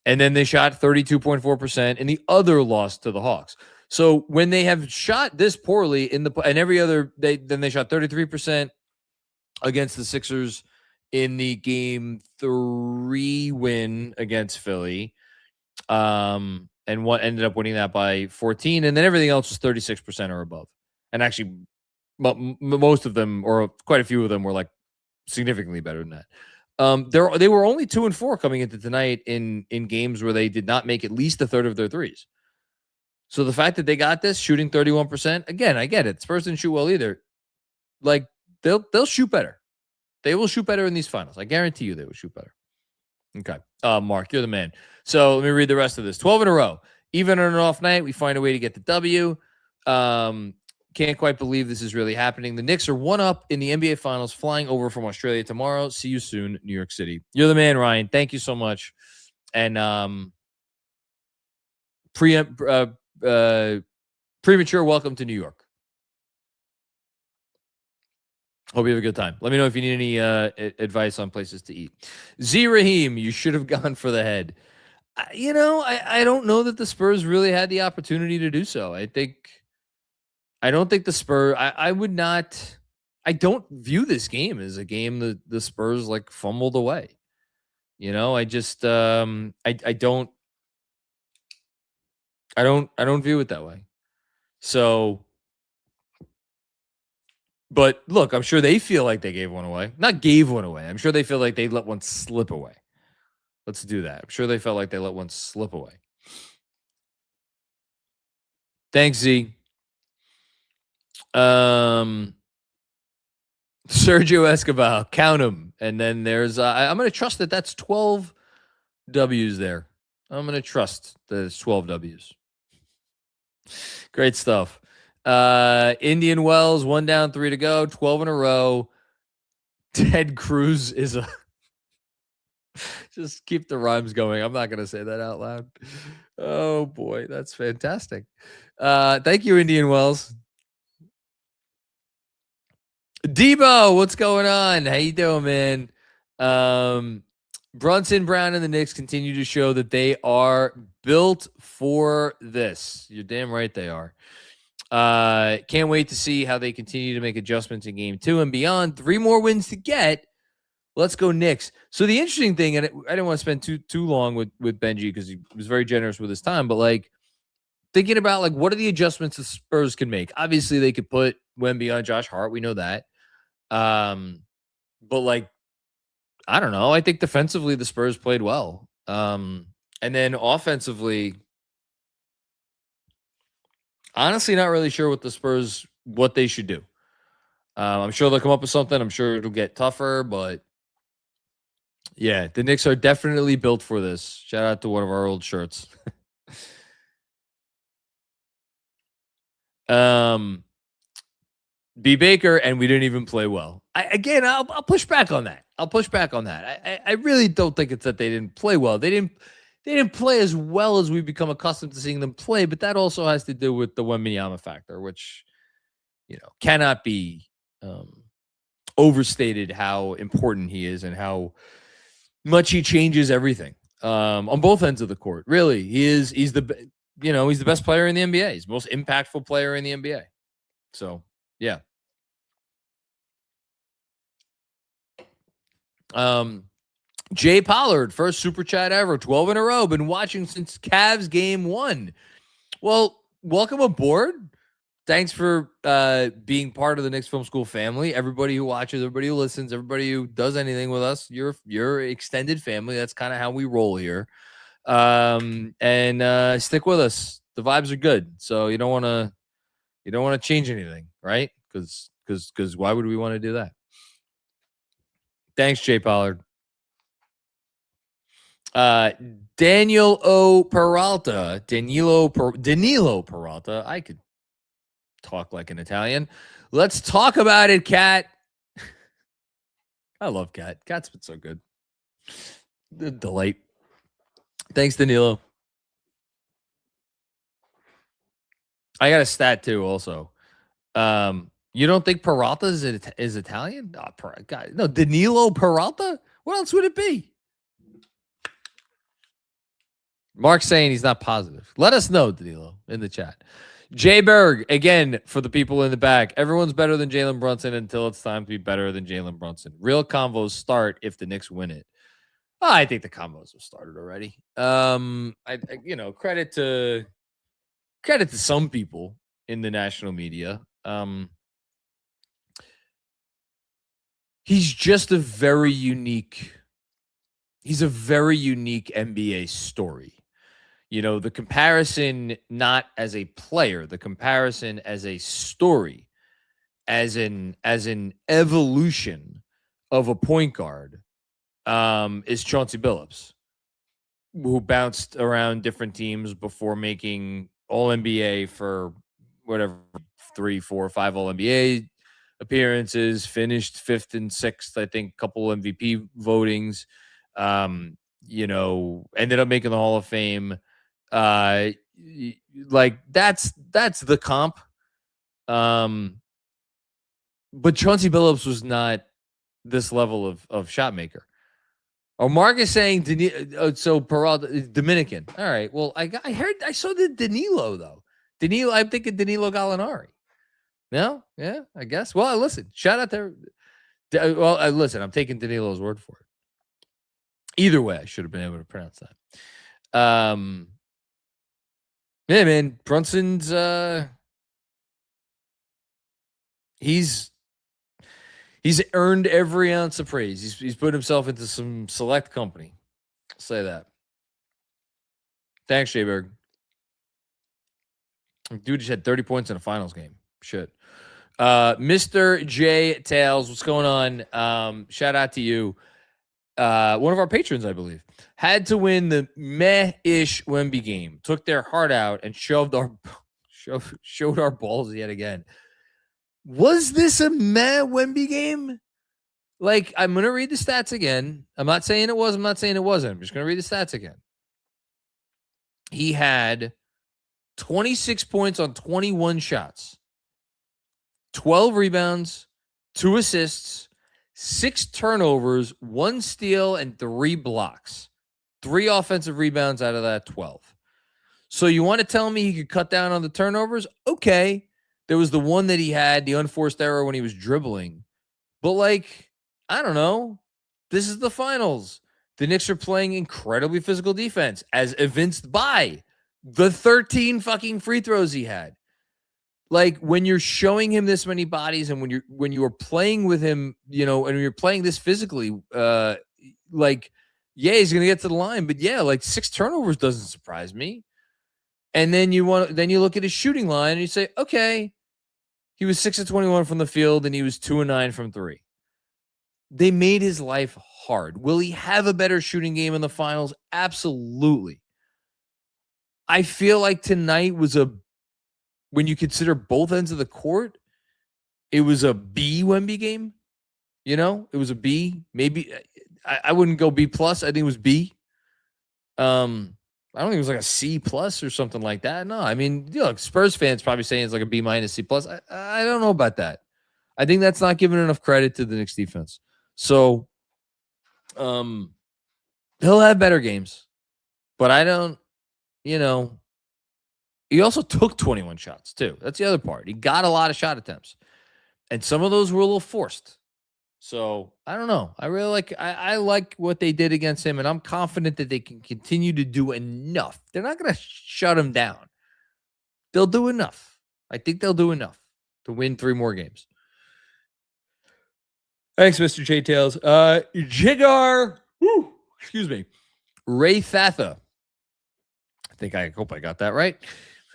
And then they shot 32.4% in the other loss to the Hawks. So when they have shot this poorly and every other, then they shot 33% against the Sixers in the game 3 win against Philly. And what ended up winning that by 14, and then everything else was 36% or above. And actually, most of them, or quite a few of them, were like significantly better than that. They were only 2 and 4 coming into tonight in games where they did not make at least a third of their threes. So the fact that they got this shooting 31%, again, I get it. Spurs didn't shoot well either. Like they'll shoot better. They will shoot better in these finals. I guarantee you they will shoot better. Okay. Mark, you're the man. So let me read the rest of this. 12 in a row. Even on an off night, we find a way to get the W. Can't quite believe this is really happening. The Knicks are 1 up in the NBA Finals, flying over from Australia tomorrow. See you soon, New York City. You're the man, Ryan. Thank you so much. And premature welcome to New York. Hope you have a good time. Let me know if you need any advice on places to eat. Z Raheem, you should have gone for the head. I don't know that the Spurs really had the opportunity to do so. I don't think the Spurs. I would not. I don't view this game as a game the Spurs like fumbled away. I just I don't view it that way. So. But look, I'm sure they feel like they gave one away. Not gave one away. I'm sure they feel like they let one slip away. Let's do that. I'm sure they felt like they let one slip away. Thanks, Z. Sergio Escobar, count them. And then there's, I'm going to trust that that's 12 W's there. I'm going to trust that it's 12 W's. Great stuff. Indian Wells, 1 down, 3 to go, 12 in a row. Ted Cruz is a just keep the rhymes going. I'm not going to say that out loud. Oh boy, that's fantastic. Thank you, Indian Wells. Debo, what's going on? How you doing, man? Brunson, Brown, and the Knicks continue to show that they are built for this. You're damn right they are. Can't wait to see how they continue to make adjustments in game 2 and beyond. 3 more wins to get. Let's go Knicks. So the interesting thing, and I didn't want to spend too long with Benji because he was very generous with his time, but like thinking about like what are the adjustments the Spurs can make? Obviously, they could put Wemby on Josh Hart. We know that. But like, I don't know. I think defensively the Spurs played well. And then offensively, honestly, not really sure what they should do. I'm sure they'll come up with something. I'm sure it'll get tougher, but yeah, the Knicks are definitely built for this. Shout out to one of our old shirts. B. Baker, and we didn't even play well. I'll push back on that. I really don't think it's that they didn't play well. They didn't play as well as we've become accustomed to seeing them play, but that also has to do with the Wembanyama factor, which, cannot be overstated how important he is and how much he changes everything on both ends of the court. Really, he's the best player in the NBA. He's the most impactful player in the NBA. So, yeah. Jay Pollard, first super chat ever, 12 in a row. Been watching since Cavs game 1. Well, welcome aboard. Thanks for being part of the Knicks Film School family. Everybody who watches, everybody who listens, everybody who does anything with us, you're extended family. That's kind of how we roll here. And stick with us. The vibes are good, so you don't want to change anything, right? Because why would we want to do that? Thanks, Jay Pollard. Danilo Peralta. I could talk like an Italian. Let's talk about it, Kat. I love Kat. Kat's been so good. The delight. Thanks, Danilo. I got a stat too, also. You don't think Peralta is Italian? No, Danilo Peralta? What else would it be? Mark's saying he's not positive. Let us know, Danilo, in the chat. Jay Berg, again, for the people in the back, everyone's better than Jalen Brunson until it's time to be better than Jalen Brunson. Real convos start if the Knicks win it. Oh, I think the combos have started already. Credit to some people in the national media. He's just a very unique NBA story. The comparison not as a player, the comparison as a story, as an evolution of a point guard, is Chauncey Billups, who bounced around different teams before making All-NBA for whatever 3, 4, 5 All-NBA appearances, finished 5th and 6th, I think, couple MVP votings, ended up making the Hall of Fame. That's the comp. But Chauncey Billups was not this level of shot maker. Oh, Mark is saying so Peralta Dominican. All right. Well, I saw the Danilo though. I'm thinking Danilo Gallinari. No? Yeah, I guess. Well, listen, shout out there. Well, listen, I'm taking Danilo's word for it. Either way, I should have been able to pronounce that. Yeah, man, Brunson's he's earned every ounce of praise. He's put himself into some select company. I'll say that. Thanks, Shayberg. Dude just had 30 points in a finals game. Shit. Mr. J Tails, what's going on? Shout out to you. One of our patrons, I believe, had to win the meh-ish Wemby game. Took their heart out and showed our balls yet again. Was this a meh Wemby game? Like, I'm going to read the stats again. I'm not saying it was. I'm not saying it wasn't. I'm just going to read the stats again. He had 26 points on 21 shots, 12 rebounds, 2 assists, 6 turnovers, 1 steal, and 3 blocks. 3 offensive rebounds out of that 12. So you want to tell me he could cut down on the turnovers? Okay. There was the one that he had, the unforced error when he was dribbling. But, like, I don't know. This is the finals. The Knicks are playing incredibly physical defense, as evinced by the 13 fucking free throws he had. Like, when you're showing him this many bodies and when you are playing with him, and you're playing this physically, he's going to get to the line. But, yeah, 6 turnovers doesn't surprise me. And then you look at his shooting line and you say, okay, he was 6 of 21 from the field and he was 2 of 9 from 3. They made his life hard. Will he have a better shooting game in the finals? Absolutely. I feel like tonight was when you consider both ends of the court, it was a B Wemby game. You know, it was a B. Maybe I wouldn't go B plus. I think it was B. I don't think it was like a C plus or something like that. No, I mean, Spurs fans probably saying it's like a B minus, C plus. I don't know about that. I think that's not giving enough credit to the Knicks defense. So, he'll have better games, but I don't, he also took 21 shots too. That's the other part. He got a lot of shot attempts, and some of those were a little forced. So I don't know. I really like, I like what they did against him, and I'm confident that they can continue to do enough. They're not going to shut him down. They'll do enough. I think they'll do enough to win 3 more games. Thanks, Mr. J Tails. Jigar, excuse me, Ray Thatha. I hope I got that right.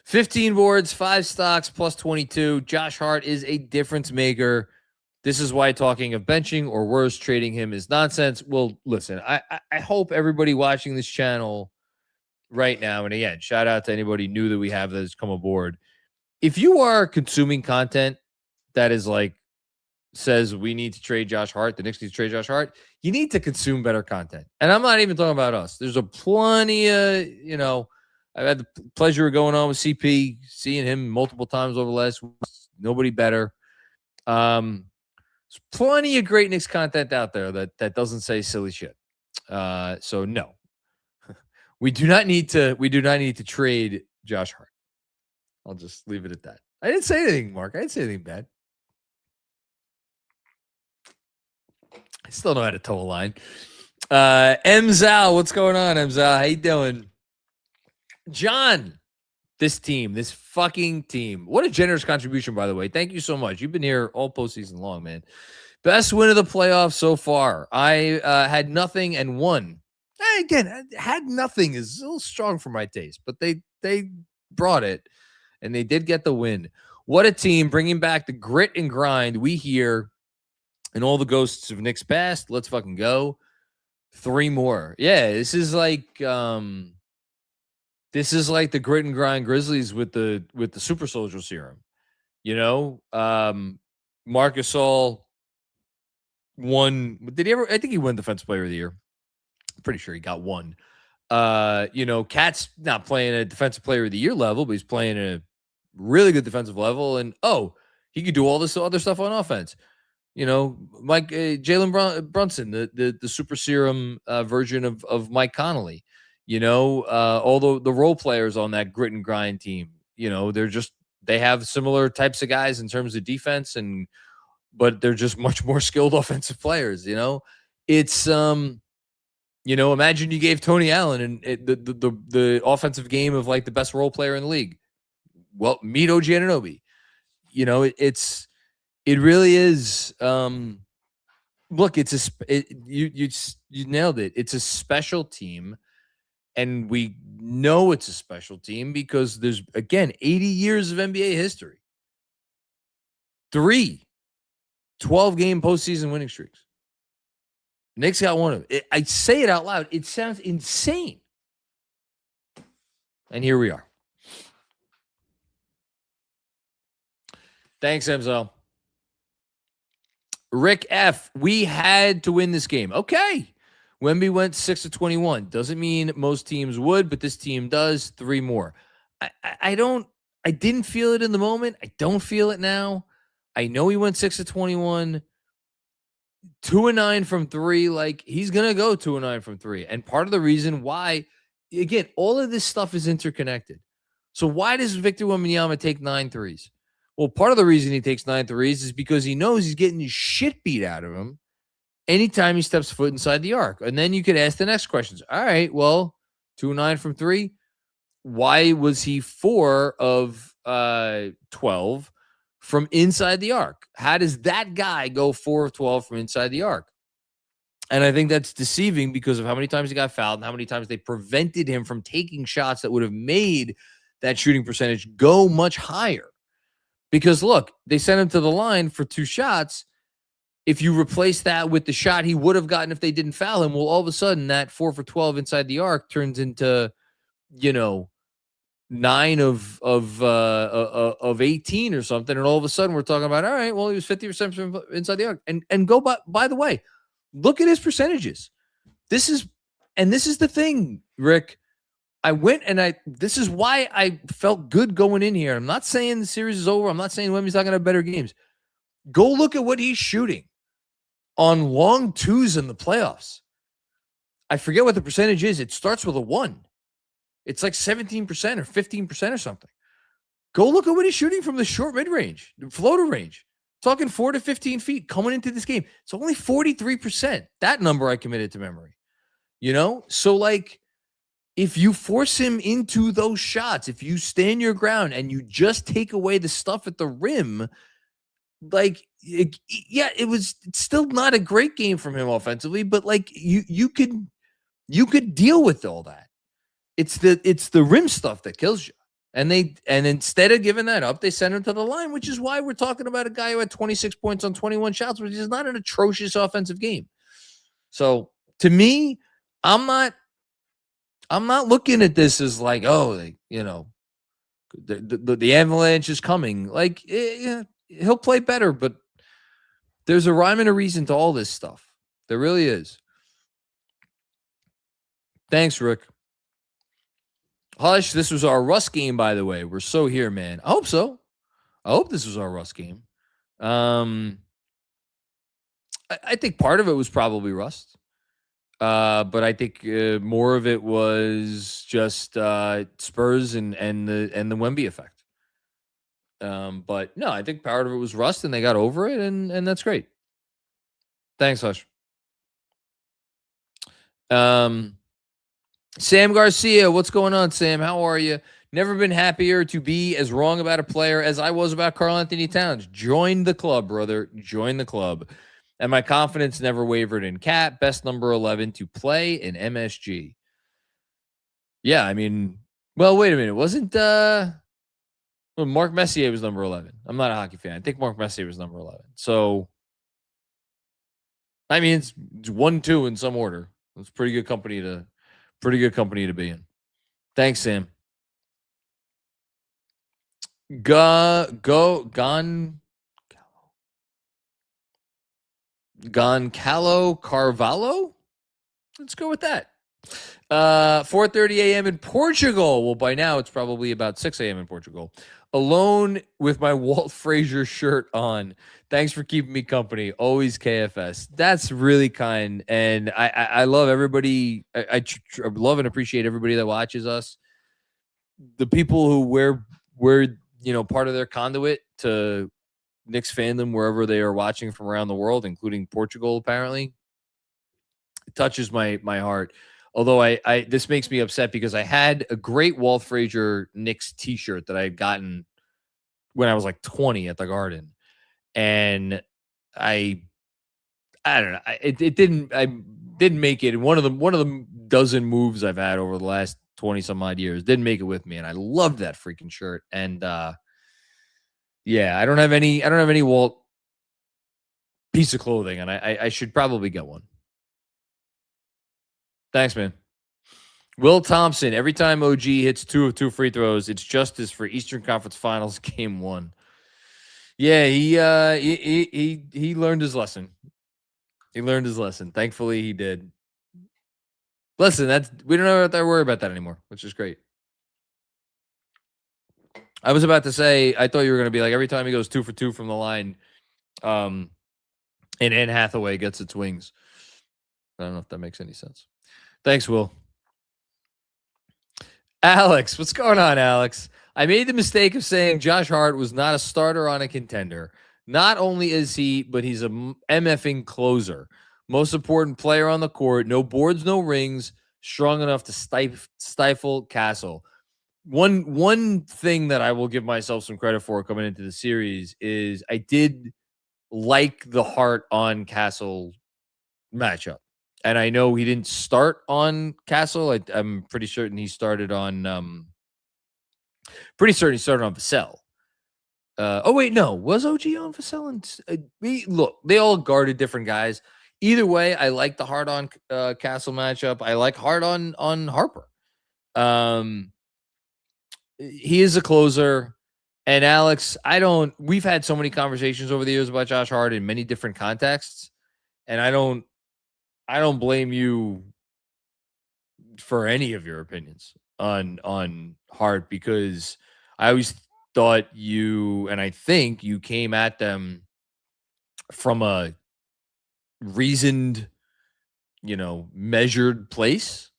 15 boards, 5 stocks, plus 22. Josh Hart is a difference maker. This is why talking of benching or worse, trading him is nonsense. Well, listen, I hope everybody watching this channel right now, and again, shout out to anybody new that we have that has come aboard. If you are consuming content that is like, says we need to trade Josh Hart, the Knicks need to trade Josh Hart, you need to consume better content. And I'm not even talking about us. There's a plenty of, I've had the pleasure of going on with CP, seeing him multiple times over the last week. Nobody better. There's plenty of great Knicks content out there that doesn't say silly shit. So no, we do not need to trade Josh Hart. I'll just leave it at that. I didn't say anything, Mark. I didn't say anything bad. I still know how to toe a line. Mzal, what's going on, Mzal? How you doing? John, this fucking team. What a generous contribution, by the way. Thank you so much. You've been here all postseason long, man. Best win of the playoffs so far. I had nothing and won. Again, had nothing is a little strong for my taste, but they brought it, and they did get the win. What a team, bringing back the grit and grind we hear and all the ghosts of Knicks past. Let's fucking go. 3 more. Yeah, this is like the grit and grind Grizzlies with the super soldier serum. Marc Gasol won. Did he ever? I think he won Defensive Player of the Year. I'm pretty sure he got one. Cat's not playing a Defensive Player of the Year level, but he's playing a really good defensive level. And he could do all this other stuff on offense. Jalen Brunson, the super serum version of Mike Conley. All the role players on that grit and grind team. They have similar types of guys in terms of defense, but they're just much more skilled offensive players. It's imagine you gave Tony Allen the offensive game of like the best role player in the league. Well, meet OG Anunoby. It really is. Look, you nailed it. It's a special team, and we know it's a special team because there's, again, 80 years of NBA history. 3 12-game postseason winning streaks. Knicks got one of it. I say it out loud. It sounds insane. And here we are. Thanks, Emzo. Rick F., we had to win this game. Okay. Wemby went 6 of 21. Doesn't mean most teams would, but this team does. 3 more. I didn't feel it in the moment. I don't feel it now. I know he went 6 of 21. 2 of 9 from 3. Like, he's going to go 2 of 9 from 3. And part of the reason why, again, all of this stuff is interconnected. So why does Victor Wembanyama take 9 threes? Well, part of the reason he takes 9 threes is because he knows he's getting his shit beat out of him anytime he steps foot inside the arc. And then you could ask the next questions. All right, well, 2 of 9 from 3. Why was he 4 of 12 from inside the arc? How does that guy go 4 of 12 from inside the arc? And I think that's deceiving because of how many times he got fouled and how many times they prevented him from taking shots that would have made that shooting percentage go much higher. Because, look, they sent him to the line for 2 shots. If you replace that with the shot he would have gotten if they didn't foul him, well, all of a sudden that 4 for 12 inside the arc turns into, 9 of 18 or something, and all of a sudden we're talking about, all right, well, he was 50% from inside the arc. And go by the way, look at his percentages. This is the thing, Rick. This is why I felt good going in here. I'm not saying the series is over. I'm not saying Wemby's not going to have better games. Go look at what he's shooting on long twos in the playoffs. I forget what the percentage is. It starts with a 1. It's like 17% or 15% or something. Go look at what he's shooting from the short mid-range, floater range. Talking 4 to 15 feet coming into this game. It's only 43%. That number I committed to memory. So like, if you force him into those shots, if you stand your ground and you just take away the stuff at the rim, like, it's still not a great game from him offensively, but like you could deal with all that. It's the rim stuff that kills you. And instead of giving that up, they send him to the line, which is why we're talking about a guy who had 26 points on 21 shots, which is not an atrocious offensive game. So to me, I'm not looking at this as like, the avalanche is coming. Like, he'll play better, but there's a rhyme and a reason to all this stuff. There really is. Thanks, Rick. Hush, this was our rust game, by the way. We're so here, man. I hope so. I hope this was our rust game. I think part of it was probably rust. But I think more of it was just Spurs and the Wemby effect. But no, I think part of it was rust, and they got over it, and that's great. Thanks, Hush. Sam Garcia, what's going on, Sam? How are you? Never been happier to be as wrong about a player as I was about Karl-Anthony Towns. Join the club, brother. Join the club. And my confidence never wavered in Cat. Best number 11 to play in MSG. Yeah, I mean, well, wait a minute. Wasn't Mark Messier was number 11. I'm not a hockey fan. I think Mark Messier was number 11. So, I mean, it's 1-2 in some order. It's pretty good company to be in. Thanks, Sam. Goncalo Carvalho? Let's go with that. 4:30 a.m. in Portugal. Well, by now it's probably about 6 a.m. in Portugal. Alone with my Walt Frazier shirt on. Thanks for keeping me company. Always KFS. That's really kind. And I love everybody. I love and appreciate everybody that watches us. The people who we're part of their conduit to Knicks fandom wherever they are watching from around the world, including Portugal, apparently. It touches my heart. Although this makes me upset because I had a great Walt Frazier Knicks t-shirt that I had gotten when I was like 20 at the Garden. And I don't know. It didn't make it. One of the dozen moves I've had over the last 20 some odd years didn't make it with me. And I loved that freaking shirt. And yeah, I don't have any Walt piece of clothing, and I should probably get one. Thanks, man. Will Thompson, every time OG hits 2 of 2 free throws, it's justice for Eastern Conference Finals Game 1. Yeah, he learned his lesson. He learned his lesson. Thankfully, he did. Listen, we don't have to worry about that anymore, which is great. I was about to say, I thought you were going to be like, every time he goes 2 for 2 from the line, and Anne Hathaway gets its wings. I don't know if that makes any sense. Thanks, Will. Alex, what's going on, Alex? I made the mistake of saying Josh Hart was not a starter on a contender. Not only is he, but he's a MFing closer. Most important player on the court. No boards, no rings. Strong enough to stifle Castle. One thing that I will give myself some credit for coming into the series is I did like the Hart on Castle matchup. And I know he didn't start on Castle. I'm pretty certain he started on Vassell. Oh wait, no, was OG on Vassell? Look, they all guarded different guys. Either way, I like the Hart on Castle matchup. I like Hart on Harper. he is a closer. And Alex, we've had so many conversations over the years about Josh Hart in many different contexts. And I don't blame you for any of your opinions on Hart, because I always thought and I think you came at them from a reasoned, measured place.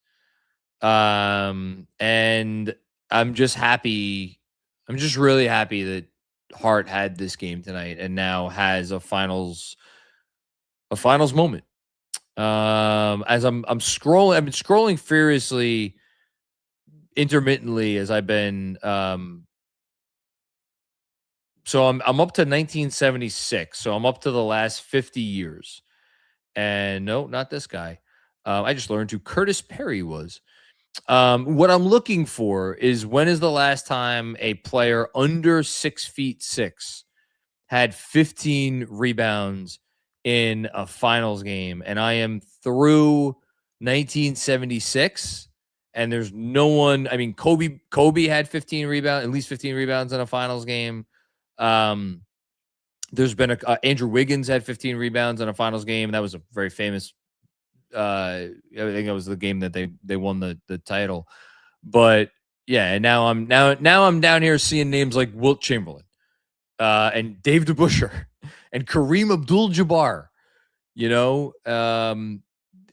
And I'm just really happy that Hart had this game tonight and now has a finals moment. As I'm scrolling, I've been scrolling furiously, intermittently as I've been. So I'm up to 1976. So I'm up to the last 50 years. And no, not this guy. I just learned who Curtis Perry was. What I'm looking for is, when is the last time a player under 6'6" had 15 rebounds in a finals game? And I am through 1976, and there's no one. I mean, Kobe had 15 rebounds, at least 15 rebounds in a finals game. There's been Andrew Wiggins had 15 rebounds in a finals game. That was a very famous. I think that was the game that they won the title. But yeah, and now I'm down here seeing names like Wilt Chamberlain, and Dave DeBusschere, and Kareem Abdul-Jabbar.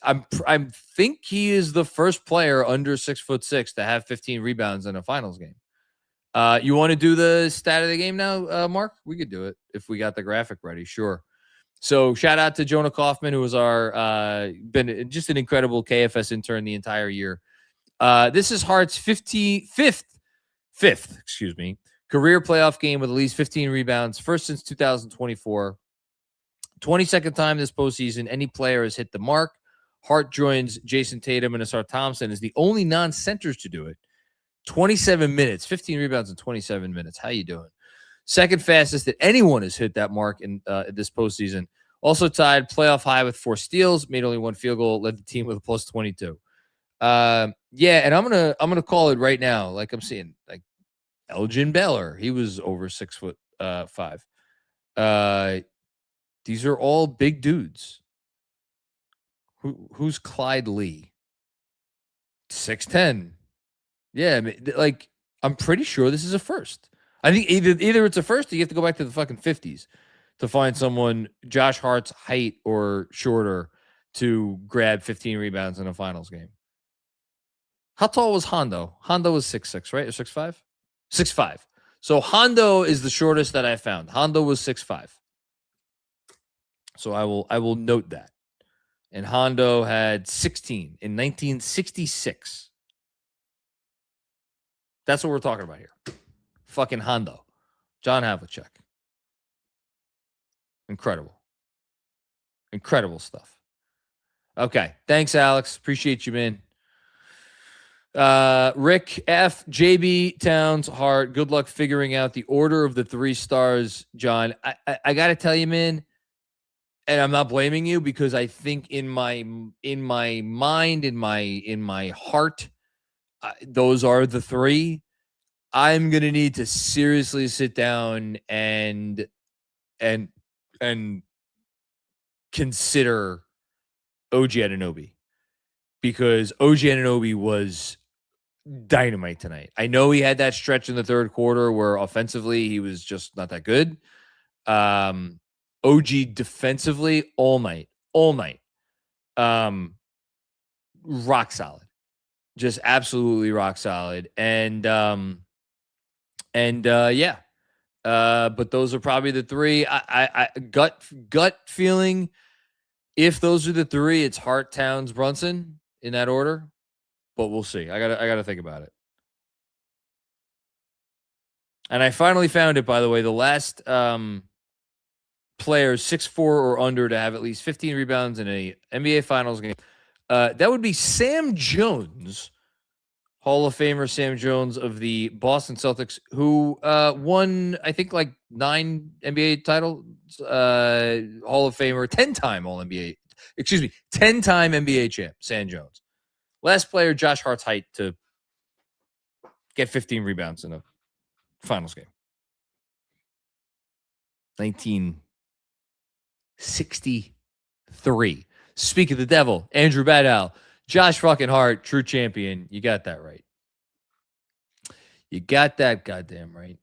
I think he is the first player under 6'6" to have 15 rebounds in a finals game. You want to do the stat of the game now, Mark? We could do it if we got the graphic ready. Sure. So shout out to Jonah Kaufman, who was our been just an incredible KFS intern the entire year. This is Hart's fifth career playoff game with at least 15 rebounds, first since 2024. 22nd time this postseason any player has hit the mark. Hart joins Jason Tatum and Asar Thompson as the only non-centers to do it. 27 minutes, 15 rebounds in 27 minutes. How you doing? Second fastest that anyone has hit that mark in this postseason. Also tied playoff high with 4 steals, made only 1 field goal, led the team with a plus 22. And I'm gonna call it right now. Like I'm seeing, like Elgin Baylor, he was over 6'5". These are all big dudes. Who's Clyde Lee? 6'10". Yeah, I mean, like I'm pretty sure this is a first. I think either it's a first, or you have to go back to the fucking 50s to find someone Josh Hart's height or shorter to grab 15 rebounds in a finals game. How tall was Hondo? Hondo was 6'6", right? Or 6'5"? 6'5". So Hondo is the shortest that I found. Hondo was 6'5". So I will note that. And Hondo had 16 in 1966. That's what we're talking about here. Fucking Hondo. John Havlicek. Incredible stuff. Okay. Thanks, Alex. Appreciate you, man. Rick F, JB, Towns, Hart. Good luck figuring out the order of the 3 stars, John. I got to tell you, man, and I'm not blaming you, because I think in my mind, in my heart, those are the 3. I'm going to need to seriously sit down and consider OG Anunoby, because OG Anunoby was dynamite tonight. I know he had that stretch in the third quarter where offensively he was just not that good. OG defensively all night. Rock solid. Just absolutely rock solid. But those are probably the 3. I gut feeling, if those are the 3, it's Hart, Towns, Brunson in that order. But we'll see. I gotta think about it. And I finally found it, by the way. The last player 6'4" or under to have at least 15 rebounds in a NBA Finals game. That would be Sam Jones, Hall of Famer Sam Jones of the Boston Celtics, who won, I think, like 9 NBA titles. Hall of Famer, 10-time All-NBA. 10-time NBA champ, Sam Jones. Last player, Josh Hart's height to get 15 rebounds in a finals game. 1963. Speak of the devil, Andrew Badal, Josh fucking Hart, true champion. You got that right. You got that goddamn right.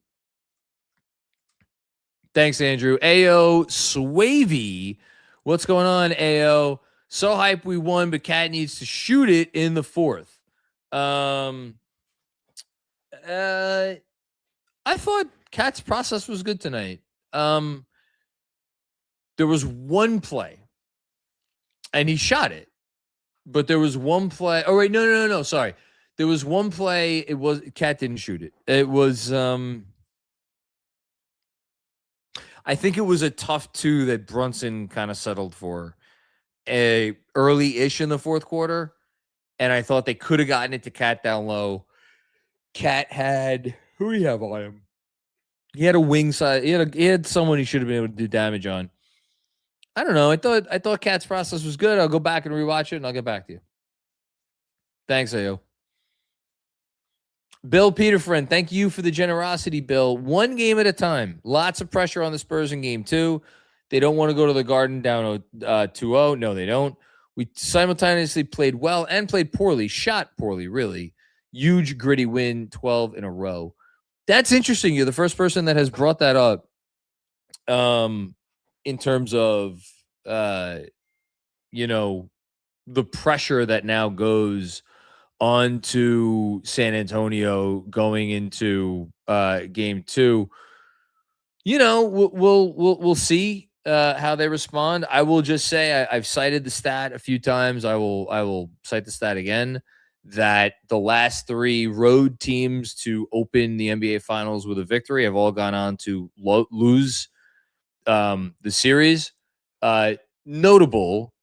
Thanks, Andrew. AO Swavey. What's going on, AO? So hype we won, but Cat needs to shoot it in the fourth. I thought Cat's process was good tonight. There was one play, and he shot it. But there was one play. Oh, wait, no. Sorry. There was one play. It was Cat didn't shoot it. It was I think it was a tough 2 that Brunson kind of settled for early-ish in the fourth quarter. And I thought they could have gotten it to Cat down low. Cat had, who do you have on him? He had a wing side. He had someone he should have been able to do damage on. I don't know. I thought Cat's process was good. I'll go back and rewatch it, and I'll get back to you. Thanks, AO. Bill Peterfriend, thank you for the generosity, Bill. One game at a time. Lots of pressure on the Spurs in game 2. They don't want to go to the Garden down 2-0. No, they don't. We simultaneously played well and played poorly. Shot poorly, really. Huge, gritty win, 12 in a row. That's interesting. You're the first person that has brought that up in terms of, the pressure that now goes onto San Antonio going into game 2. We'll see how they respond. I will just say I've cited the stat a few times. I will cite the stat again that the last 3 road teams to open the NBA Finals with a victory have all gone on to lose the series. Notable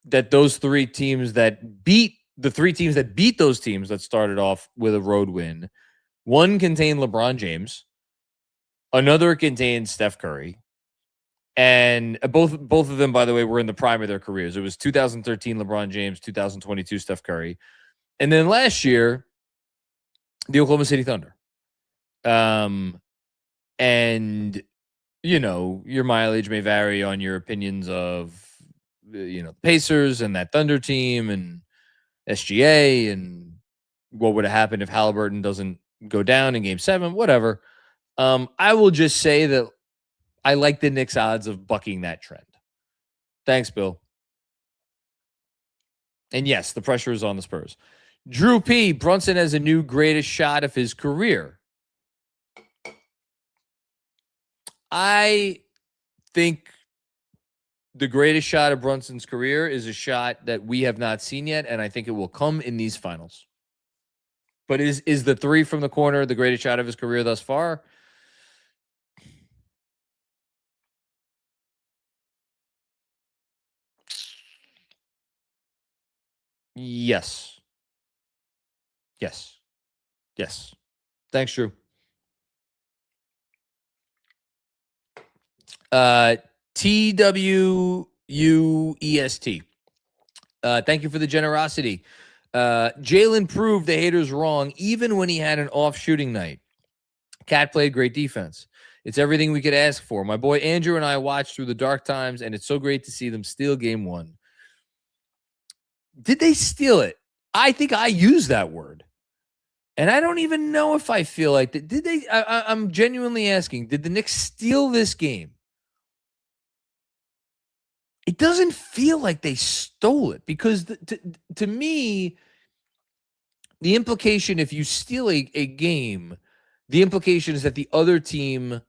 that those 3 teams that beat the 3 teams that beat those teams that started off with a road win, one contained LeBron James, another contained Steph Curry, and both of them, by the way, were in the prime of their careers. It was 2013 LeBron James, 2022 Steph Curry, and then last year, the Oklahoma City Thunder. And your mileage may vary on your opinions of the Pacers and that Thunder team and SGA and what would have happened if Halliburton doesn't go down in game 7, whatever. I will just say that I like the Knicks' odds of bucking that trend. Thanks, Bill. And yes, the pressure is on the Spurs. Drew P. Brunson has a new greatest shot of his career. I think the greatest shot of Brunson's career is a shot that we have not seen yet, and I think it will come in these finals. But is the 3 from the corner the greatest shot of his career thus far? Yes. Thanks, Drew. TWUEST. Thank you for the generosity. Jalen proved the haters wrong even when he had an off shooting night. Cat played great defense. It's everything we could ask for. My boy Andrew and I watched through the dark times, and it's so great to see them steal game 1. Did they steal it? I think I used that word. And I don't even know if I feel like that. Did they? I'm genuinely asking, did the Knicks steal this game? It doesn't feel like they stole it because to me, the implication, if you steal a game, the implication is that the other team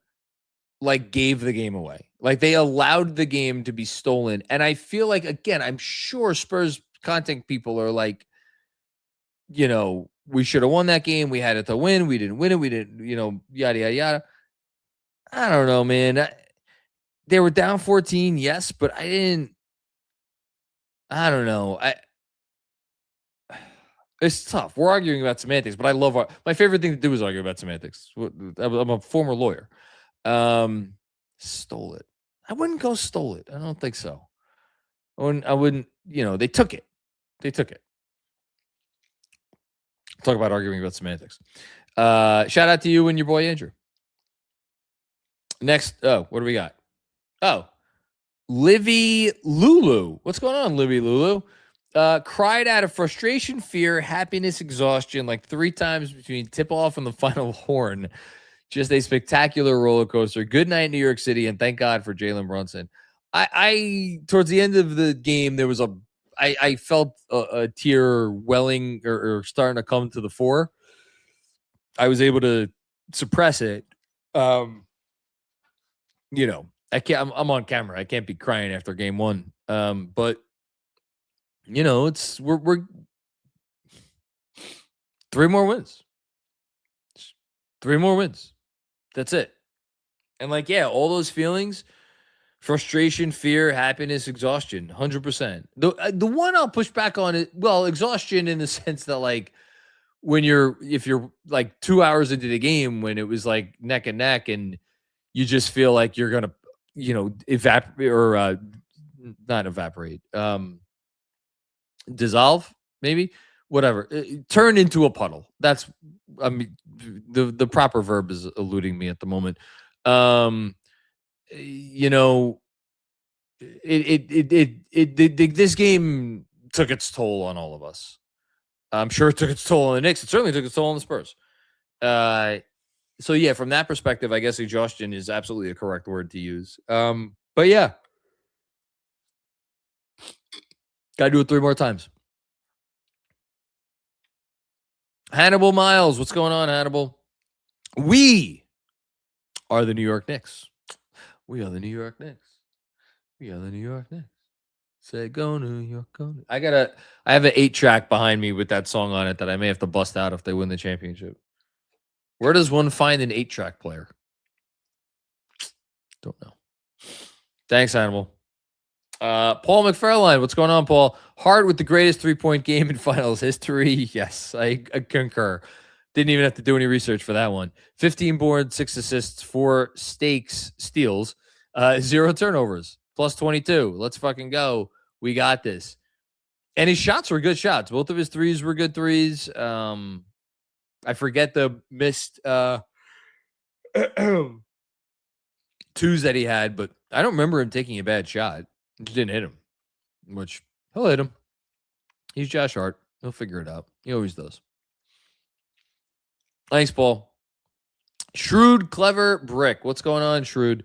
gave the game away. Like they allowed the game to be stolen. And I feel like, again, I'm sure Spurs content people are like, we should have won that game. We had it to win. We didn't win it. We didn't, yada, yada, yada. I don't know, man. They were down 14, yes, but I don't know. It's tough. We're arguing about semantics, but I love my favorite thing to do is argue about semantics. I'm a former lawyer. Stole it. I wouldn't go stole it. I don't think so. I wouldn't, they took it. Talk about arguing about semantics. Shout out to you and your boy Andrew. Next, what do we got? Oh, Livy Lulu. What's going on, Livy Lulu? Cried out of frustration, fear, happiness, exhaustion, like 3 times between tip-off and the final horn. Just a spectacular roller coaster. Good night, New York City, and thank God for Jalen Brunson. I towards the end of the game, there was I felt a tear welling or starting to come to the fore. I was able to suppress it. You know, I can't. I'm on camera. I can't be crying after game 1. But you know, we're 3 more wins. 3 more wins. That's it. And like, yeah, all those feelings, frustration, fear, happiness, exhaustion, 100%. The one I'll push back on it, well, exhaustion in the sense that like if you're like 2 hours into the game when it was like neck and neck and you just feel like you're going to, you know, evaporate or not evaporate, dissolve, maybe, whatever, turn into a puddle. That's, I mean, the proper verb is eluding me at the moment. You know, this game took its toll on all of us. I'm sure it took its toll on the Knicks. It certainly took its toll on the Spurs. So yeah, from that perspective, I guess exhaustion is absolutely a correct word to use. But yeah, gotta do it 3 more times. Hannibal Miles, what's going on, Hannibal? We are the New York Knicks. We are the New York Knicks. We are the New York Knicks. Say go New York, go. I have an 8-track behind me with that song on it that I may have to bust out if they win the championship. Where does one find an 8-track player? Don't know. Thanks, Hannibal. Paul McFarlane, what's going on, Paul? Hart with the greatest 3-point game in finals history. Yes, I concur. Didn't even have to do any research for that one. 15 boards, 6 assists, 4 steals, 0 turnovers, plus 22. Let's fucking go. We got this. And his shots were good shots. Both of his threes were good threes. I forget the missed 2s that he had, but I don't remember him taking a bad shot. He just didn't hit him, which he'll hit him. He's Josh Hart. He'll figure it out. He always does. Thanks, Paul. Shrewd, clever brick. What's going on, Shrewd?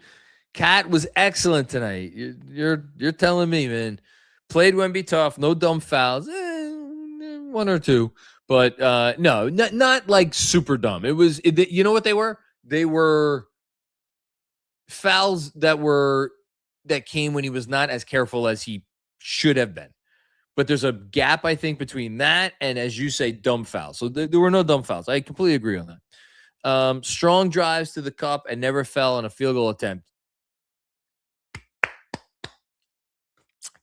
Cat was excellent tonight. You're telling me, man. Played Wemby tough. No dumb fouls. 1 or 2. But no, not like super dumb. It was, you know what they were? They were fouls that came when he was not as careful as he should have been. But there's a gap, I think, between that and, as you say, dumb fouls. So there were no dumb fouls. I completely agree on that. Strong drives to the cup and never fell on a field goal attempt.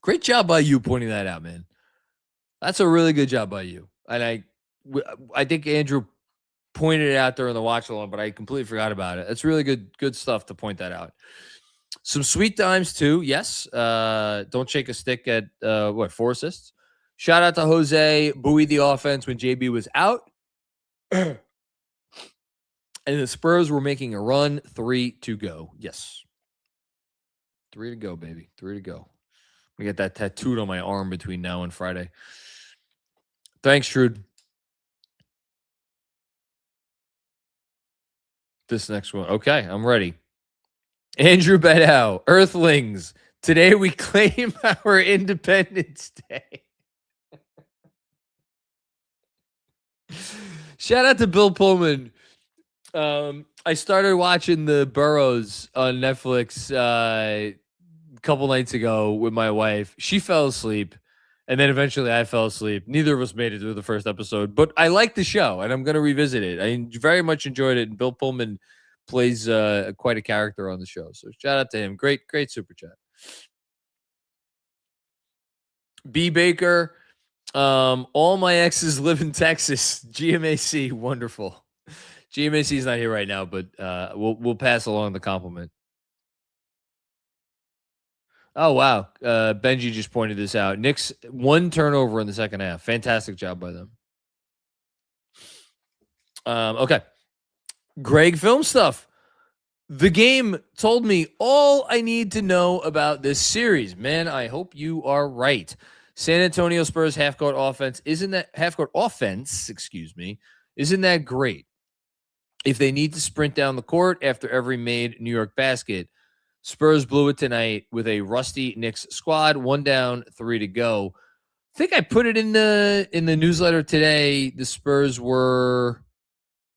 Great job by you pointing that out, man. That's a really good job by you. And I think Andrew pointed it out during the watch along, but I completely forgot about it. That's really good stuff to point that out. Some sweet times too. Yes. Don't shake a stick at 4 assists. Shout out to Jose, buoyed the offense when JB was out. And the Spurs were making a run. 3 to go. Yes. 3 to go, baby. 3 to go. I get that tattooed on my arm between now and Friday. Thanks, Shrewd. This next one. Okay, I'm ready. Andrew Beddow, Earthlings. Today we claim our Independence Day. Shout out to Bill Pullman. I started watching The Burrows on Netflix a couple nights ago with my wife. She fell asleep, and then eventually I fell asleep. Neither of us made it through the first episode, but I like the show, and I'm going to revisit it. I very much enjoyed it, and Bill Pullman plays quite a character on the show. So shout out to him. Great super chat. B. Baker, all my exes live in Texas. GMAC, wonderful. GMAC is not here right now, but we'll pass along the compliment. Oh, wow. Benji just pointed this out. Knicks 1 turnover in the second half. Fantastic job by them. Okay. Greg Film Stuff. The game told me all I need to know about this series. Man, I hope you are right. San Antonio Spurs half-court offense, isn't that great? If they need to sprint down the court after every made New York basket, Spurs blew it tonight with a rusty Knicks squad, 1 down, 3 to go. I think I put it in the newsletter today. The Spurs were,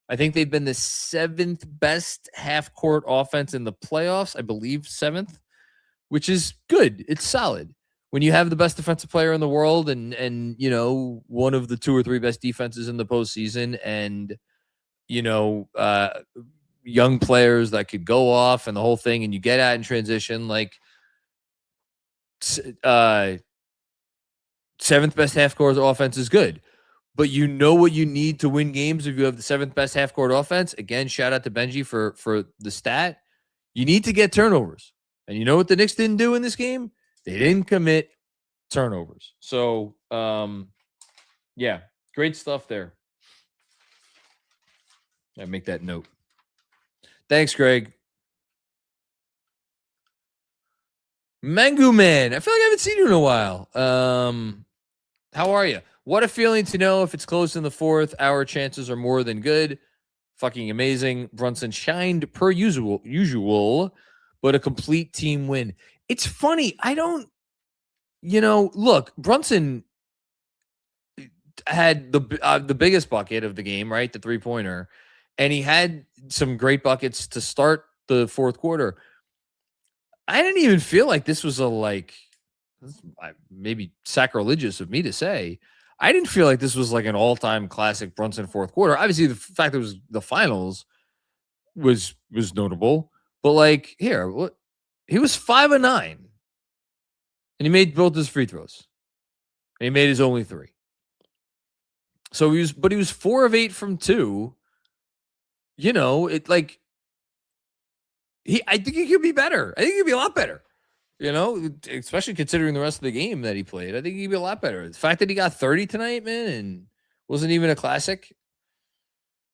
I think they've been the 7th best half-court offense in the playoffs. I believe 7th, which is good. It's solid. When you have the best defensive player in the world and you know, one of the 2 or 3 best defenses in the postseason, and you know, young players that could go off and the whole thing, and you get out in transition, like 7th best half-court offense is good. But you know what you need to win games if you have the 7th best half-court offense. Again, shout out to Benji for the stat. You need to get turnovers. And you know what the Knicks didn't do in this game? They didn't commit turnovers. So, yeah, great stuff there. I make that note. Thanks, Greg. Mangu Man, I feel like I haven't seen you in a while. How are you? What a feeling to know if it's close in the 4th. Our chances are more than good. Fucking amazing. Brunson shined per usual, but a complete team win. It's funny. I don't, look, Brunson had the biggest bucket of the game, right? The 3-pointer. And he had some great buckets to start the 4th quarter. I didn't even feel like this was maybe sacrilegious of me to say. I didn't feel like this was like an all-time classic Brunson 4th quarter. Obviously, the fact that it was the finals was notable. But like here, he was 5 of 9. And he made both his free throws. And he made his only 3. So he was 4 of 8 from 2. I think he could be better. I think he could be a lot better. Especially considering the rest of the game that he played. I think he'd be a lot better. The fact that he got 30 tonight, man, and wasn't even a classic.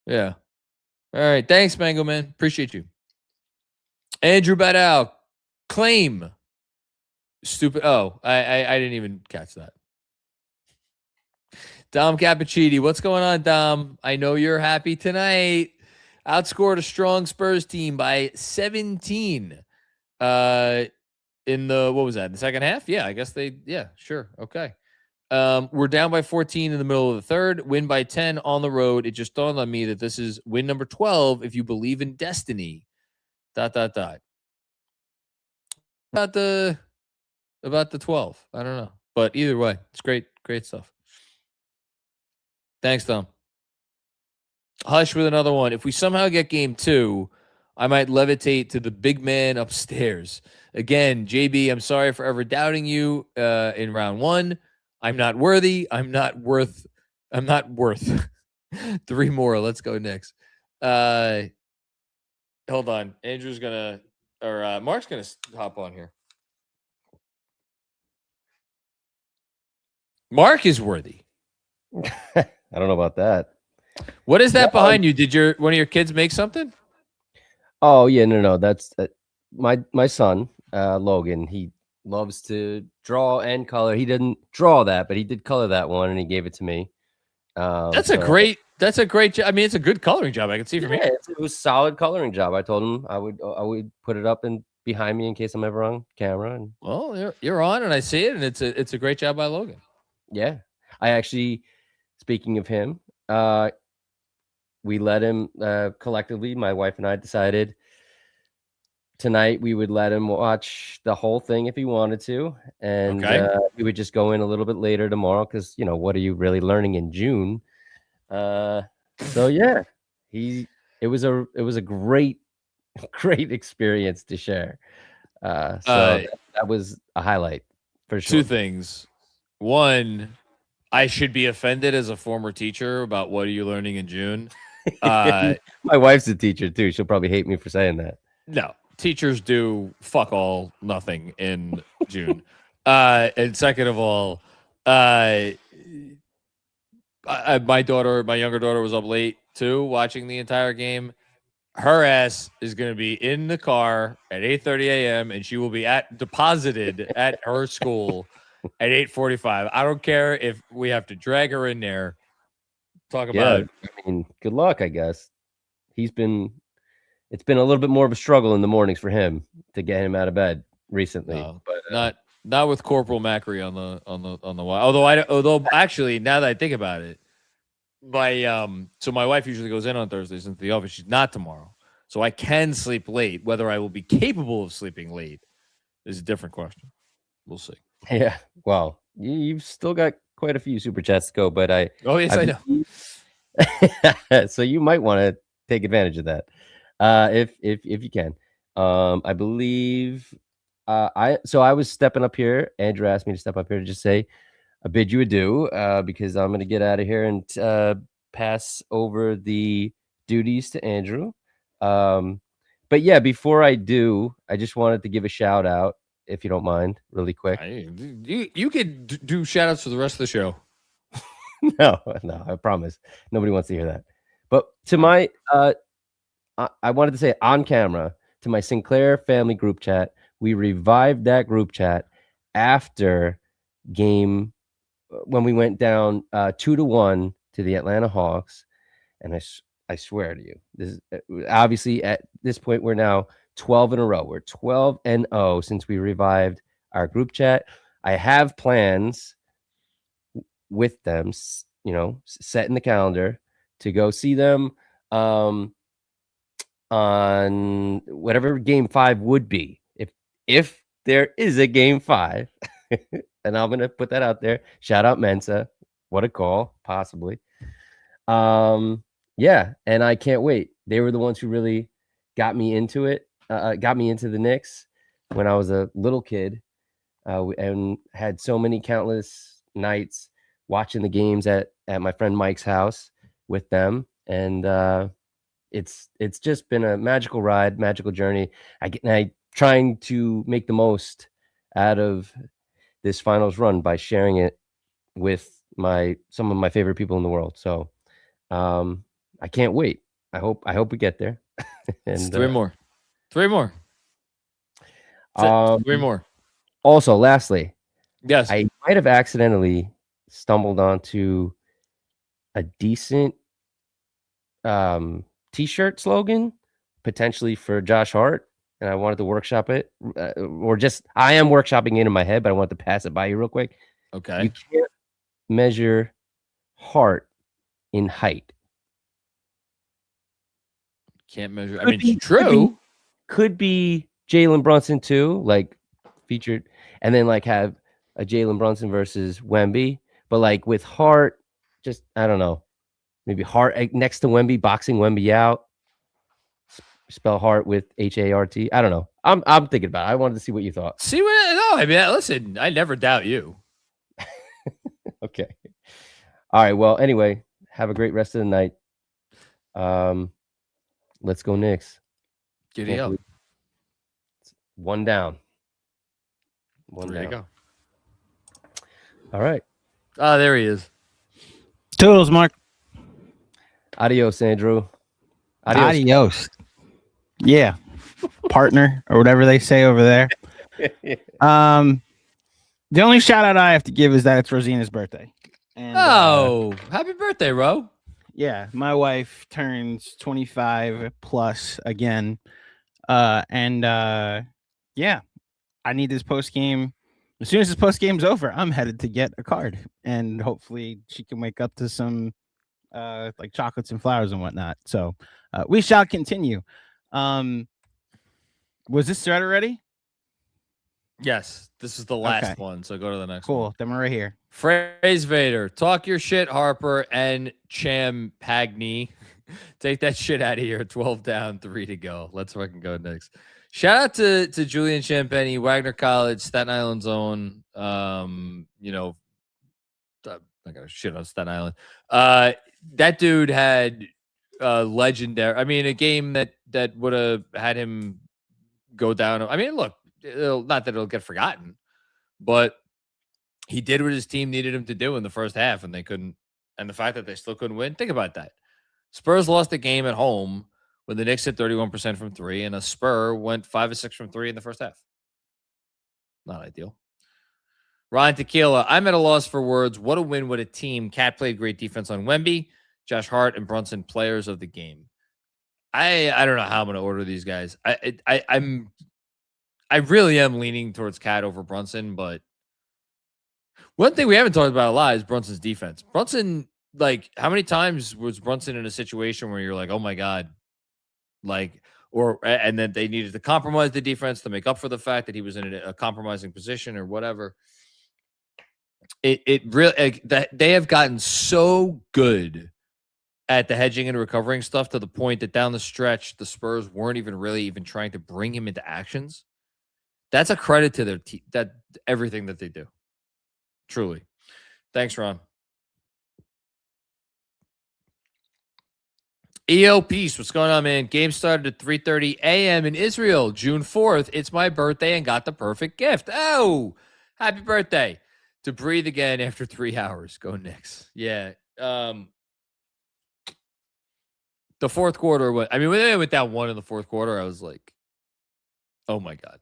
Yeah. All right. Thanks, Mango Man. Appreciate you. Andrew Badal, claim. Stupid. Oh, I didn't even catch that. Dom Cappuccini, what's going on, Dom? I know you're happy tonight. Outscored a strong Spurs team by 17. In the, what was that, the second half? Yeah, I guess sure. Okay. We're down by 14 in the middle of the 3rd, win by 10 on the road. It just dawned on me that this is win number 12 if you believe in destiny. ... About the 12. I don't know. But either way, it's great stuff. Thanks, Tom. Hush with another one. If we somehow get game 2, I might levitate to the big man upstairs. Again, JB, I'm sorry for ever doubting you in round 1. I'm not worthy. I'm not worth 3 more. Let's go Knicks. Hold on. Andrew's going to, or Mark's going to hop on here. Mark is worthy. I don't know about that. What is that behind you? Did one of your kids make something? Oh yeah, no. That's my son, Logan. He loves to draw and color. He didn't draw that, but he did color that one, and he gave it to me. That's a great job. I mean, it's a good coloring job. I can see from here. It was a solid coloring job. I told him I would put it up and behind me in case I'm ever on camera. And well, you're on, and I see it, and it's a great job by Logan. Yeah, I actually, speaking of him, we let him collectively. My wife and I decided tonight we would let him watch the whole thing if he wanted to, and we would just go in a little bit later tomorrow because what are you really learning in June? So yeah, it was a great experience to share. So that was a highlight for sure. 2 things. 1, I should be offended as a former teacher about what are you learning in June. My wife's a teacher too. She'll probably hate me for saying that. No, teachers do fuck all nothing in June. And second of all, my younger daughter was up late too, watching the entire game. her ass is going to be in the car at 8:30 a.m. and she will be deposited at her school at 8:45. I don't care if we have to drag her in there. Talk about I mean, good luck, I guess. It's been a little bit more of a struggle in the mornings for him to get him out of bed recently. no, But not with Corporal Macri on the wire. Although actually, now that I think about it, so my wife usually goes in on Thursdays into the office. She's not tomorrow, so I can sleep late. Whether I will be capable of sleeping late is a different question. We'll see. yeah, well, you've still got quite a few super chats to go, but I know. So you might want to take advantage of that if you can. I believe I was stepping up here. Andrew asked me to step up here to just say I bid you adieu because I'm going to get out of here and pass over the duties to Andrew. But yeah, before I do, I just wanted to give a shout out, if you don't mind, really quick. You could do shout outs for the rest of the show. No, I promise. Nobody wants to hear that. But to my, I wanted to say on camera to my Sinclair family group chat, we revived that group chat after game when we went down 2-1 to the Atlanta Hawks. And I swear to you, this is obviously at this point, we're now 12 in a row. We're 12-0 since we revived our group chat. I have plans with them, set in the calendar to go see them on whatever game 5 would be. If there is a game 5, and I'm going to put that out there. Shout out Mensa. What a call, possibly. Yeah, and I can't wait. They were the ones who really got me into it, got me into the Knicks when I was a little kid, and had so many countless nights watching the games at my friend Mike's house with them. And it's just been a magical ride, magical journey. I trying to make the most out of this finals run by sharing it with some of my favorite people in the world. So I can't wait. I hope we get there. And Three more. Three more. Also, lastly, yes, I might have accidentally stumbled onto a decent t-shirt slogan potentially for Josh Hart, and I wanted to workshop it, or just I am workshopping it in my head, but I wanted to pass it by you real quick. Okay. You can't measure Hart in height. Can't measure. I mean, it's true. Could be Jalen Brunson too, like featured, and then like have a Jalen Brunson versus Wemby. But like with Hart, just I don't know, maybe Hart next to Wemby, boxing Wemby out. Spell Hart with Hart. I don't know. I'm thinking about it. I wanted to see what you thought. See what? No, I mean, listen, I never doubt you. Okay. All right. Well, anyway, have a great rest of the night. Let's go Knicks. Giddy up. One down. There you go. All right. Oh, there he is. Toodles, Mark. Adios, Andrew. Adios. Yeah. Partner or whatever they say over there. The only shout out I have to give is that it's Rosina's birthday. And, happy birthday, Ro. Yeah, my wife turns 25 plus again. Yeah, I need this post game. As soon as this post game's over, I'm headed to get a card, and hopefully she can wake up to some like chocolates and flowers and whatnot. So we shall continue. Was this thread already? Yes, this is the last one. So go to the next one. Cool. Then we're right here. Phrase Vader, talk your shit, Harper and Champagne. Take that shit out of here. 12 down, 3 to go. Let's fucking go next. Shout out to Julian Champagne, Wagner College, Staten Island's own. I'm not gonna shit on Staten Island. That dude had legendary. I mean, a game that would have had him go down. I mean, look, not that it'll get forgotten, but he did what his team needed him to do in the first half, and they couldn't. And the fact that they still couldn't win. Think about that. Spurs lost the game at home when the Knicks hit 31% from three, and a Spur went 5 of 6 from three in the first half. Not ideal. Ryan Tequila, I'm at a loss for words. What a win. What a team. Cat played great defense on Wemby. Josh Hart and Brunson, players of the game. I don't know how I'm going to order these guys. I really am leaning towards Cat over Brunson, but one thing we haven't talked about a lot is Brunson's defense. Brunson, like, how many times was Brunson in a situation where you're like, oh my God, like, and then they needed to compromise the defense to make up for the fact that he was in a compromising position or whatever. It really, that they have gotten so good at the hedging and recovering stuff to the point that down the stretch, the Spurs weren't even trying to bring him into actions. That's a credit to their team, that everything that they do. Truly. Thanks, Ron. EO Peace, what's going on, man? Game started at 3:30 a.m. in Israel, June 4th. It's my birthday and got the perfect gift. Oh, happy birthday. To breathe again after 3 hours. Go Knicks. Yeah. The fourth quarter, when they went down one in the fourth quarter, I was like, oh my God.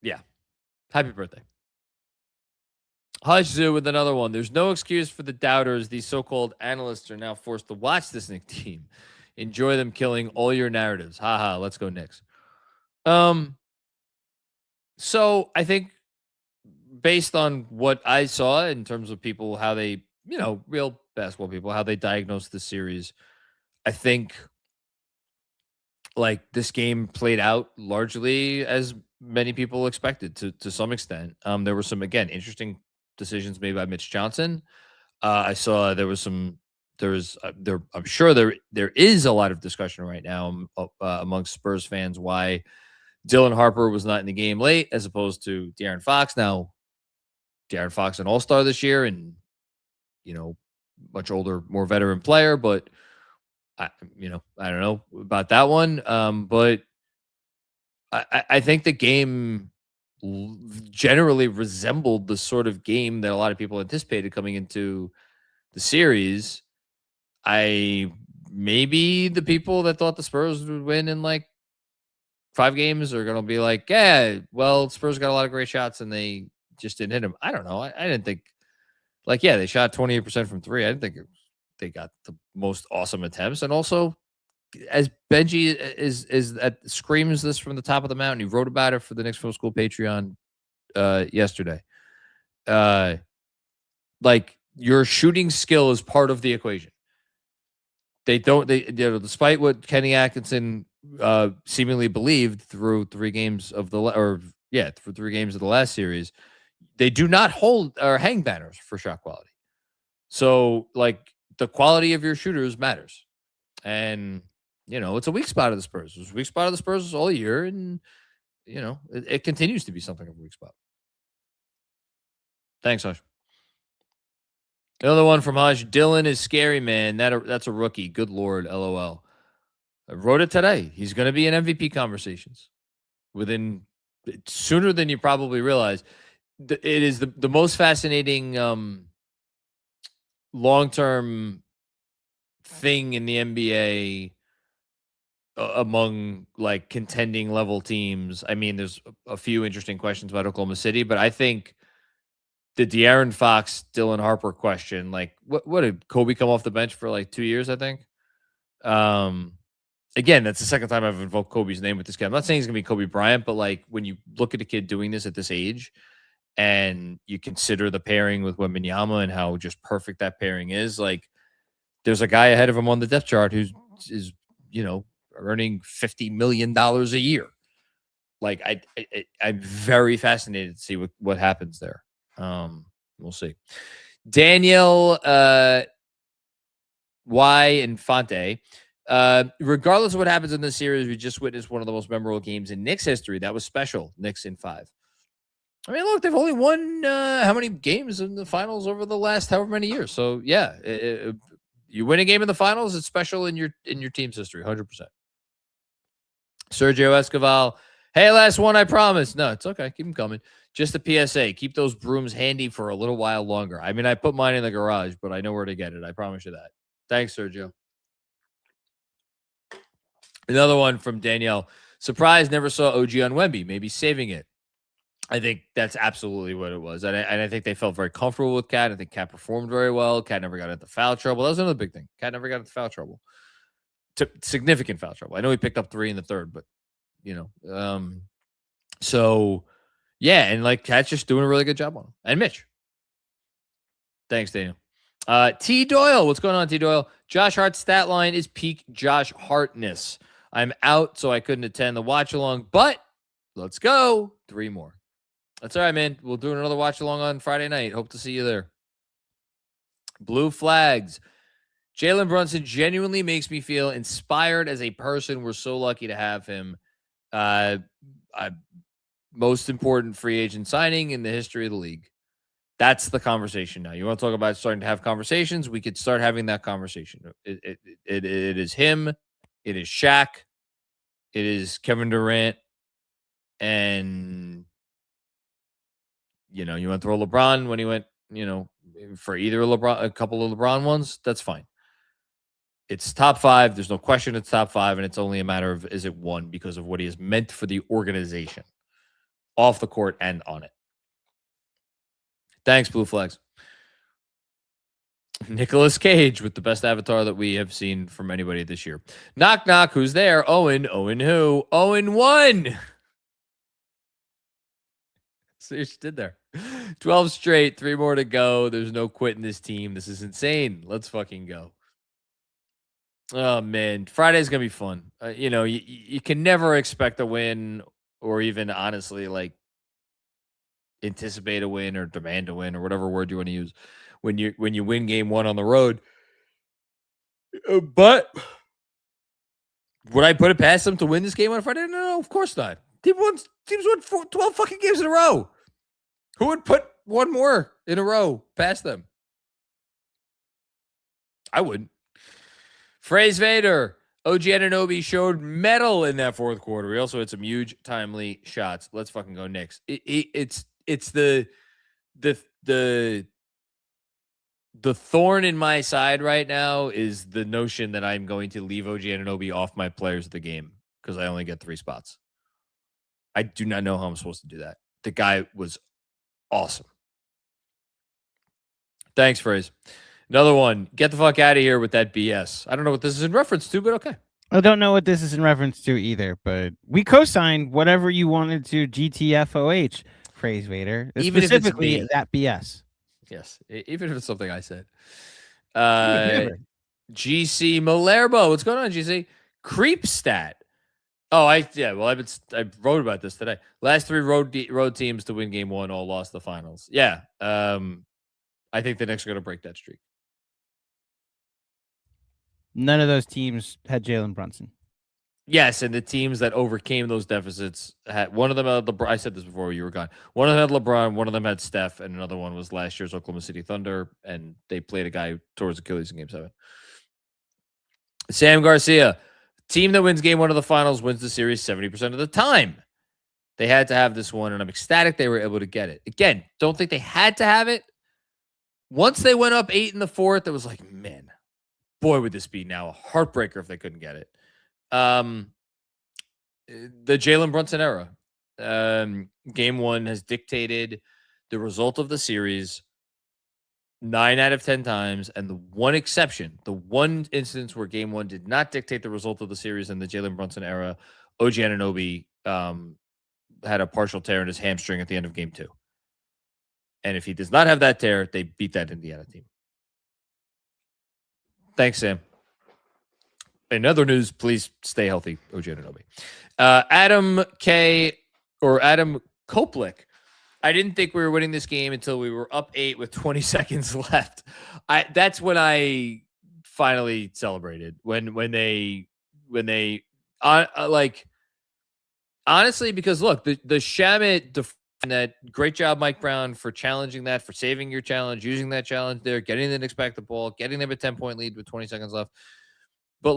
Yeah. Happy birthday. Hush Zoo with another one. There's no excuse for the doubters. These so-called analysts are now forced to watch this Knicks team. Enjoy them killing all your narratives. Haha, let's go Knicks. So I think based on what I saw in terms of people, how they, real basketball people, how they diagnose the series, I think like this game played out largely as many people expected to some extent. There were some, again, interesting decisions made by Mitch Johnson. I saw I'm sure there is a lot of discussion right now amongst Spurs fans why Dylan Harper was not in the game late as opposed to De'Aaron Fox. Now, De'Aaron Fox, an all-star this year and, much older, more veteran player, but I don't know about that one. But I think the game generally resembled the sort of game that a lot of people anticipated coming into the series. Maybe the people that thought the Spurs would win in like 5 games are going to be like, yeah, well, Spurs got a lot of great shots and they just didn't hit them. I don't know. I didn't think they shot 28% from three. I didn't think they got the most awesome attempts. And also, as Benji screams this from the top of the mountain, he wrote about it for the Knicks Film School Patreon yesterday. Like, your shooting skill is part of the equation. Despite what Kenny Atkinson seemingly believed through 3 games of the last series, they do not hold or hang banners for shot quality. So, like, the quality of your shooters matters. And, it's a weak spot of the Spurs. It was a weak spot of the Spurs all year, and, it continues to be something of a weak spot. Thanks, Hush. Another one from Hush. Dylan is scary, man. That's a rookie. Good Lord, LOL. I wrote it today. He's going to be in MVP conversations sooner than you probably realize. It is the most fascinating long-term thing in the NBA among like contending level teams. I mean, there's a few interesting questions about Oklahoma City, but I think the De'Aaron Fox, Dylan Harper question, like what did Kobe come off the bench for like 2 years, I think? Again, that's the second time I've invoked Kobe's name with this guy. I'm not saying he's going to be Kobe Bryant, but like when you look at a kid doing this at this age and you consider the pairing with Wembanyama and how just perfect that pairing is, like there's a guy ahead of him on the depth chart who's earning $50 million a year. Like I'm very fascinated to see what happens there. We'll see. Daniel Y and Fonte. Regardless of what happens in this series, we just witnessed one of the most memorable games in Knicks history. That was special. Knicks in 5. I mean, look, they've only won how many games in the finals over the last however many years. So yeah, you win a game in the finals, it's special in your team's history, 100%. Sergio Escoval. Hey, last one, I promise. No, it's okay. Keep them coming. Just a PSA, keep those brooms handy for a little while longer. I mean, I put mine in the garage, but I know where to get it. I promise you that. Thanks, Sergio. Another one from Danielle. Surprise, never saw OG on Wemby. Maybe saving it. I think that's absolutely what it was. And I think they felt very comfortable with Cat. I think Cat performed very well. Cat never got into foul trouble. That was another big thing. Cat never got into foul trouble. Significant foul trouble. I know he picked up 3 in the third, but, so, yeah, and like Cat's just doing a really good job on him. And Mitch. Thanks, Daniel. T. Doyle. What's going on, T. Doyle? Josh Hart's stat line is peak Josh Hartness. I'm out, so I couldn't attend the watch along, but let's go. 3 more. That's all right, man. We'll do another watch along on Friday night. Hope to see you there. Blue flags. Jalen Brunson genuinely makes me feel inspired as a person. We're so lucky to have him. Most important free agent signing in the history of the league. That's the conversation now. You want to talk about starting to have conversations? We could start having that conversation. It is him. It is Shaq. It is Kevin Durant. And, you want to throw LeBron when he went, for either a couple of LeBron ones. That's fine. It's top 5. There's no question it's top 5. And it's only a matter of, is it 1 because of what he has meant for the organization off the court and on it. Thanks, Blue Flags. Nicolas Cage with the best avatar that we have seen from anybody this year. Knock, knock. Who's there? Owen. Owen who? Owen 1. See what you did there. 12 straight. 3 more to go. There's no quitting this team. This is insane. Let's fucking go. Oh, man. Friday's going to be fun. You can never expect a win or even honestly, like, anticipate a win or demand a win or whatever word you want to use when you win game 1 on the road. But would I put it past them to win this game on Friday? No, of course not. Teams won 12 fucking games in a row. Who would put one more in a row past them? I wouldn't. Phrase Vader. OG Anunoby showed metal in that fourth quarter. He also had some huge timely shots. Let's fucking go Knicks. It's the thorn in my side right now is the notion that I'm going to leave OG Anunoby off my players of the game because I only get 3 spots. I do not know how I'm supposed to do that. The guy was awesome. Thanks, Phrase. Another one. Get the fuck out of here with that BS. I don't know what this is in reference to, but okay. I don't know what this is in reference to either, but we co-signed whatever you wanted to GTFOH, Phrase Vader. Even specifically if it's that BS. Yes, even if it's something I said. GC Malerbo. What's going on, GC? Creep stat. Oh, I wrote about this today. Last 3 road teams to win game 1 all lost the finals. Yeah. I think the Knicks are going to break that streak. None of those teams had Jalen Brunson. Yes, and the teams that overcame those deficits had one of them had LeBron. I said this before you were gone. One of them had LeBron, one of them had Steph, and another one was last year's Oklahoma City Thunder, and they played a guy towards Achilles in Game 7. Sam Garcia, team that wins Game 1 of the finals wins the series 70% of the time. They had to have this one, and I'm ecstatic they were able to get it. Again, don't think they had to have it. Once they went up 8 in the fourth, it was like, man, boy, would this be now a heartbreaker if they couldn't get it. The Jalen Brunson era. Game 1 has dictated the result of the series 9 out of 10 times, and the one exception, the one instance where Game 1 did not dictate the result of the series in the Jalen Brunson era, OG Anunoby had a partial tear in his hamstring at the end of Game 2. And if he does not have that tear, they beat that Indiana team. Thanks, Sam. In other news, please stay healthy, OG Anunoby. Adam Koplik. I didn't think we were winning this game until we were up 8 with 20 seconds left. That's when I finally celebrated. When they honestly, because look, the Shamet that great job, Mike Brown, for challenging that, for saving your challenge, using that challenge there, getting the Knicks back the ball, getting them a 10-point lead with 20 seconds left. But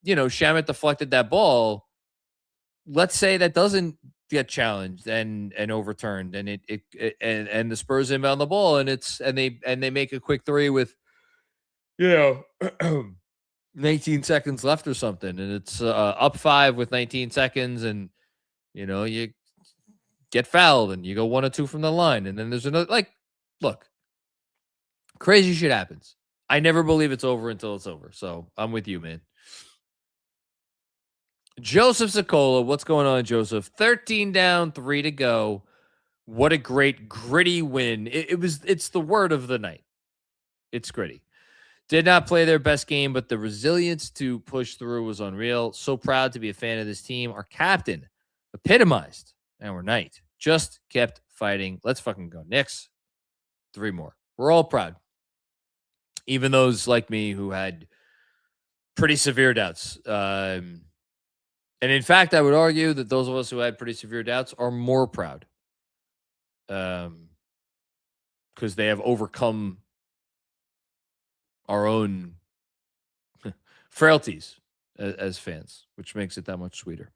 Shamet deflected that ball. Let's say that doesn't get challenged and overturned, and and the Spurs inbound the ball, and they make a quick three with 19 seconds left or something, and it's up 5 with 19 seconds, and you get fouled and you go 1 or 2 from the line, and then there's another. Look, crazy shit happens. I never believe it's over until it's over. So I'm with you, man. Joseph Sokola, what's going on, Joseph? 13 down, 3 to go. What a great gritty win. It's the word of the night. It's gritty. Did not play their best game, but the resilience to push through was unreal. So proud to be a fan of this team. Our captain epitomized our night. Just kept fighting. Let's fucking go. Knicks. 3 more. We're all proud. Even those like me who had pretty severe doubts. And in fact, I would argue that those of us who had pretty severe doubts are more proud. Because they have overcome our own frailties as fans, which makes it that much sweeter.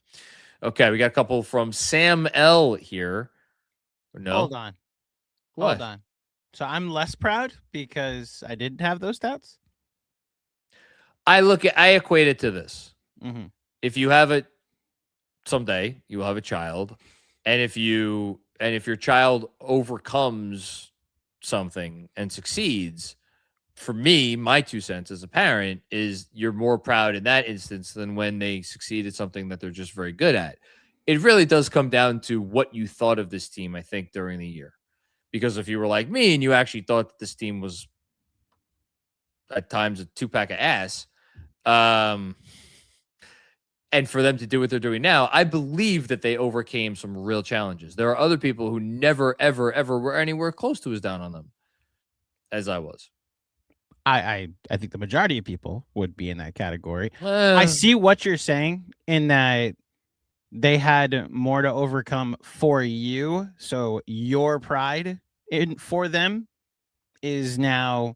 Okay, we got a couple from Sam L here. No? Hold on. What? Hold on. So I'm less proud because I didn't have those doubts? I equate it to this. Mm-hmm. If you have it someday, you will have a child. And if your child overcomes something and succeeds, for me, my 2 cents as a parent is you're more proud in that instance than when they succeed at something that they're just very good at. It really does come down to what you thought of this team, I think, during the year. Because if you were like me and you actually thought that this team was at times a 2-pack of ass, and for them to do what they're doing now, I believe that they overcame some real challenges. There are other people who never, ever, ever were anywhere close to as down on them as I was. I think the majority of people would be in that category. I see what you're saying in that they had more to overcome for you. So your pride for them is now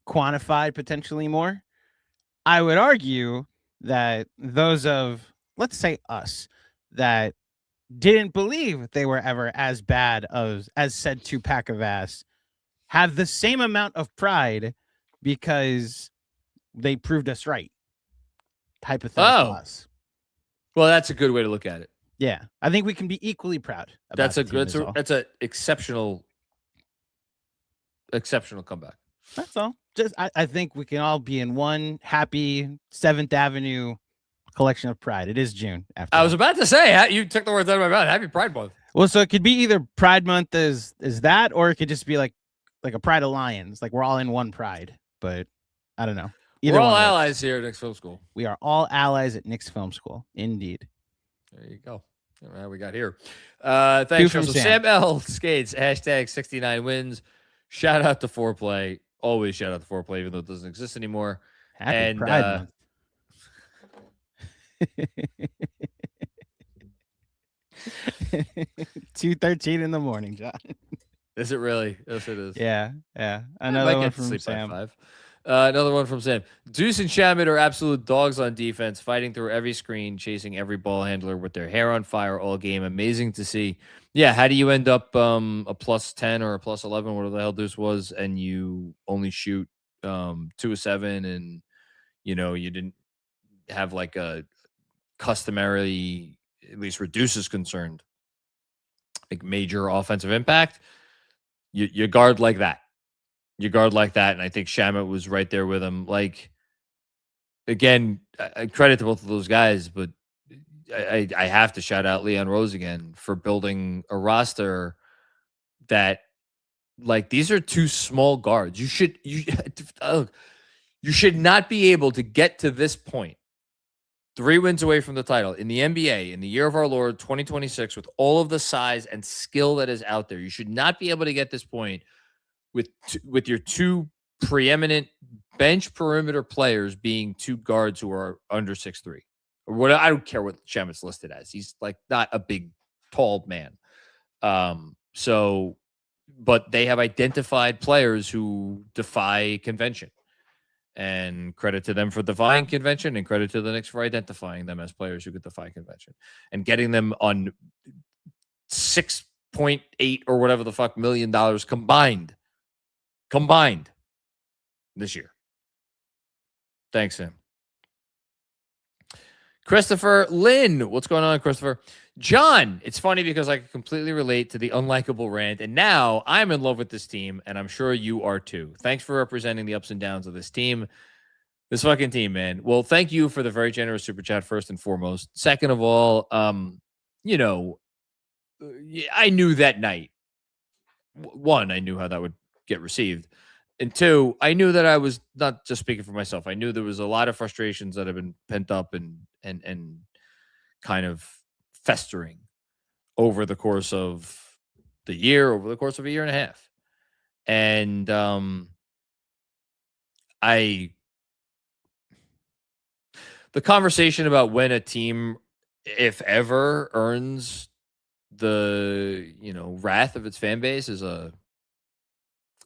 quantified potentially more. I would argue that those of, let's say us, that didn't believe they were ever as bad as said 2-pack of ass, have the same amount of pride because they proved us right. Hypothetical us. Well, that's a good way to look at it. Yeah, I think we can be equally proud. That's a exceptional comeback. That's all. I think we can all be in one happy 7th Avenue collection of pride. It is June. I was about to say, you took the words out of my mouth. Happy Pride Month. Well, so it could be either Pride Month is that, or it could just be like a Pride Alliance. Like we're all in one pride, but I don't know. We're all allies here at Knicks Film School. We are all allies at Knicks Film School. Indeed. There you go. All right, we got here. Thanks, Sam. Sam L. Skates, #69 wins. Shout out to Foreplay. Always shout out to Foreplay, even though it doesn't exist anymore. Happy Pride Month. 2:13 in the morning, John. Is it really? Yes, it is. Yeah. Another one from Sam. Another one from Sam. Deuce and Shamet are absolute dogs on defense, fighting through every screen, chasing every ball handler with their hair on fire all game. Amazing to see. Yeah, how do you end up a +10 or a +11, whatever the hell Deuce was, and you only shoot 2 of 7, and you didn't have like a customarily, at least Reduce is concerned, like major offensive impact. You guard like that. You guard like that, and I think Shamet was right there with him. Like, again, I credit to both of those guys, but I have to shout out Leon Rose again for building a roster that, like, these are 2 small guards. You should not be able to get to this point, 3 wins away from the title in the NBA in the year of our Lord 2026, with all of the size and skill that is out there. You should not be able to get this point with your 2 preeminent bench perimeter players being 2 guards who are under 6'3". Or what, I don't care what Shamet's listed as. He's like not a big, tall man. But they have identified players who defy convention. And credit to them for defying convention, and credit to the Knicks for identifying them as players who could defy convention and getting them on $6.8 or whatever the fuck $1 million combined this year. Thanks, Sam. Christopher Lynn, what's going on, Christopher? John, it's funny because I can completely relate to the unlikable rant, and now I'm in love with this team, and I'm sure you are too. Thanks for representing the ups and downs of this team. This fucking team, man. Well, thank you for the very generous super chat, first and foremost. Second of all, you know, I knew that night. One, I knew how that would get received. And two, I knew that I was not just speaking for myself. I knew there was a lot of frustrations that have been pent up and kind of festering over the course of the year, over the course of a year and a half. And the conversation about when a team, if ever, earns the, you know, wrath of its fan base is a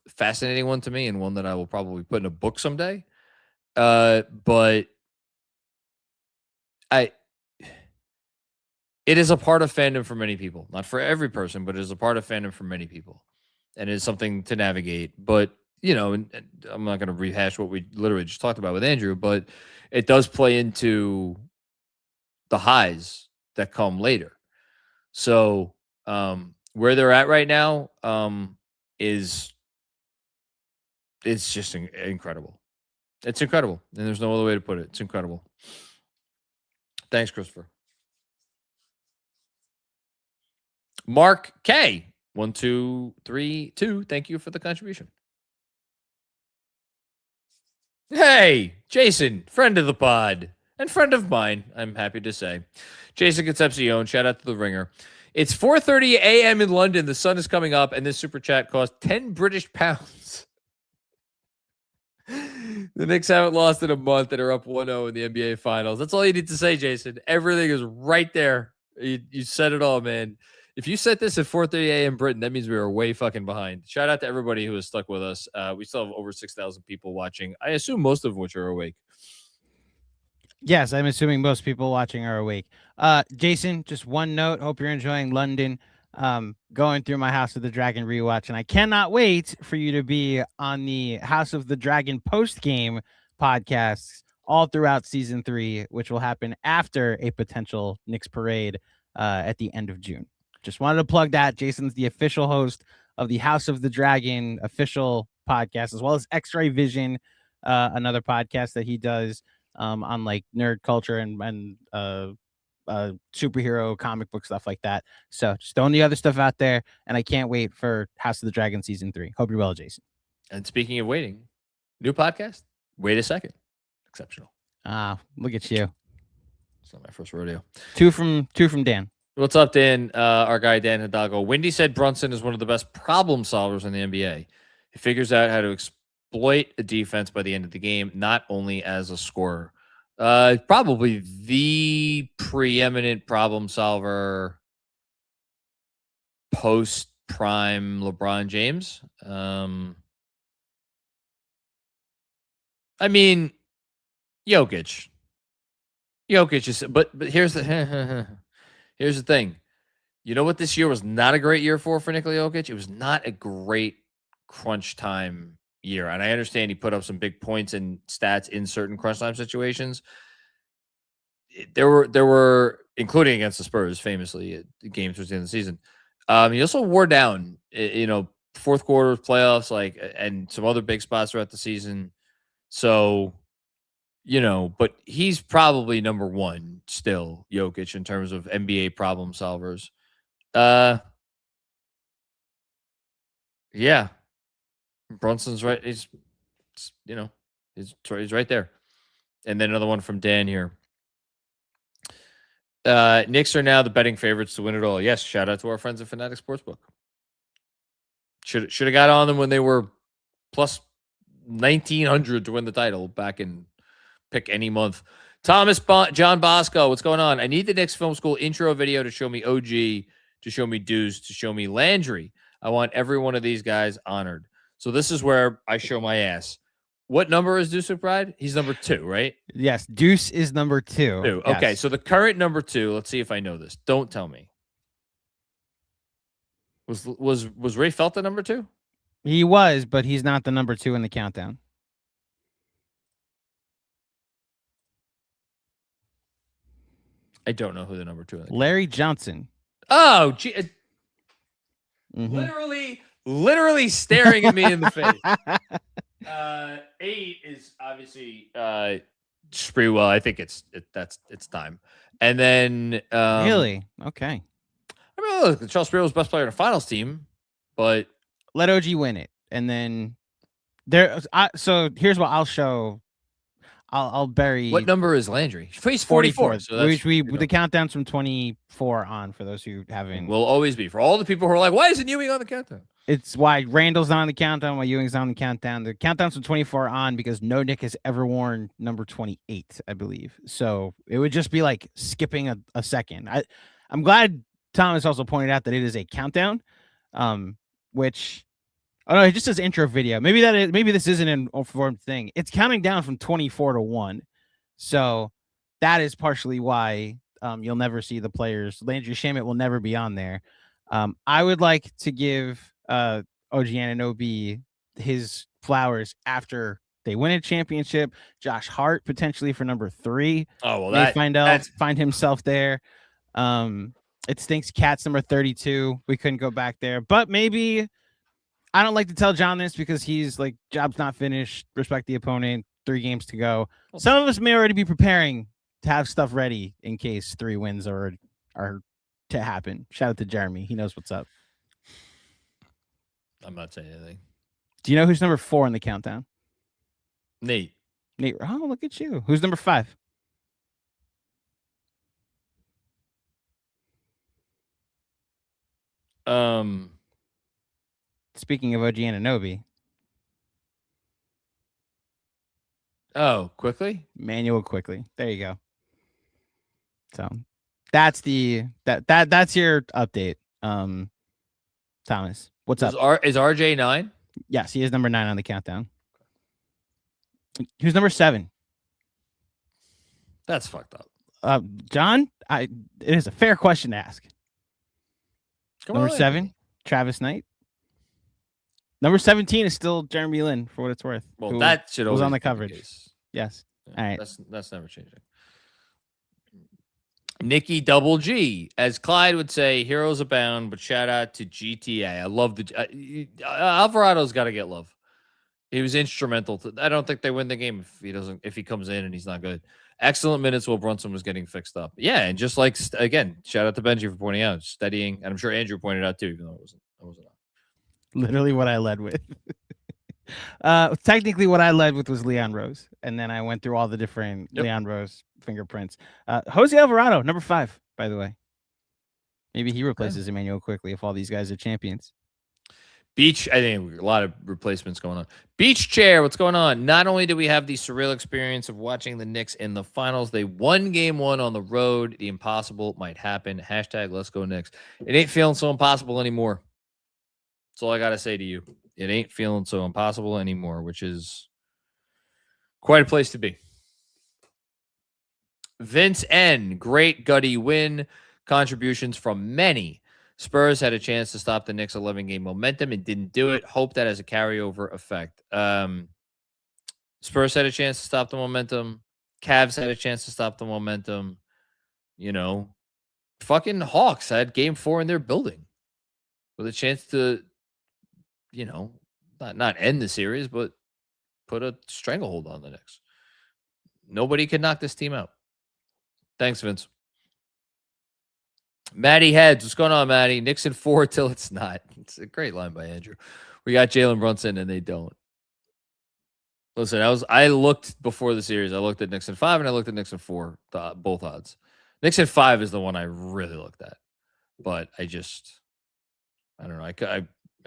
fascinating one to me, and one that I will probably put in a book someday. But it is a part of fandom for many people, not for every person, but it is a part of fandom for many people, and it is something to navigate. But, you know, and I'm not going to rehash what we literally just talked about with Andrew, but it does play into the highs that come later. So where they're at right now is it's just incredible. It's incredible, and there's no other way to put it. It's incredible. Thanks, Christopher. Mark K, 1232. Thank you for the contribution. Hey, Jason, friend of the pod and friend of mine, I'm happy to say. Jason Concepcion, shout out to the Ringer. It's 4:30 a.m. in London. The sun is coming up, and this super chat cost 10 British pounds. The Knicks haven't lost in a month and are up 1-0 in the NBA Finals. That's all you need to say, Jason. Everything is right there. You said it all, man. If you set this at 4:30 a.m. Britain, that means we are way fucking behind. Shout out to everybody who has stuck with us. We still have over 6,000 people watching. I assume most of which are awake. Yes, I'm assuming most people watching are awake. Jason, just one note. Hope you're enjoying London. Going through my House of the Dragon rewatch, and I cannot wait for you to be on the House of the Dragon post-game podcasts all throughout season 3, which will happen after a potential Knicks parade at the end of June. Just wanted to plug that. Jason's the official host of the House of the Dragon official podcast, as well as X-Ray Vision, another podcast that he does on like nerd culture and superhero comic book stuff like that. So just throwing the other stuff out there, and I can't wait for House of the Dragon season 3. Hope you're well, Jason. And speaking of waiting, new podcast, Wait a Second. Exceptional. Look at you. It's not my first rodeo. Two from Dan. What's up, Dan? Our guy, Dan Hidalgo. Wendy said Brunson is one of the best problem solvers in the NBA. He figures out how to exploit a defense by the end of the game, not only as a scorer. Probably the preeminent problem solver post-prime LeBron James. I mean, Jokic is, but here's the here's the thing. You know what this year was not a great year for Nikola Jokic? It was not a great crunch time year. And I understand he put up some big points and stats in certain crunch time situations. There were, including against the Spurs, famously, games towards the end of the season. He also wore down, fourth quarter playoffs, and some other big spots throughout the season. So, but he's probably number one still, Jokic, in terms of NBA problem solvers. Yeah. Brunson's right. He's right there. And then another one from Dan here. Knicks are now the betting favorites to win it all. Yes, shout out to our friends at Fanatics Sportsbook. Should have got on them when they were plus 1,900 to win the title back in pick any month. John Bosco, what's going on? I need the Knicks Film School intro video to show me OG, to show me Deuce, to show me Landry. I want every one of these guys honored. So this is where I show my ass. What number is Deuce McBride? He's number 2, right? Yes, Deuce is number 2. 2. Yes. Okay, so the current number 2. Let's see if I know this. Don't tell me. Was Ray Felton number 2? He was, but he's not the number 2 in the countdown. I don't know who the number 2 is. Larry Johnson. Oh, gee, Mhm. literally staring at me in the face. 8 is obviously Sprewell. I think it's time. And then Really? Okay. I mean, look, Charles Sprewell was best player in the finals team, but Let OG win it, and then there. So here's what I'll show. I'll bury. what number is Landry? He's 44. So that's, the countdown's from 24 on for those who haven't. will always be for all the people who are like, why isn't Ewing on the countdown? It's why Randall's not on the countdown, why Ewing's not on the countdown. The countdown's from 24 on because no Nick has ever worn number 28, I believe. So it would just be like skipping a second. I'm glad Thomas also pointed out that it is a countdown, which oh no, it just says intro video. Maybe this isn't an informed thing. It's counting down from 24 to 1. So that is partially why you'll never see the players. Landry Shamet will never be on there. I would like to give OG Anunoby his flowers after they win a championship. Josh Hart potentially for number 3. Oh well, find himself there. It stinks. Cat's number 32. We couldn't go back there, but maybe. I don't like to tell John this because he's like, job's not finished. Respect the opponent. 3 games to go. Some of us may already be preparing to have stuff ready in case 3 wins are to happen. Shout out to Jeremy. He knows what's up. I'm not saying anything. Do you know who's number 4 in the countdown? Nate. Oh, look at you. Who's number 5? Speaking of OG Anunoby. Oh, quickly? Manuel Quickly. There you go. So that's that's your update. Thomas, what's up? Is RJ 9? Yes, he is number 9 on the countdown. Who's number 7? That's fucked up. John, it is a fair question to ask. Number 7, Travis Knight. Number 17 is still Jeremy Lin, for what it's worth. Well, that should was always on the be coverage. case. Yes. Yeah, all right. That's never changing. Nikki Double G, as Clyde would say, heroes abound, but shout out to GTA. I love the Alvarado's got to get love. He was instrumental. I don't think they win the game if he comes in and he's not good. Excellent minutes while Brunson was getting fixed up. Yeah, and just like again, shout out to Benji for pointing out, steadying, and I'm sure Andrew pointed out too, even though I wasn't on. Literally what I led with. Technically what I led with was Leon Rose, and then I went through all the different Leon Rose fingerprints. Jose Alvarado, number 5, by the way. Maybe he replaces Emmanuel Quickly if all these guys are champions. Beach, I think a lot of replacements going on. Beach Chair, what's going on? Not only do we have the surreal experience of watching the Knicks in the finals, they won game 1 on the road. The impossible might happen. # let's go Knicks. It ain't feeling so impossible anymore. That's all I got to say to you. It ain't feeling so impossible anymore, which is quite a place to be. Vince N. Great gutty win. Contributions from many. Spurs had a chance to stop the Knicks' 11-game momentum and didn't do it. Hope that has a carryover effect. Spurs had a chance to stop the momentum. Cavs had a chance to stop the momentum. You know, fucking Hawks had game 4 in their building with a chance to, you know, not end the series, but put a stranglehold on the Knicks. Nobody can knock this team out. Thanks, Vince. Maddie Heads, what's going on, Maddie? Knicks in 4 till it's not. It's a great line by Andrew. We got Jalen Brunson, and they don't. Listen, I looked before the series. I looked at Knicks in 5, and I looked at Knicks in 4, both odds. Knicks in 5 is the one I really looked at, but I don't know. I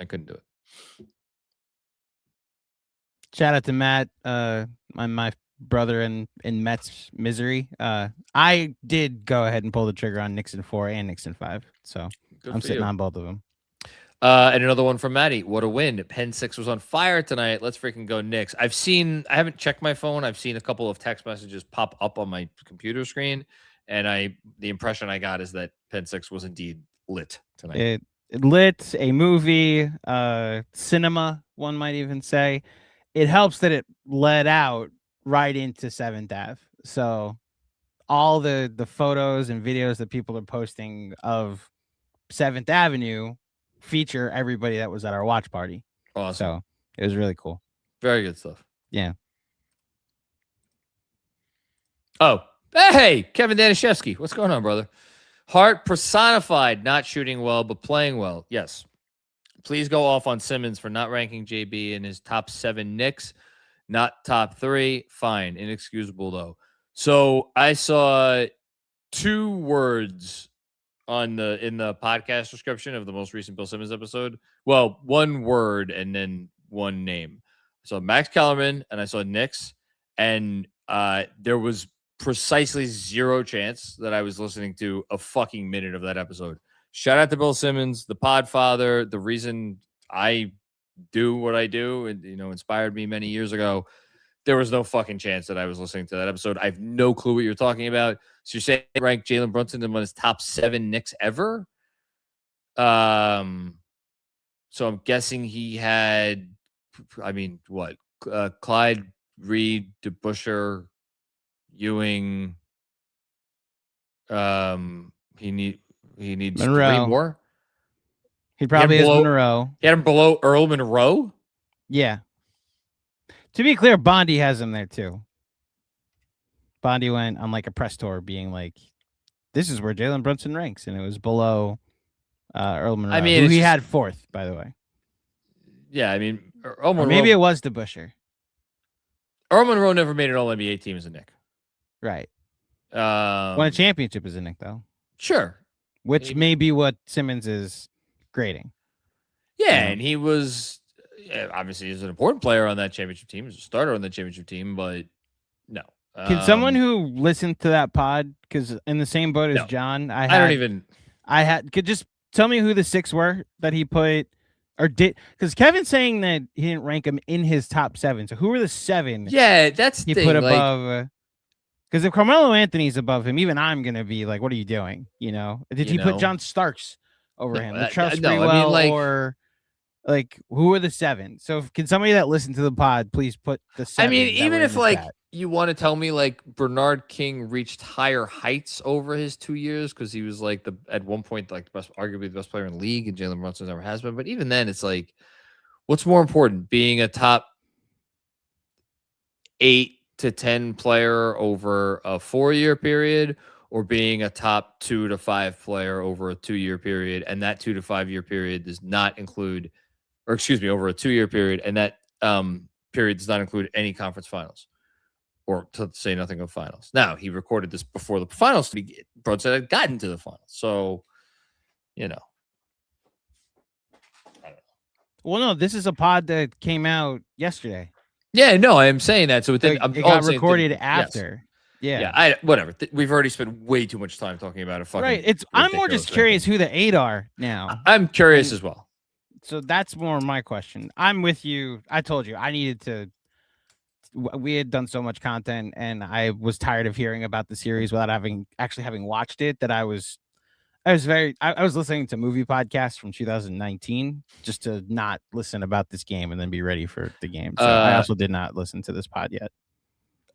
couldn't do it. Shout out to Matt, my brother in Mets misery. I did go ahead and pull the trigger on Knicks in 4 and Knicks in 5, so I'm sitting on both of them. And another one from Maddie. What a win. Penn 6 was on fire tonight. Let's freaking go Knicks. I haven't checked my phone. I've seen a couple of text messages pop up on my computer screen. And the impression I got is that Penn 6 was indeed lit tonight. It lit a movie, cinema, one might even say. It helps that it led out right into 7th Ave. So all the photos and videos that people are posting of 7th Avenue feature everybody that was at our watch party. Awesome. So it was really cool. Very good stuff. Yeah. Oh, hey, Kevin Danishevsky. What's going on, brother? Hart personified, not shooting well, but playing well. Yes. Please go off on Simmons for not ranking JB in his top 7 Knicks, not top 3. Fine. Inexcusable, though. So I saw 2 words in the podcast description of the most recent Bill Simmons episode. Well, 1 word and then 1 name. So Max Kellerman and I saw Knicks, and there was precisely 0 chance that I was listening to a fucking minute of that episode. Shout out to Bill Simmons, the Podfather, the reason I do what I do, and inspired me many years ago. There was no fucking chance that I was listening to that episode. I have no clue what you're talking about. So you're saying rank Jalen Brunson in one of his top 7 Knicks ever? So I'm guessing he had, what? Clyde, Reed, DeBusschere, Ewing. He needs Monroe. 3 more. He probably has Monroe. He had him below Earl Monroe? Yeah. To be clear, Bondi has him there too. Bondi went on like a press tour being like, this is where Jalen Brunson ranks. And it was below Earl Monroe, who he had 4th, by the way. Yeah, Earl Monroe. Or maybe it was DeBusschere. Earl Monroe never made an All-NBA team as a Knick. Right. Won a championship as a Knick, though. Sure. Which may be what Simmons is grading. Yeah, and he was obviously he's an important player on that championship team. He's a starter on that championship team, but no. Can someone who listened to that pod, because in the same boat as John, could just tell me who the 6 were that he put or did, because Kevin's saying that he didn't rank him in his top 7. So who were the 7? Yeah, that's he put above. Because if Carmelo Anthony's above him, even I'm gonna be like, "What are you doing?" Did he put John Starks over him? Charles Sprewell, or like who are the 7? So can somebody that listened to the pod please put the 7? Even if you want to tell me Bernard King reached higher heights over his 2 years because he was at one point arguably the best player in the league, and Jalen Brunson never has been. But even then, it's what's more important, being a top 8 to 10 player over a 4-year period, or being a top 2 to 5 player over a 2-year period, and that 2 to 5 year period does not include, over a 2-year period, and that period does not include any conference finals, or to say nothing of finals. Now, he recorded this before the finals. Brunson had gotten to the finals, so I don't know. Well, no, this is a pod that came out yesterday. Yeah, no, I am saying that. So it got recorded after. Yes. Yeah. Whatever. We've already spent way too much time talking about it. Right. I'm more just curious who the 8 are now. I'm curious as well. So that's more my question. I'm with you. I told you I needed to. We had done so much content, and I was tired of hearing about the series without having watched it. That I was listening to movie podcasts from 2019 just to not listen about this game and then be ready for the game. So I also did not listen to this pod yet.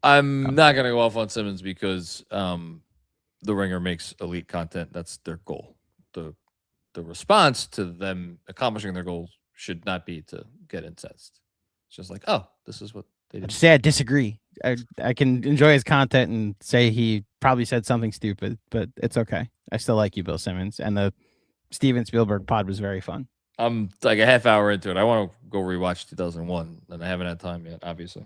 I'm not going to go off on Simmons because the Ringer makes elite content. That's their goal. The response to them accomplishing their goals should not be to get incensed. It's just this is what they did. Just say I disagree. I can enjoy his content and say he probably said something stupid, but it's okay. I still like you, Bill Simmons, and the Steven Spielberg pod was very fun. I'm a half hour into it. I want to go rewatch 2001, and I haven't had time yet, obviously.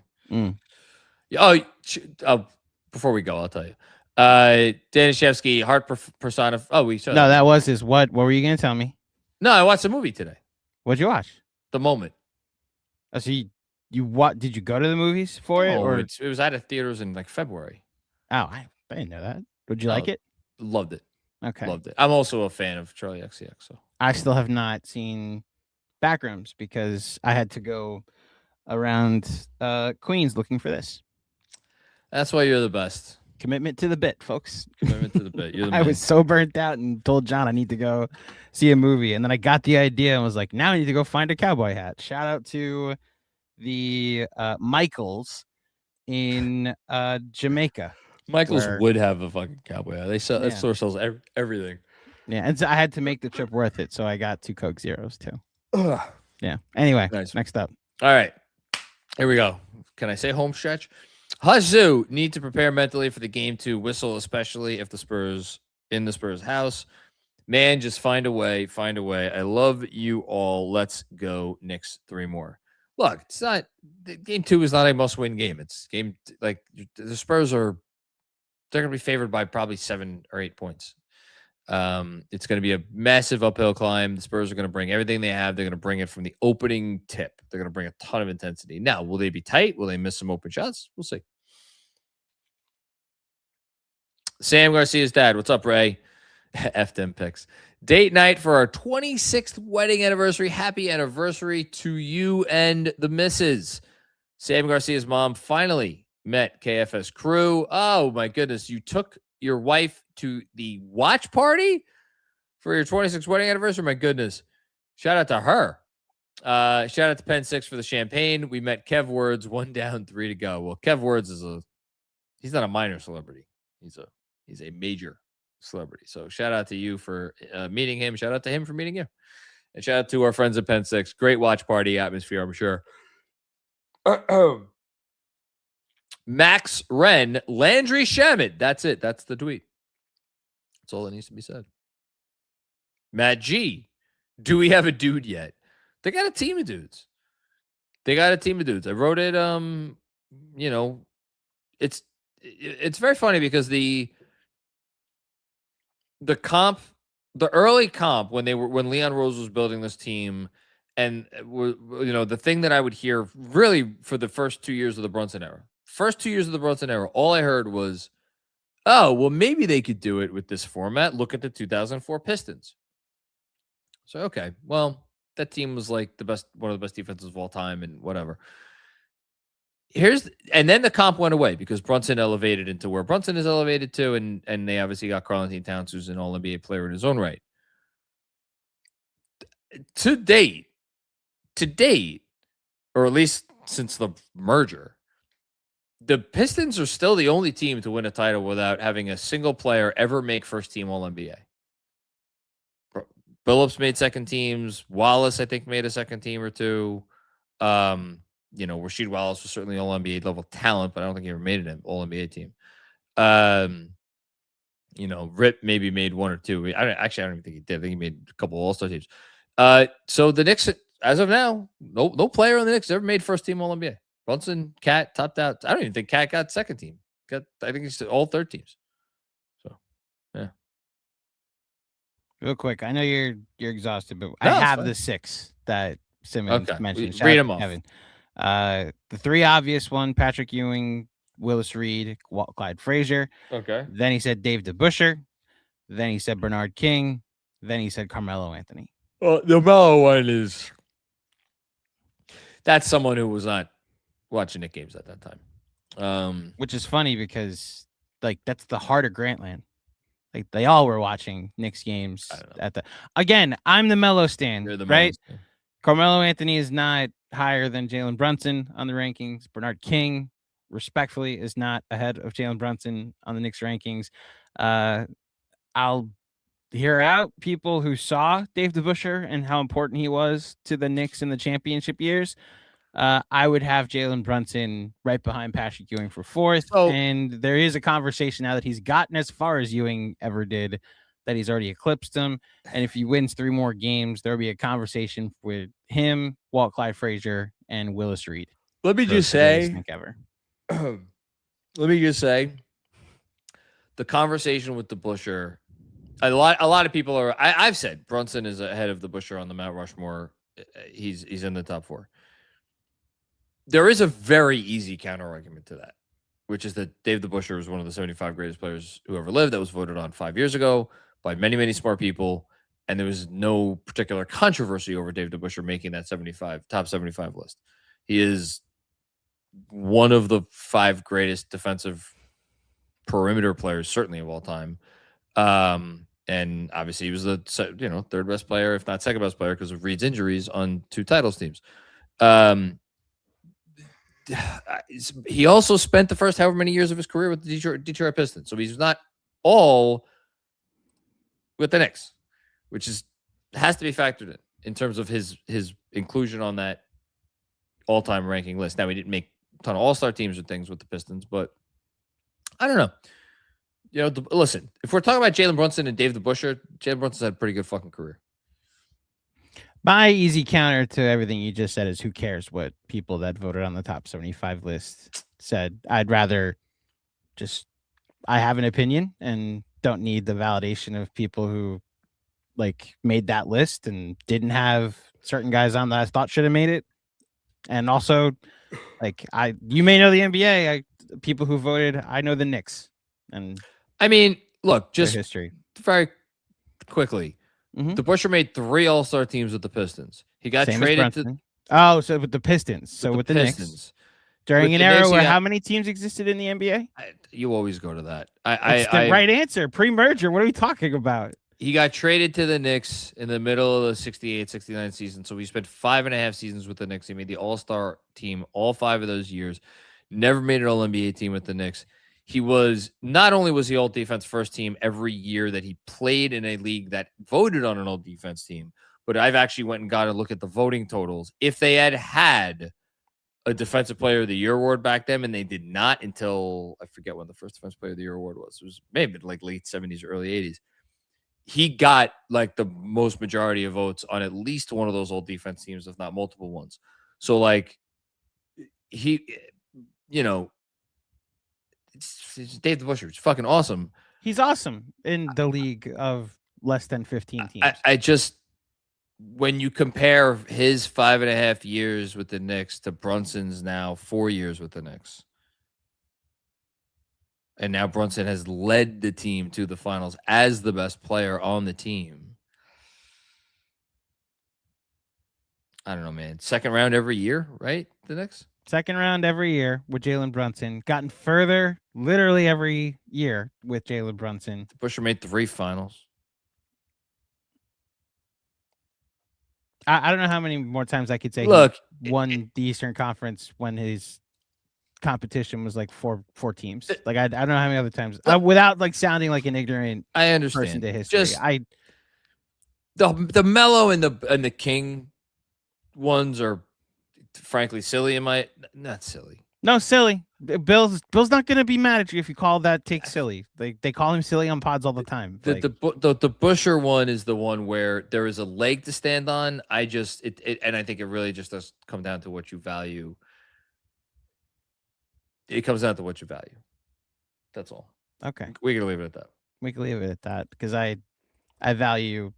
Before we go, I'll tell you. Danishevsky, Hart persona. Oh, we saw. No, that was his. What were you going to tell me? No, I watched a movie today. What'd you watch? The Moment. Oh, so did you go to the movies for it? Or it was out of theaters in February. Oh, I didn't know that. Would you like it? Loved it. Okay. Loved it. I'm also a fan of Charlie XCX. So I still have not seen backrooms because I had to go around Queens looking for this. That's why you're the best. Commitment to the bit, folks. Commitment to the bit. You're the I man. was so burnt out and told John I need to go see a movie. And then I got the idea and was like, now I need to go find a cowboy hat. Shout out to the Michaels in Jamaica. Michaels where- would have a fucking cowboy hat. They sell. That Yeah. store sells everything. Yeah, and so I had to make the trip worth it. So I got 2 Coke Zeros too. Ugh. Yeah. Anyway, Nice. next up. All right. Here we go. Can I say home stretch? Huzzoo need to prepare mentally for the game 2 whistle, especially if the Spurs in the Spurs house. Man, just find a way. Find a way. I love you all. Let's go Knicks 3 more. Look, it's not game 2 is not a must-win game. It's game like the Spurs are they're going to be favored by probably 7 or 8 points. It's going to be a massive uphill climb. The Spurs are going to bring everything they have. They're going to bring it from the opening tip. They're going to bring a ton of intensity. Now, will they be tight? Will they miss some open shots? We'll see. Sam Garcia's dad. What's up, Ray? F them picks. Date night for our 26th wedding anniversary. Happy anniversary to you and the missus. Sam Garcia's mom finally met KFS crew. Oh, my goodness. You took your wife to the watch party for your 26th wedding anniversary? My goodness. Shout out to her. Shout out to Penn 6 for the champagne. We met Kev Words, 1 down, 3 to go. Well, Kev Words he's not a minor celebrity. He's a major celebrity. So shout out to you for meeting him. Shout out to him for meeting you. And shout out to our friends at Penn 6. Great watch party atmosphere, I'm sure. Max Wren, Landry Shaman. That's it. That's the tweet. That's all that needs to be said. Matt G. Do we have a dude yet? They got a team of dudes. I wrote it. It's very funny because the early comp when Leon Rose was building this team, and the thing that I would hear really for the first 2 years of the Brunson era. First 2 years of the Brunson era, all I heard was, oh, well, maybe they could do it with this format. Look at the 2004 Pistons. So, okay, well, that team was like one of the best defenses of all time and whatever. And then the comp went away because Brunson elevated into where Brunson is elevated to, and they obviously got Karl-Anthony Towns, who's an All-NBA player in his own right. To date, or at least since the merger, the Pistons are still the only team to win a title without having a single player ever make first team All-NBA. Billups made second teams. Wallace, I think, made a second team or two. Rasheed Wallace was certainly All-NBA level talent, but I don't think he ever made an All-NBA team. Rip maybe made 1 or 2. I don't even think he did. I think he made a couple of All-Star teams. So the Knicks, as of now, no player on the Knicks ever made first team All-NBA. Brunson, Cat topped out. I don't even think Cat got second team. I think it's all third teams. So, yeah. Real quick, I know you're exhausted, but I have the 6 that Simmons mentioned. Read them off. Kevin. The 3 obvious one: Patrick Ewing, Willis Reed, Clyde Frazier. Okay. Then he said Dave DeBusschere. Then he said Bernard King. Then he said Carmelo Anthony. Well, the Melo one that's someone who was not watching Knicks games at that time. Which is funny because that's the heart of Grantland. Like they all were watching Knicks games again. I'm the Melo stan, You're the right? Melo stan. Carmelo Anthony is not higher than Jalen Brunson on the rankings. Bernard King, respectfully, is not ahead of Jalen Brunson on the Knicks rankings. I'll hear out people who saw Dave DeBusschere and how important he was to the Knicks in the championship years. I would have Jalen Brunson right behind Patrick Ewing for 4th. And there is a conversation now that he's gotten as far as Ewing ever did, that he's already eclipsed him. And if he wins 3 more games, there'll be a conversation with him, Walt Clyde Frazier, and Willis Reed. Let me just say, the conversation with DeBusschere, a lot of people are. I've said Brunson is ahead of DeBusschere on the Mount Rushmore. He's in the top 4. There is a very easy counter argument to that, which is that Dave DeBusschere was one of the 75 greatest players who ever lived. That was voted on 5 years ago by many, many smart people. and there was no particular controversy over David DeBusschere making that top 75 list. He is one of the 5 greatest defensive perimeter players, certainly of all time. And obviously he was the third best player, if not second best player, because of Reed's injuries on 2 titles teams. He also spent the first however many years of his career with the Detroit Pistons, so he's not all with the Knicks, which has to be factored in terms of his inclusion on that all-time ranking list. Now, he didn't make a ton of all-star teams or things with the Pistons, but I don't know. Listen, if we're talking about Jalen Brunson and Dave DeBusschere, Jalen Brunson's had a pretty good fucking career. My easy counter to everything you just said is who cares what people that voted on the top 75 list said. I'd rather I have an opinion and don't need the validation of people who made that list and didn't have certain guys on that I thought should have made it. And also, you may know the NBA, people who voted, I know the Knicks. And I mean, look, just history very quickly. DeBusschere made 3 all-star teams with the Pistons. He got traded to so with the Pistons. So with the Pistons. Knicks. During With an the era Knicks, where how many teams existed in the NBA? You always go to that. It's the right answer. Pre-merger. What are we talking about? He got traded to the Knicks in the middle of the 68-69 season. So he spent 5.5 seasons with the Knicks. He made the all-star team all 5 of those years. Never made an all-NBA team with the Knicks. Not only was he all defense first team every year that he played in a league that voted on an all defense team, but I've actually went and got to look at the voting totals. If they had a defensive player of the year award back then, and they did not until I forget when the first defensive player of the year award was. It was maybe late 70s or early 80s. He got the most majority of votes on at least one of those all defense teams, if not multiple ones. So he, it's Dave DeBusschere. It's fucking awesome. He's awesome in the league of less than 15 teams. When you compare his 5.5 years with the Knicks to Brunson's now 4 years with the Knicks, and now Brunson has led the team to the finals as the best player on the team. I don't know, man. Second round every year, right? The Knicks? Second round every year with Jalen Brunson. Gotten further literally every year with Jalen Brunson. DeBusschere made 3 finals. I don't know how many more times I could say he won the Eastern Conference when his competition was four teams. I don't know how many other times. Without sounding like an ignorant I understand. person to history. The Melo and the King ones are frankly silly not silly. No, silly. Bill's not going to be mad at you if you call that take silly. They call him silly on pods all the time. The Buscher one is the one where there is a leg to stand on. And I think it really just does come down to what you value. It comes down to what you value. That's all. Okay. We can leave it at that. We can leave it at that because I value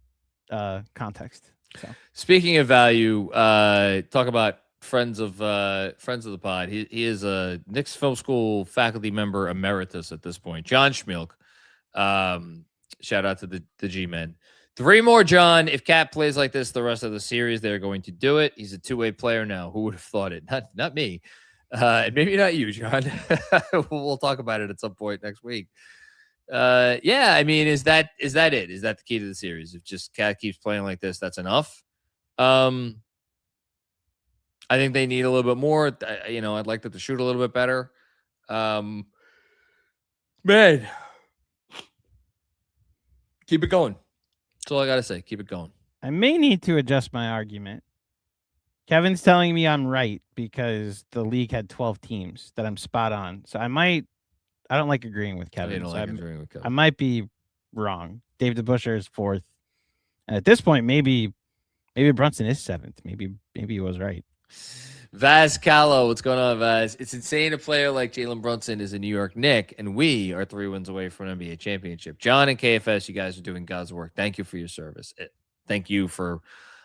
context. So speaking of value, talk about friends of the pod. He is a Knicks Film School faculty member emeritus at this point. John Schmilk. Shout out to the G-men. 3 more, John. If Cat plays like this the rest of the series, they're going to do it. He's a 2-way player now. Who would have thought it? Not me. And maybe not you, John. We'll talk about it at some point next week. Yeah, I mean, is that it? Is that the key to the series? If just Cat keeps playing like this, that's enough. I think they need a little bit more. I'd like them to shoot a little bit better. Man, keep it going. That's all I got to say. Keep it going. I may need to adjust my argument. Kevin's telling me I'm right because the league had 12 teams, that I'm spot on. So I don't like agreeing with Kevin. I might be wrong. Dave DeBusschere is 4th. And at this point, maybe Brunson is 7th. Maybe he was right. Vaz Callow, what's going on, Vaz? It's insane a player like Jalen Brunson is a New York Knick, and we are 3 wins away from an NBA championship. John and KFS, you guys are doing God's work. Thank you for your service. Thank you for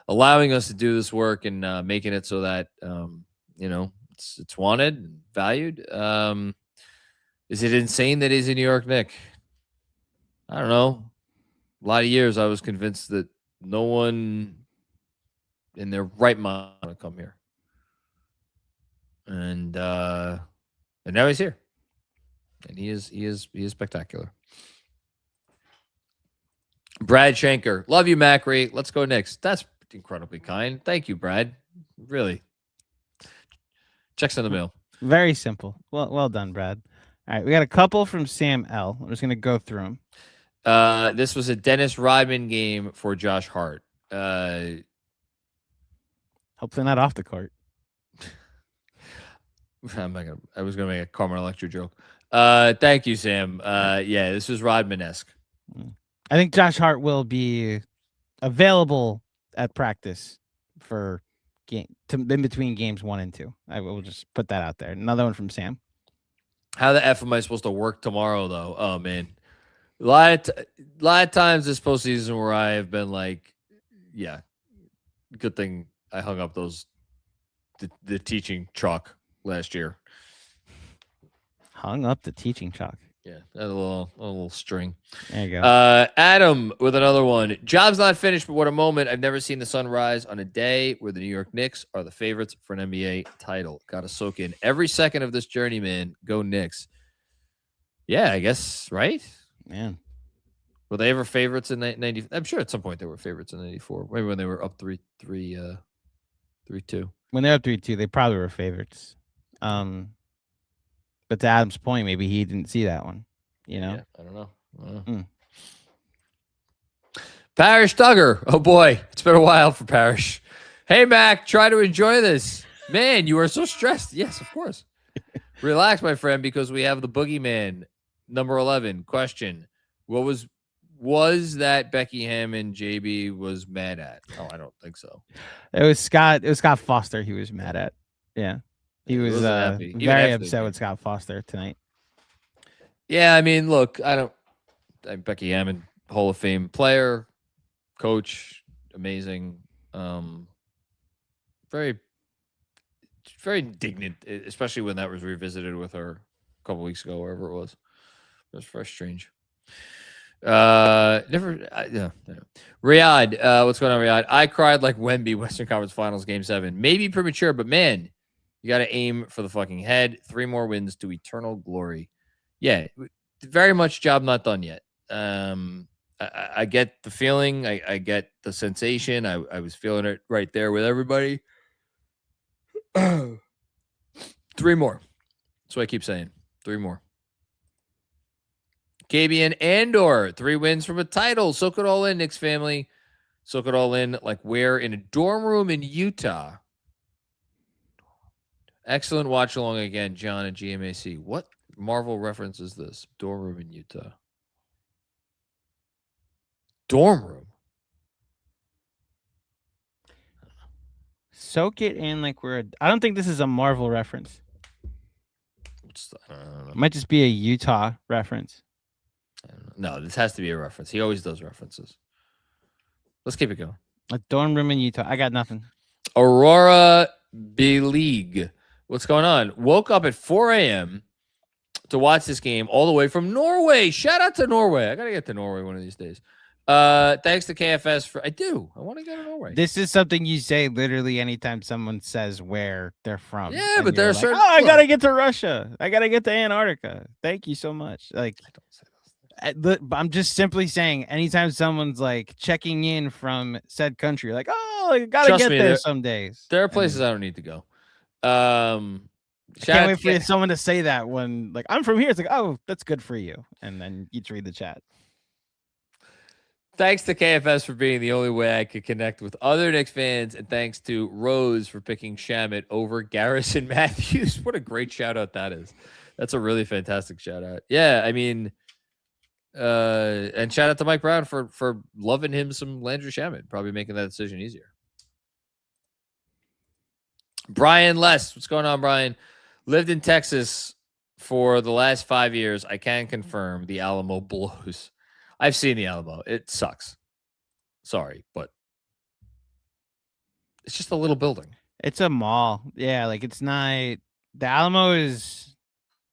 allowing us to do this work and making it so that it's wanted and valued. Is it insane that he's a New York Knick? I don't know. A lot of years I was convinced that No one in their right mind want to come here. And now he's here. And he is spectacular. Brad Schenker. Love you, Macri. Let's go Knicks. That's incredibly kind. Thank you, Brad. Really. Checks in the mail. Very simple. Well done, Brad. All right, we got a couple from Sam L. I'm just going to go through them. This was a Dennis Rodman game for Josh Hart. Hopefully not off the court. I was gonna make a Carmen Electra joke. Thank you, Sam. Yeah, this was Rodman-esque. I think Josh Hart will be available at practice for in between games 1 and 2. I will just put that out there. Another one from Sam. How the F am I supposed to work tomorrow, though? Oh, man. A lot of times this postseason where I have been like, yeah, good thing I hung up the teaching chalk last year. Hung up the teaching chalk. Yeah, a little string. There you go. Adam with another one. Job's not finished, but what a moment. I've never seen the sun rise on a day where the New York Knicks are the favorites for an NBA title. Got to soak in every second of this journey, man. Go Knicks. Yeah, I guess, right? Man. Were they ever favorites in 90? I'm sure at some point they were favorites in 94. Maybe when they were up 3-2. When they're up 3-2, they probably were favorites. But to Adam's point, maybe he didn't see that one. You know? Yeah, I don't know. Parrish Duggar. Oh, boy. It's been a while for Parrish. Hey, Mac, try to enjoy this. Man, you are so stressed. Yes, of course. Relax, my friend, because we have the boogeyman. Number 11. Question. What was that Becky Hammond JB was mad at? Oh, I don't think so. It was Scott Foster he was mad at. Yeah. He was very upset with Scott Foster tonight. Yeah, I mean, look, Becky Hammond, Hall of Fame player, coach, amazing. Very, very indignant, especially when that was revisited with her a couple weeks ago, wherever it was. It was very strange. Riyadh, what's going on, Riyadh? I cried like Wemby, Western Conference Finals, Game 7. Maybe premature, but man, you got to aim for the fucking head. 3 more wins to eternal glory. Yeah, very much job not done yet. I get the feeling. I get the sensation. I was feeling it right there with everybody. 3 more. That's what I keep saying. 3 more. Kabian Andor, 3 wins from a title. Soak it all in, Knicks family. Soak it all in like we're in a dorm room in Utah. Excellent watch along again, John and GMAC. What Marvel reference is this? Dorm room in Utah. Dorm room. Soak it in like I don't think this is a Marvel reference. It might just be a Utah reference. No, this has to be a reference. He always does references. Let's keep it going. A dorm room in Utah. I got nothing. Aurora B-League. What's going on? Woke up at 4 a.m. to watch this game all the way from Norway. Shout out to Norway. I got to get to Norway one of these days. Thanks to KFS for. I want to go to Norway. This is something you say literally anytime someone says where they're from. Yeah, but there are certain. I got to get to Russia. I got to get to Antarctica. Thank you so much. Like, I don't say those. I'm just simply saying anytime someone's like checking in from said country, like, oh, I got to get there some days. There are places I don't need to go. I can't wait for someone to say that when like I'm from here. It's like, oh, that's good for you. And then you read the chat. Thanks to KFS for being the only way I could connect with other Knicks fans. And thanks to Rose for picking Shamet over Garrison Matthews. What a great shout out that is. That's a really fantastic shout out. Yeah, I mean, and shout out to Mike Brown for loving him some Landry Shamet, probably making that decision easier. Brian Less, what's going on, Brian? Lived in Texas for the last 5 years. I can confirm the Alamo blows. I've seen the Alamo. It sucks. Sorry, but it's just a little building. It's a mall. Yeah, like it's not. The Alamo is.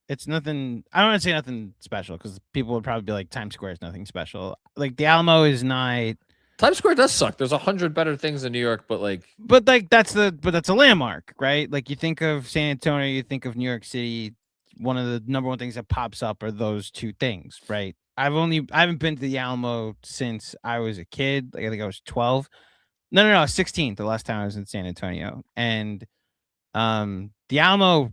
It's nothing. I don't want to say nothing special because people would probably be like Times Square is nothing special. Like the Alamo is not Times Square does suck. There's 100 better things in New York, but that's a landmark, right? Like you think of San Antonio, you think of New York City. One of the number one things that pops up are those two things, right? I haven't been to the Alamo since I was a kid. Like I think I was 12. No, I was 16 the last time I was in San Antonio. And the Alamo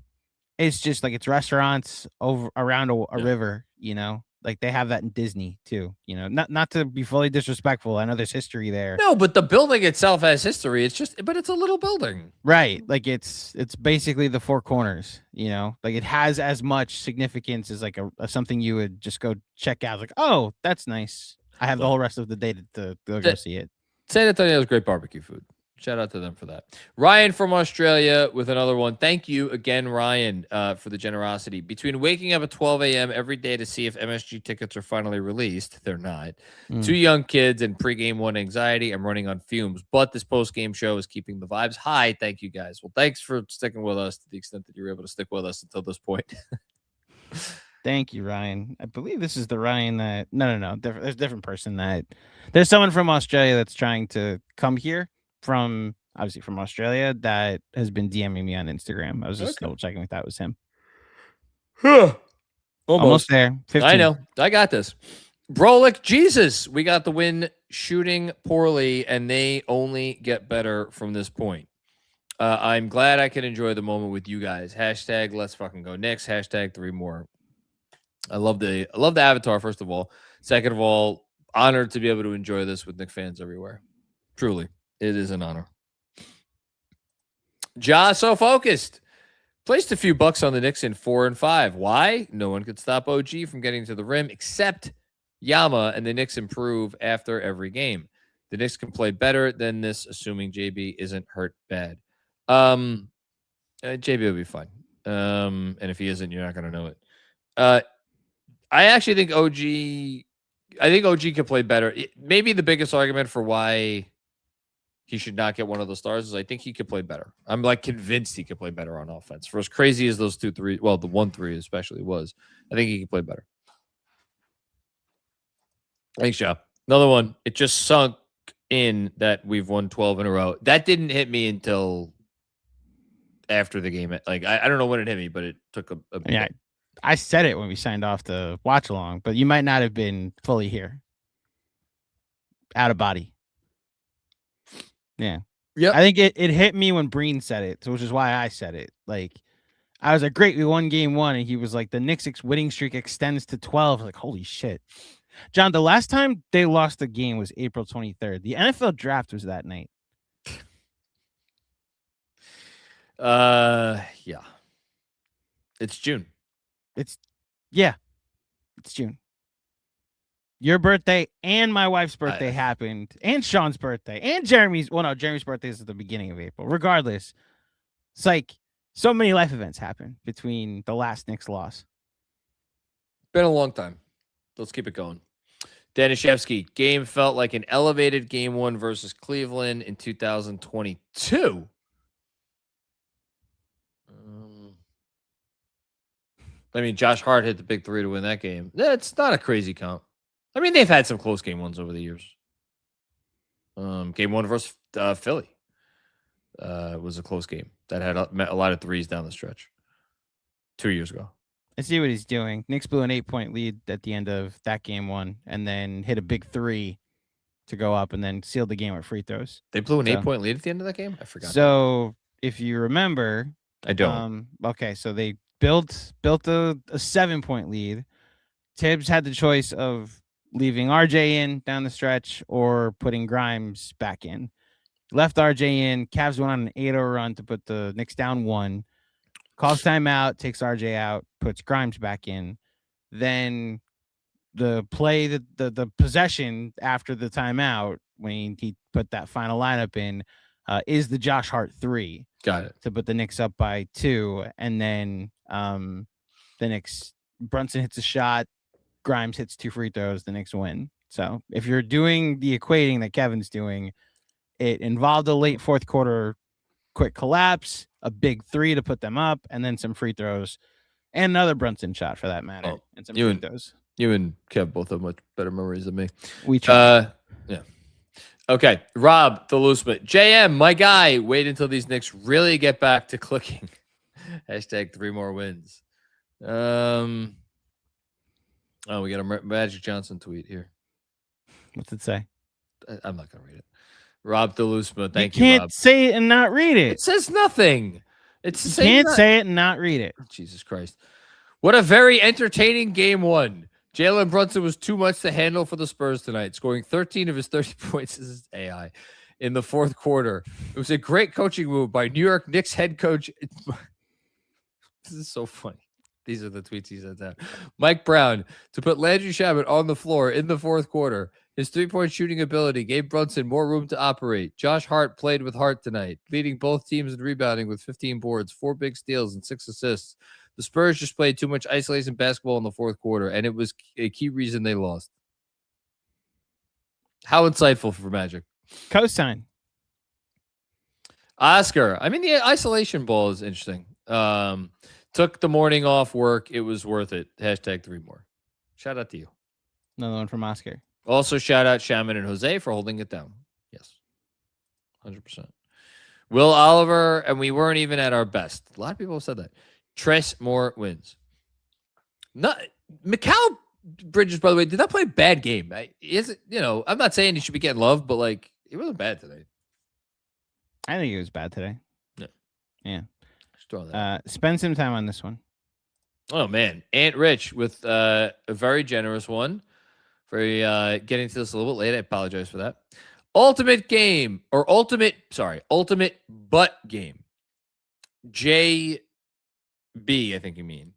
is just like it's restaurants over around a river, you know. Like they have that in Disney too, you know. Not to be fully disrespectful. I know there's history there. no, but the building itself has history. But it's a little building. Right. Like it's basically the Four Corners, you know, like it has as much significance as like a something you would just go check out. Like, oh, that's nice. I have the whole rest of the day to go see it. San Antonio has great barbecue food. Shout out to them for that. Ryan from Australia with another one. Thank you again, Ryan, for the generosity. Between waking up at 12 a.m. every day to see if MSG tickets are finally released, they're not. 2 young kids and pregame one anxiety. I'm running on fumes, but this postgame show is keeping the vibes high. Thank you, guys. Well, thanks for sticking with us to the extent that you were able to stick with us until this point. Thank you, Ryan. I believe this is the Ryan that... No. There's a different person that... There's someone from Australia that's trying to come here from Australia that has been DMing me on Instagram. I was just double checking if that was him. Almost there. 15. I know. I got this. Brolic Jesus. We got the win shooting poorly, and they only get better from this point. I'm glad I can enjoy the moment with you guys. Hashtag let's fucking go Knicks. Hashtag 3 more. I love the avatar, first of all. Second of all, honored to be able to enjoy this with Knicks fans everywhere. Truly. It is an honor. Ja, so focused. Placed a few bucks on the Knicks in 4 and 5. Why? No one could stop OG from getting to the rim except Yama, and the Knicks improve after every game. The Knicks can play better than this, assuming JB isn't hurt bad. JB will be fine. And if he isn't, you're not going to know it. I actually think OG can play better. Maybe the biggest argument for why he should not get one of the stars is I think he could play better. I'm like convinced he could play better on offense. For as crazy as those 2 3, well, the 1 3 especially was, I think he could play better. Thanks, Joe. Another one. It just sunk in that we've won 12 in a row. That didn't hit me until after the game. Like I don't know when it hit me, but it took a yeah. I said it when we signed off the watch along, but you might not have been fully here. Out of body. Yeah. I think it hit me when Breen said it, which is why I said it. Like, I was like, great, we won game 1. And he was like, the Knicks winning streak extends to 12. Like, holy shit. John, the last time they lost the game was April 23rd. The NFL draft was that night. Yeah. It's June. It's June. Your birthday and my wife's birthday happened, and Sean's birthday, and Jeremy's. Well, no, Jeremy's birthday is at the beginning of April. Regardless, it's like so many life events happen between the last Knicks loss. Been a long time. Let's keep it going. Danishevsky, game felt like an elevated game 1 versus Cleveland in 2022. I mean, Josh Hart hit the big 3 to win that game. That's not a crazy count. I mean, they've had some close game 1s over the years. Game 1 versus Philly was a close game that had a lot of 3s down the stretch 2 years ago. I see what he's doing. Knicks blew an 8-point lead at the end of that game 1 and then hit a big 3 to go up and then sealed the game with free throws. They blew an 8-point lead at the end of that game? I forgot. So if you remember... I don't. Okay, so they built a 7-point lead. Tibbs had the choice of leaving RJ in down the stretch or putting Grimes back in. Left RJ in. Cavs went on an 8-0 run to put the Knicks down 1. Calls timeout, takes RJ out, puts Grimes back in. Then the play, the possession after the timeout, when he put that final lineup in, is the Josh Hart 3. Got it. To put the Knicks up by 2. And then the Knicks, Brunson hits a shot, Grimes hits 2 free throws, the Knicks win. So if you're doing the equating that Kevin's doing, it involved a late fourth quarter quick collapse, a big 3 to put them up, and then some free throws, and another Brunson shot for that matter, and some free throws. You and Kev both have much better memories than me. We try. Yeah. Okay, Rob the Looseman. JM, my guy, wait until these Knicks really get back to clicking. Hashtag 3 more wins. Oh, we got a Magic Johnson tweet here. What's it say? I'm not going to read it. Rob the Looseman, thank you, you, can't Rob. say it and not read it. It says nothing. It's you can't say it and not read it. Jesus Christ. What a very entertaining game one. Jalen Brunson was too much to handle for the Spurs tonight, scoring 13 of his 30 points. This is AI in the fourth quarter. It was a great coaching move by New York Knicks head coach. This is so funny. These are the tweets he sent out. Mike Brown to put Landry Shamet on the floor in the fourth quarter. His 3-point shooting ability gave Brunson more room to operate. Josh Hart played with heart tonight, leading both teams in rebounding with 15 boards, 4 big steals, and 6 assists. The Spurs just played too much isolation basketball in the fourth quarter, and it was a key reason they lost. How insightful for Magic. Cosign. Oscar. I mean, the isolation ball is interesting. Took the morning off work. It was worth it. Hashtag 3 more. Shout out to you. Another one from Oscar. Also, shout out Shaman and Jose for holding it down. Yes. 100%. Will Oliver, and we weren't even at our best. A lot of people have said that. Tress more wins. Not Mikal Bridges, by the way, did not play a bad game. I'm not saying he should be getting love, but like he wasn't bad today. I think he was bad today. Yeah. Spend some time on this one. Oh man, Aunt Rich with a very generous one. For getting to this a little bit late. I apologize for that. Ultimate butt game. JB, I think you mean,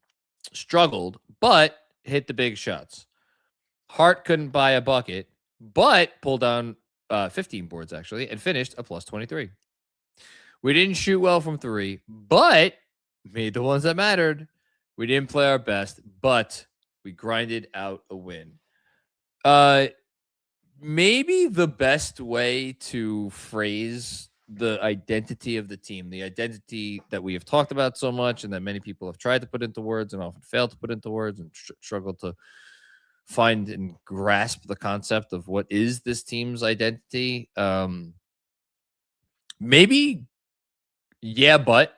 struggled, but hit the big shots. Hart couldn't buy a bucket, but pulled down 15 boards, actually, and finished a plus 23. We didn't shoot well from 3, but made the ones that mattered. We didn't play our best, but we grinded out a win. Maybe the best way to phrase the identity of the team, the identity that we have talked about so much and that many people have tried to put into words and often failed to put into words and struggled to find and grasp the concept of what is this team's identity. Maybe yeah, but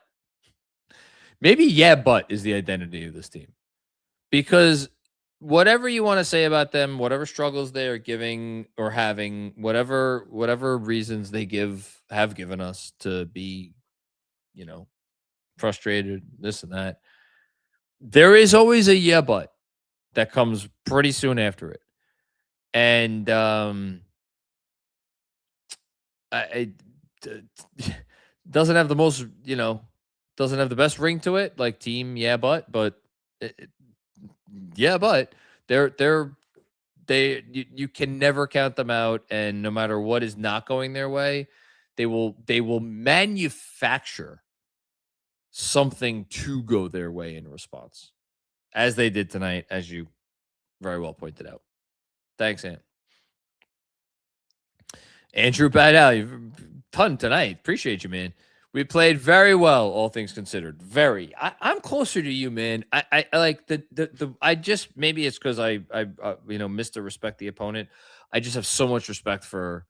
is the identity of this team, because whatever you want to say about them, whatever struggles they are giving or having, whatever reasons they have given us to be, frustrated, this and that, there is always a yeah, but that comes pretty soon after it. And it doesn't have the most, doesn't have the best ring to it, like team, yeah, but you can never count them out, and no matter what is not going their way, they will manufacture something to go their way in response, as they did tonight, as you very well pointed out. Thanks, Ant. Andrew Badal, you've ton tonight. Appreciate you, man. We played very well, all things considered. Very. I'm closer to you, man. I like the. I just, maybe it's because I missed to respect the opponent. I just have so much respect for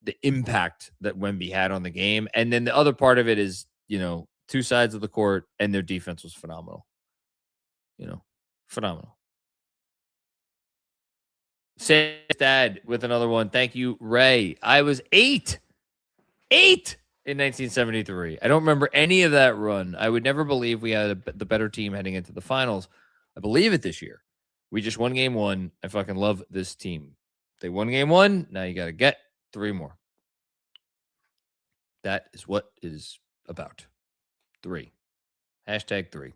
the impact that Wemby had on the game, and then the other part of it is, two sides of the court, and their defense was phenomenal. Phenomenal. Say Dad with another one. Thank you, Ray. I was 8 in 1973. I don't remember any of that run. I would never believe we had the better team heading into the finals. I believe it this year. We just won game 1. I fucking love this team. They won game 1. Now you got to get 3 more. That is what it is about. 3. Hashtag 3.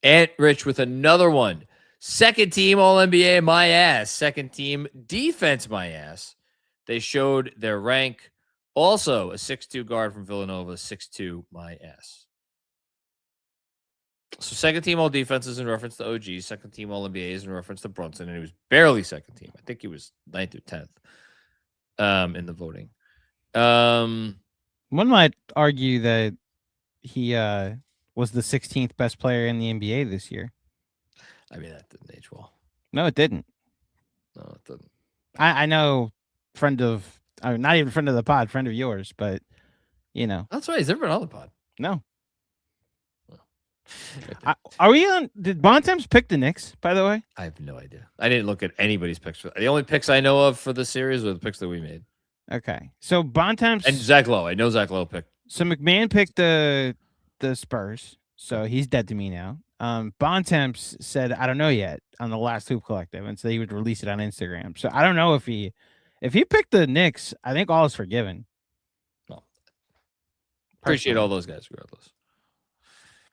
Ant Rich with another one. Second team All-NBA, my ass. Second team defense, my ass. They showed their rank. Also, a 6'2" guard from Villanova, 6'2", my ass. So second team all defense is in reference to OG. Second team all NBA is in reference to Brunson, and he was barely second team. I think he was 9th or 10th in the voting. One might argue that he was the 16th best player in the NBA this year. I mean, that didn't age well. No, it didn't. No, it didn't. I know friend of I mean, not even friend of the pod, friend of yours, but you know, That's right. He's never been on the pod. no. Right Are we on? Did Bontemps pick the Knicks? By the way, I have no idea. I didn't look at anybody's picks. The only picks I know of for the series were the picks that we made. okay. So Bontemps And Zach Lowe. I know Zach Lowe picked. So McMahon picked the Spurs, so he's dead to me now. Bontemps said, I don't know yet on the last Hoop Collective, and so he would release it on Instagram. So I don't know if he picked the Knicks, I think all is forgiven. Well, appreciate all those guys regardless.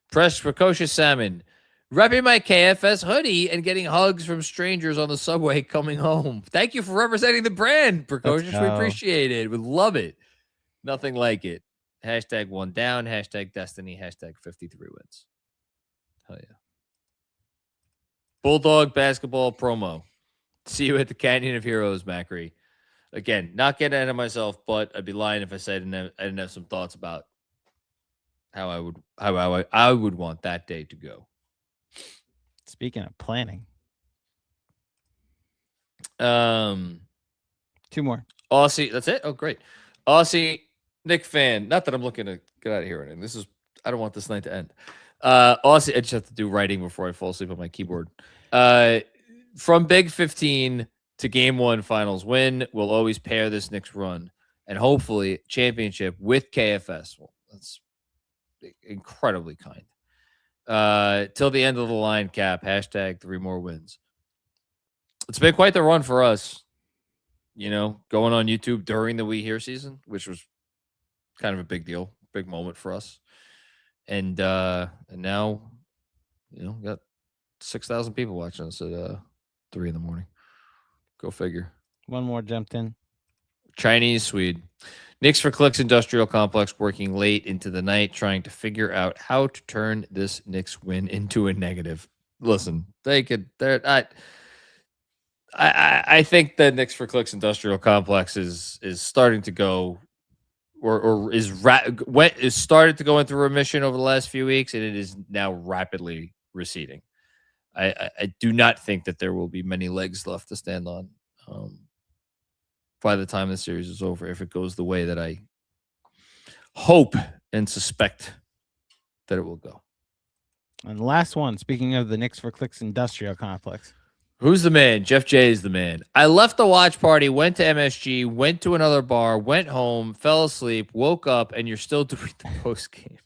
Fresh Precocious Salmon. Repping my KFS hoodie and getting hugs from strangers on the subway coming home. Thank you for representing the brand, Precocious. We appreciate it. We love it. Nothing like it. Hashtag 1 down. Hashtag destiny. Hashtag 53 wins. Hell yeah. Bulldog basketball promo. See you at the Canyon of Heroes, Macri. Again, not getting ahead of myself, but I'd be lying if I said I didn't have some thoughts about how I would want that day to go. Speaking of planning. 2 more. Aussie, that's it? Oh, great. Aussie Nick fan. Not that I'm looking to get out of here or anything. I don't want this night to end. Aussie, I just have to do writing before I fall asleep on my keyboard. From Big 15 to Game 1 finals win, we'll always pair this Knicks run and hopefully championship with KFS. Well, that's incredibly kind. Till the end of the line, Cap. Hashtag 3 more wins. It's been quite the run for us. You know, going on YouTube during the We Here season, which was kind of a big deal, big moment for us. And now, you know, got 6,000 people watching us at 3 in the morning. Go figure. One more jumped in. Chinese Swede. Knicks for Clicks Industrial Complex working late into the night trying to figure out how to turn this Knicks win into a negative. Listen, they could. I think the Knicks for Clicks Industrial Complex is starting to go, or is started to go into remission over the last few weeks, and it is now rapidly receding. I do not think that there will be many legs left to stand on by the time the series is over, if it goes the way that I hope and suspect that it will go. And the last one, speaking of the Knicks for Clicks Industrial Complex. Who's the man? Jeff J is the man. I left the watch party, went to MSG, went to another bar, went home, fell asleep, woke up, and you're still doing the post game.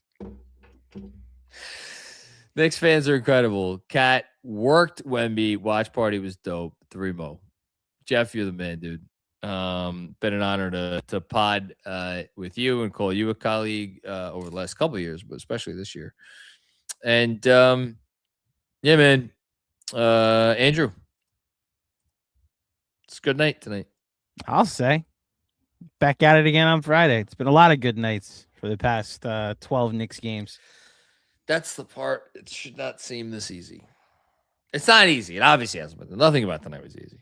Knicks fans are incredible. Cat worked Wemby. Watch party was dope. 3-mo. Jeff, you're the man, dude. Been an honor to pod with you and call you a colleague over the last couple of years, but especially this year. And yeah, man. Andrew, it's a good night tonight. I'll say. Back at it again on Friday. It's been a lot of good nights for the past 12 Knicks games. That's the part. It should not seem this easy. It's not easy. It obviously hasn't been. Nothing about tonight was easy.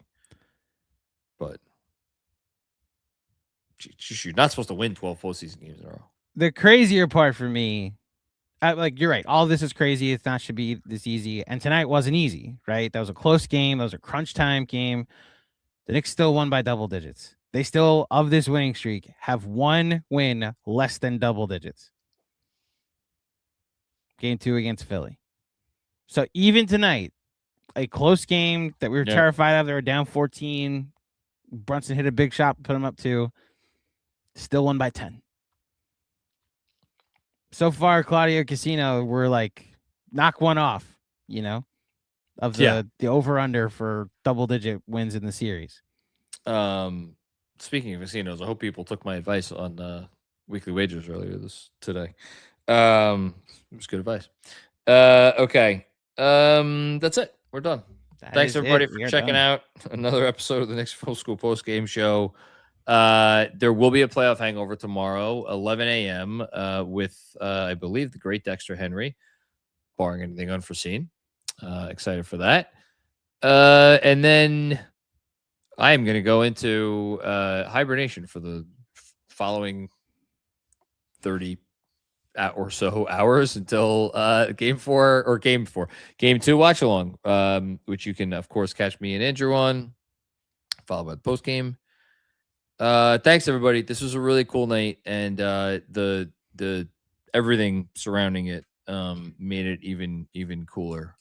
But you're not supposed to win 12 postseason games in a row. The crazier part for me, you're right. All this is crazy. It's not should be this easy. And tonight wasn't easy, right? That was a close game. That was a crunch time game. The Knicks still won by double digits. They still, of this winning streak, have 1 win less than double digits. Game 2 against Philly. So even tonight, a close game that we were terrified of. They were down 14. Brunson hit a big shot, put them up 2. Still won by 10. So far, Claudio Casino, we're like, knock one off, you know, of the over-under for double-digit wins in the series. Speaking of casinos, I hope people took my advice on weekly wagers earlier today. It was good advice. Okay. That's it. We're done. Thanks everybody for checking out another episode of the Knicks Film School Postgame Show. There will be a playoff hangover tomorrow, 11 a.m. With I believe the great Dexter Henry, barring anything unforeseen. Excited for that. And then I am going to go into hibernation for the following 30 or so hours until game 2 watch along, which you can of course catch me and Andrew on, followed by the post game. Thanks everybody. This was a really cool night, and the everything surrounding it made it even cooler.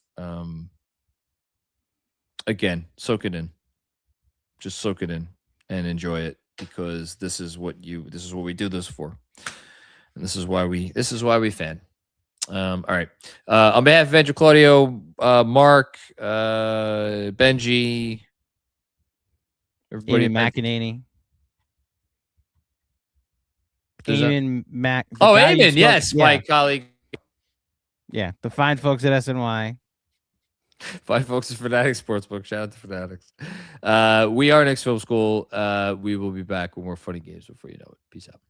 Again, soak it in. Just soak it in and enjoy it, because this is what we do this for. And this is why we fan. All right. On behalf of Andrew, Claudio, Mark, Benji, everybody, Eamon McEnany. Who's that? Eamon Mac. the Oh, guy you Eamon, spoke- yes, yeah, my colleague. Yeah, the fine folks at SNY. Fine folks at Fanatics Sportsbook. Shout out to Fanatics. We are Knicks Film School. We will be back with more funny games before you know it. Peace out.